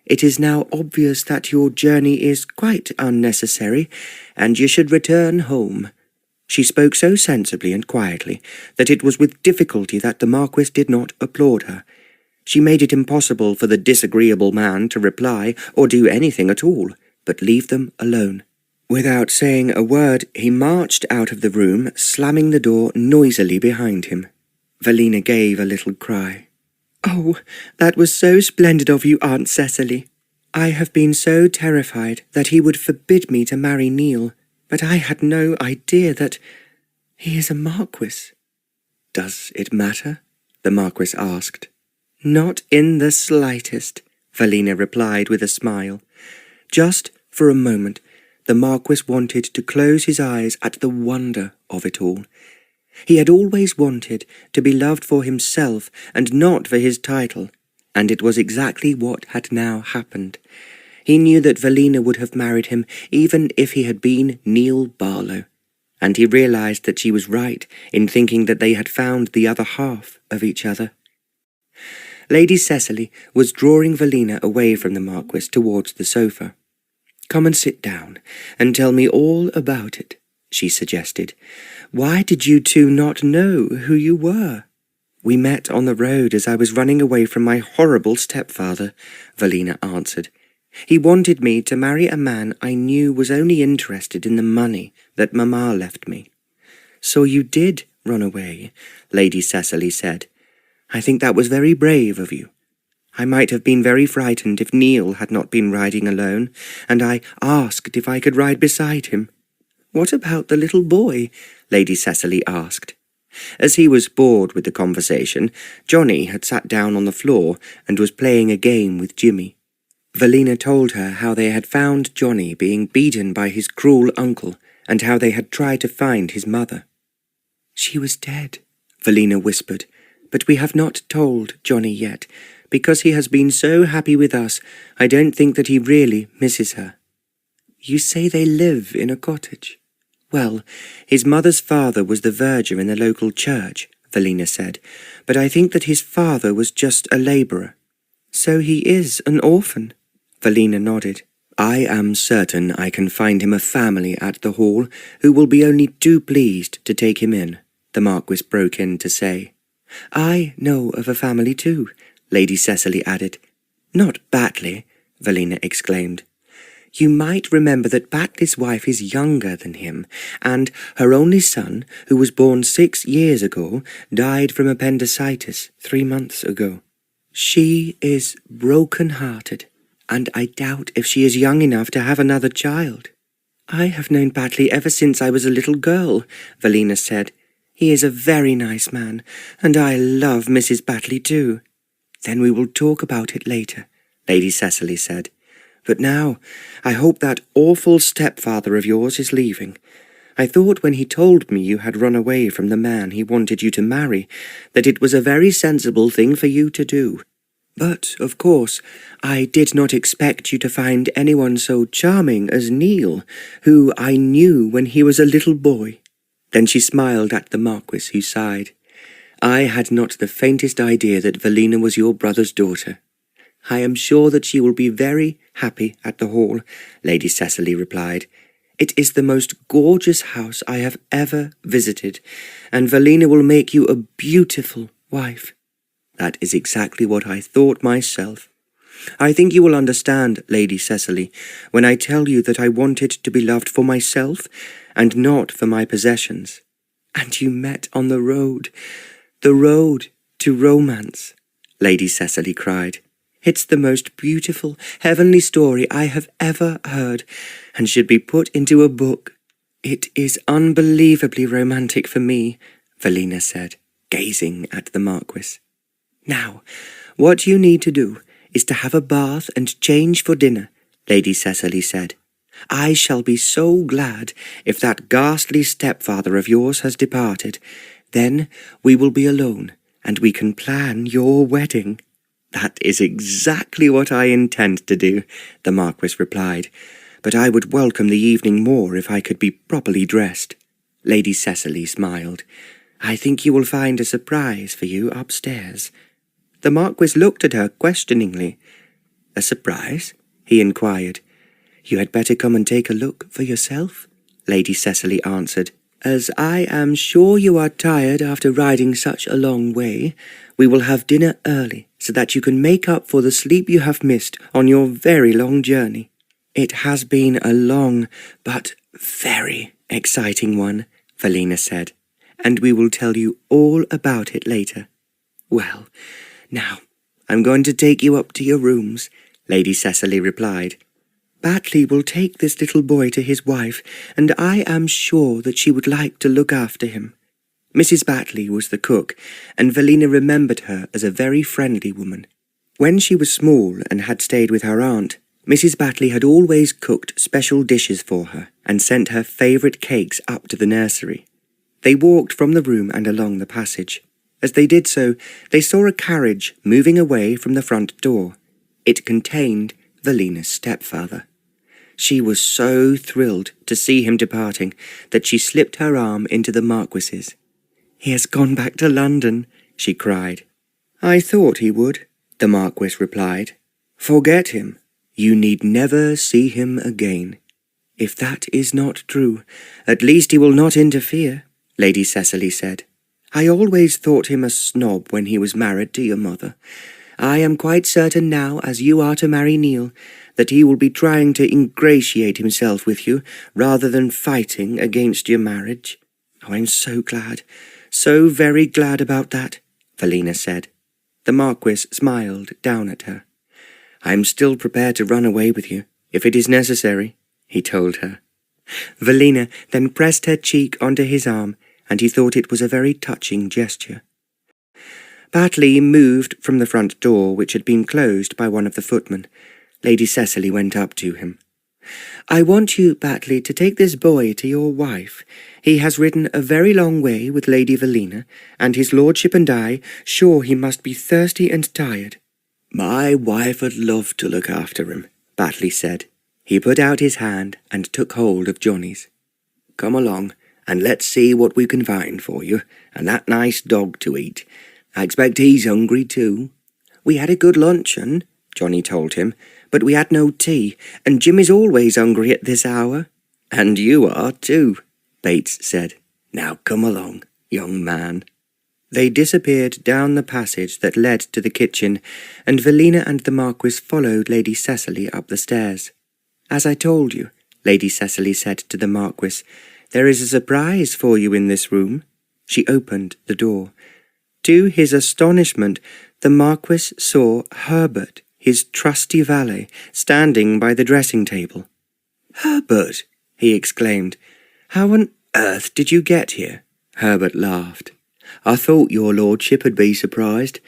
A: It is now obvious that your journey is quite unnecessary, and you should return home. She spoke so sensibly and quietly that it was with difficulty that the Marquis did not applaud her. She made it impossible for the disagreeable man to reply or do anything at all, but leave them alone. Without saying a word, he marched out of the room, slamming the door noisily behind him. Velina gave a little cry. "Oh, that was so splendid of you, Aunt Cecily. I have been so terrified that he would forbid me to marry Neil, but I had no idea that he is a Marquis." "Does it matter?" the Marquis asked. "Not in the slightest," Velina replied with a smile. Just for a moment, the Marquis wanted to close his eyes at the wonder of it all. He had always wanted to be loved for himself and not for his title, and it was exactly what had now happened. He knew that Velina would have married him even if he had been Neil Barlow, and he realized that she was right in thinking that they had found the other half of each other. Lady Cecily was drawing Velina away from the Marquis towards the sofa. "Come and sit down, and tell me all about it," she suggested. "Why did you two not know who you were?" "We met on the road as I was running away from my horrible stepfather," Velina answered. "He wanted me to marry a man I knew was only interested in the money that Mamma left me." "So you did run away," Lady Cecily said. "I think that was very brave of you. I might have been very frightened if Neil had not been riding alone, and I asked if I could ride beside him." "What about the little boy?" Lady Cecily asked. As he was bored with the conversation, Johnny had sat down on the floor and was playing a game with Jimmy. Velina told her how they had found Johnny being beaten by his cruel uncle, and how they had tried to find his mother. "She was dead," Velina whispered, "but we have not told Johnny yet. Because he has been so happy with us, I don't think that he really misses her." "You say they live in a cottage?" "Well, his mother's father was the verger in the local church," Velina said, "but I think that his father was just a labourer." "So he is an orphan?" Velina nodded. "I am certain I can find him a family at the Hall who will be only too pleased to take him in," the Marquis broke in to say. "I know of a family too," Lady Cecily added. "Not Batley," Velina exclaimed. "You might remember that Batley's wife is younger than him, and her only son, who was born 6 years ago, died from appendicitis 3 months ago. She is broken-hearted, and I doubt if she is young enough to have another child." "I have known Batley ever since I was a little girl," Velina said. "He is a very nice man, and I love Mrs. Batley too." "Then we will talk about it later," Lady Cecily said. "But now, I hope that awful stepfather of yours is leaving. I thought when he told me you had run away from the man he wanted you to marry, that it was a very sensible thing for you to do. But, of course, I did not expect you to find anyone so charming as Neil, who I knew when he was a little boy." Then she smiled at the Marquis, who sighed. "I had not the faintest idea that Velina was your brother's daughter." "I am sure that she will be very happy at the Hall," Lady Cecily replied. "It is the most gorgeous house I have ever visited, and Velina will make you a beautiful wife." "That is exactly what I thought myself. I think you will understand, Lady Cecily, when I tell you that I wanted to be loved for myself and not for my possessions." "And you met on the road to romance," Lady Cecily cried. "It's the most beautiful, heavenly story I have ever heard, and should be put into a book." "It is unbelievably romantic for me," Velina said, gazing at the Marquis. "Now, what you need to do is to have a bath and change for dinner," Lady Cecily said. "I shall be so glad if that ghastly stepfather of yours has departed. Then we will be alone, and we can plan your wedding." "That is exactly what I intend to do," the Marquis replied, "but I would welcome the evening more if I could be properly dressed." Lady Cecily smiled. "I think you will find a surprise for you upstairs." The Marquis looked at her questioningly. "A surprise?" he inquired. "You had better come and take a look for yourself," Lady Cecily answered. "As I am sure you are tired after riding such a long way, we will have dinner early, so that you can make up for the sleep you have missed on your very long journey." "It has been a long, but very exciting one," Velina said, "and we will tell you all about it later." "Well, now, I'm going to take you up to your rooms," Lady Cecily replied. "Batley will take this little boy to his wife, and I am sure that she would like to look after him." Mrs. Batley was the cook, and Velina remembered her as a very friendly woman. When she was small and had stayed with her aunt, Mrs. Batley had always cooked special dishes for her and sent her favourite cakes up to the nursery. They walked from the room and along the passage. As they did so, they saw a carriage moving away from the front door. It contained Velina's stepfather. She was so thrilled to see him departing that she slipped her arm into the Marquis's. "He has gone back to London," she cried. "I thought he would," the Marquis replied. "Forget him. You need never see him again." "If that is not true, at least he will not interfere," Lady Cecily said. "I always thought him a snob when he was married to your mother. I am quite certain now, as you are to marry Neil, that he will be trying to ingratiate himself with you rather than fighting against your marriage." "Oh, I'm so glad, so very glad about that," Velina said. The Marquis smiled down at her. "I'm still prepared to run away with you, if it is necessary," he told her. Velina then pressed her cheek onto his arm, and he thought it was a very touching gesture. Batley moved from the front door, which had been closed by one of the footmen. Lady Cecily went up to him. "I want you, Batley, to take this boy to your wife. He has ridden a very long way with Lady Velina, and his lordship and I sure he must be thirsty and tired." "My wife would love to look after him," Batley said. He put out his hand and took hold of Johnny's. "Come along, and let's see what we can find for you, and that nice dog to eat. I expect he's hungry too." "We had a good luncheon," Johnny told him, "but we had no tea, and Jim is always hungry at this hour." "And you are too," Bates said. "Now come along, young man." They disappeared down the passage that led to the kitchen, and Velina and the Marquis followed Lady Cecily up the stairs. "As I told you," Lady Cecily said to the Marquis, "there is a surprise for you in this room." She opened the door. To his astonishment, the Marquis saw Herbert, his trusty valet, standing by the dressing-table. "Herbert!" he exclaimed. "How on earth did you get here?" Herbert laughed. "I thought your lordship would be surprised.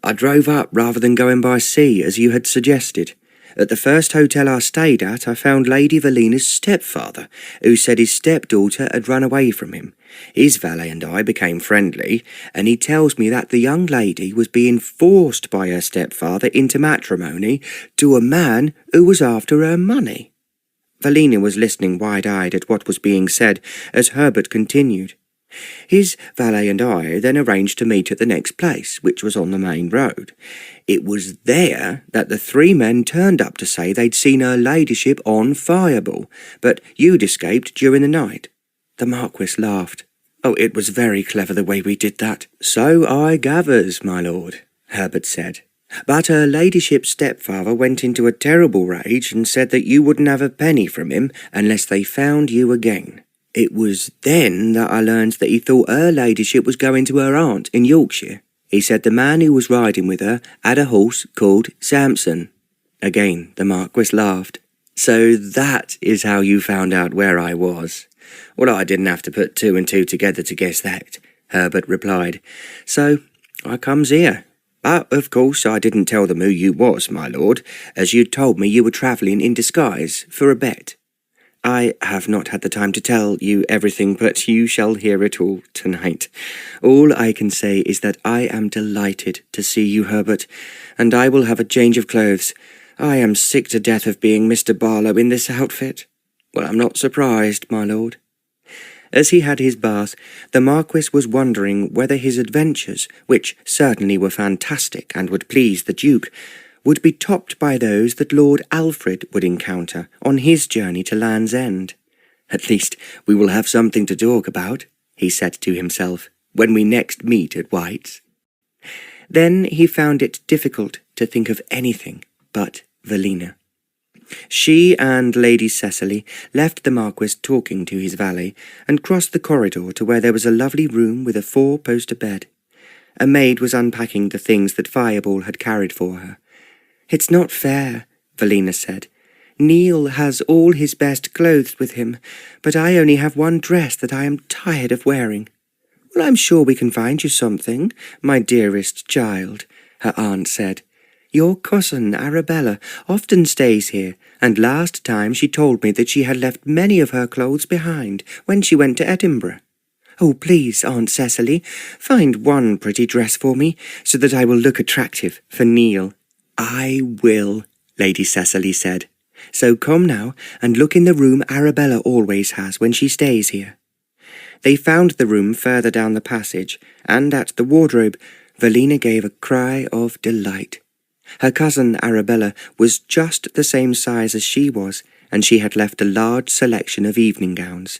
A: I drove up rather than going by sea, as you had suggested. At the first hotel I stayed at, I found Lady Velina's stepfather, who said his stepdaughter had run away from him. His valet and I became friendly, and he tells me that the young lady was being forced by her stepfather into matrimony to a man who was after her money." Velina was listening wide-eyed at what was being said as Herbert continued. "His valet and I then arranged to meet at the next place, which was on the main road. It was there that the three men turned up to say they'd seen her ladyship on Fireball, but you'd escaped during the night." The Marquis laughed. "Oh, it was very clever the way we did that." "So I gathers, my lord," Herbert said. "But her ladyship's stepfather went into a terrible rage and said that you wouldn't have a penny from him unless they found you again. It was then that I learned that he thought her ladyship was going to her aunt in Yorkshire. He said the man who was riding with her had a horse called Samson." Again the Marquis laughed. "So that is how you found out where I was." "Well, I didn't have to put two and two together to guess that," Herbert replied. "So I comes here. But, of course, I didn't tell them who you was, my lord, as you'd told me you were travelling in disguise for a bet. I have not had the time to tell you everything, but you shall hear it all tonight. All I can say is that I am delighted to see you, Herbert, and I will have a change of clothes. I am sick to death of being Mr. Barlow in this outfit. Well, I'm not surprised, my lord. As he had his bath, the Marquis was wondering whether his adventures, which certainly were fantastic and would please the Duke, would be topped by those that Lord Alfred would encounter on his journey to Land's End. At least we will have something to talk about, he said to himself, when we next meet at White's. Then he found it difficult to think of anything but Velina. She and Lady Cecily left the Marquis talking to his valet and crossed the corridor to where there was a lovely room with a 4-poster bed. A maid was unpacking the things that Fireball had carried for her. "It's not fair," Velina said. "Neil has all his best clothes with him, but I only have one dress that I am tired of wearing." "Well, I'm sure we can find you something, my dearest child," her aunt said. "Your cousin Arabella often stays here, and last time she told me that she had left many of her clothes behind when she went to Edinburgh. Oh, please, Aunt Cecily, find one pretty dress for me, so that I will look attractive for Neil." "I will," Lady Cecily said. "So come now and look in the room Arabella always has when she stays here." They found the room further down the passage, and at the wardrobe, Velina gave a cry of delight. Her cousin Arabella was just the same size as she was, and she had left a large selection of evening gowns.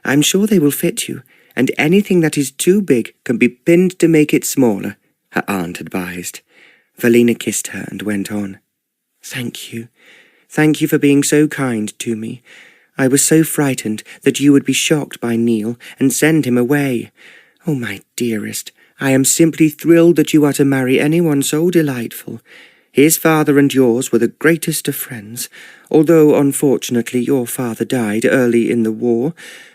A: "I'm sure they will fit you, and anything that is too big can be pinned to make it smaller," her aunt advised. Velina kissed her and went on. "Thank you. Thank you for being so kind to me. I was so frightened that you would be shocked by Neil and send him away. Oh, my dearest, I am simply thrilled that you are to marry anyone so delightful. His father and yours were the greatest of friends. Although, unfortunately, your father died early in the war,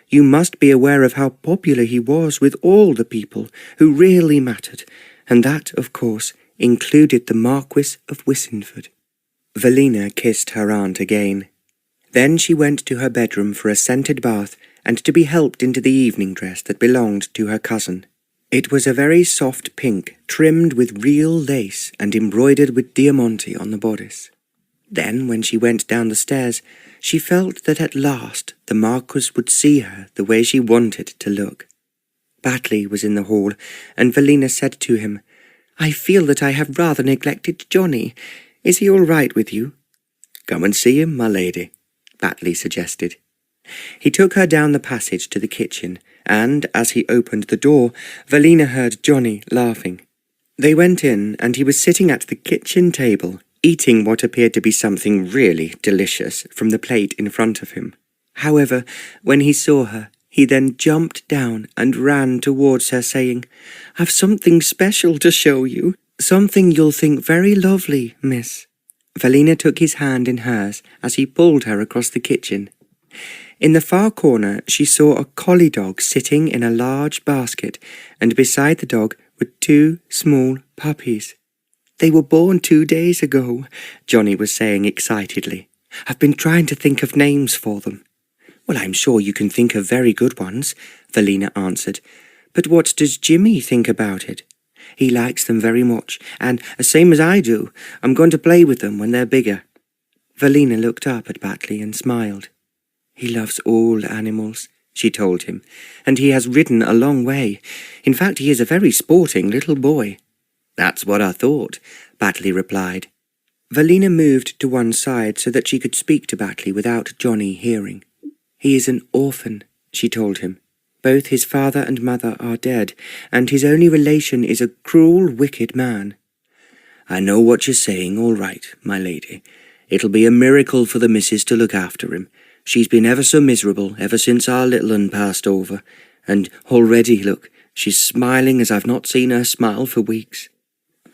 A: you must be aware of how popular he was with all the people who really mattered, and that, of course, included the Marquis of Whisinford." Velina kissed her aunt again. Then she went to her bedroom for a scented bath and to be helped into the evening dress that belonged to her cousin. It was a very soft pink, trimmed with real lace and embroidered with diamante on the bodice. Then, when she went down the stairs, she felt that at last the Marquis would see her the way she wanted to look. Batley was in the hall, and Velina said to him, "I feel that I have rather neglected Johnny. Is he all right with you?" "Come and see him, my lady," Batley suggested. He took her down the passage to the kitchen, and, as he opened the door, Velina heard Johnny laughing. They went in, and he was sitting at the kitchen table, eating what appeared to be something really delicious from the plate in front of him. However, when he saw her, he then jumped down and ran towards her, saying, "I've something special to show you, something you'll think very lovely, miss." Velina took his hand in hers as he pulled her across the kitchen. In the far corner she saw a collie dog sitting in a large basket, and beside the dog were 2 small puppies. "They were born 2 days ago," Johnny was saying excitedly. "I've been trying to think of names for them." "Well, I'm sure you can think of very good ones," Velina answered. "But what does Jimmy think about it?" "He likes them very much, and, same as I do, I'm going to play with them when they're bigger." Velina looked up at Batley and smiled. "He loves all animals," she told him, "and he has ridden a long way. In fact, he is a very sporting little boy." "That's what I thought," Batley replied. Velina moved to one side so that she could speak to Batley without Johnny hearing. "He is an orphan," she told him. "Both his father and mother are dead, and his only relation is a cruel, wicked man." "I know what you're saying, all right, my lady. It'll be a miracle for the missus to look after him. She's been ever so miserable ever since our little un passed over, and already, look, she's smiling as I've not seen her smile for weeks."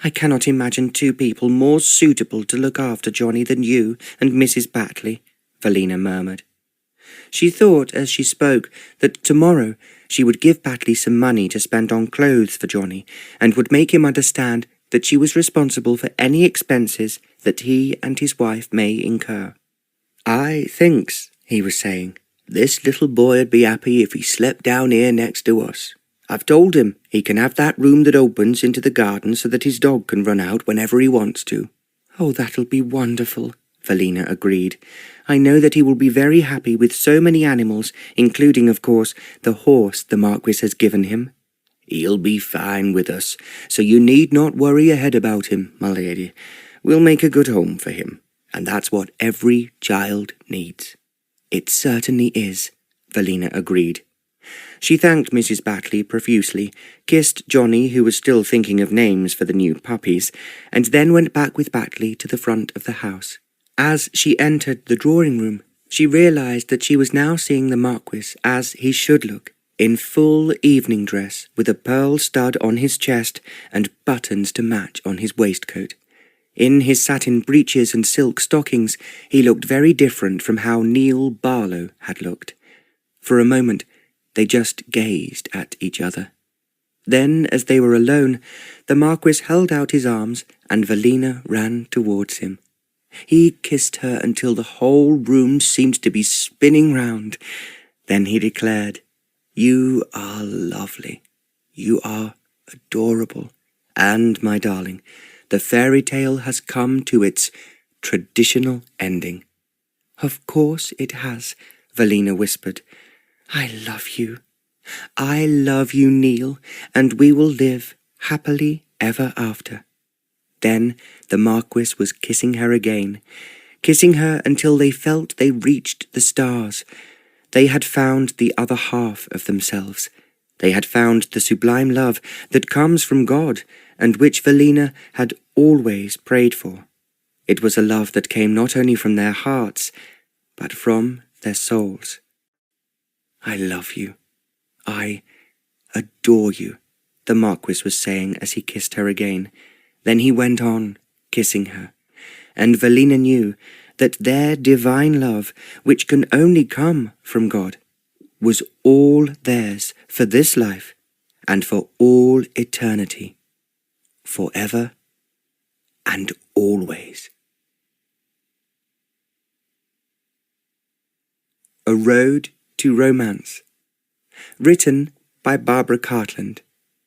A: "I cannot imagine 2 people more suitable to look after Johnny than you and Mrs. Batley," Velina murmured. She thought, as she spoke, that tomorrow she would give Batley some money to spend on clothes for Johnny, and would make him understand that she was responsible for any expenses that he and his wife may incur. "I thinks," he was saying, "this little boy'd be happy if he slept down here next to us. I've told him he can have that room that opens into the garden so that his dog can run out whenever he wants to." "Oh, that'll be wonderful," Velina agreed. "I know that he will be very happy with so many animals, including, of course, the horse the Marquis has given him." "He'll be fine with us, so you need not worry your head about him, my lady. We'll make a good home for him, and that's what every child needs." "It certainly is," Velina agreed. She thanked Mrs. Batley profusely, kissed Johnny, who was still thinking of names for the new puppies, and then went back with Batley to the front of the house. As she entered the drawing-room, she realised that she was now seeing the Marquis as he should look, in full evening dress, with a pearl stud on his chest and buttons to match on his waistcoat. In his satin breeches and silk stockings, he looked very different from how Neil Barlow had looked. For a moment, they just gazed at each other. Then, as they were alone, the Marquis held out his arms, and Velina ran towards him. He kissed her until the whole room seemed to be spinning round. Then he declared, "You are lovely. You are adorable. And, my darling, the fairy tale has come to its traditional ending." "Of course it has," Velina whispered. "I love you. I love you, Neil, and we will live happily ever after." Then the Marquis was kissing her again, kissing her until they felt they reached the stars. They had found the other half of themselves. They had found the sublime love that comes from God, and which Velina had always prayed for. It was a love that came not only from their hearts, but from their souls. "I love you. I adore you," the Marquis was saying as he kissed her again. Then he went on, kissing her, and Velina knew that their divine love, which can only come from God, was all theirs for this life and for all eternity, forever and always. A Road to Romance, written by Barbara Cartland.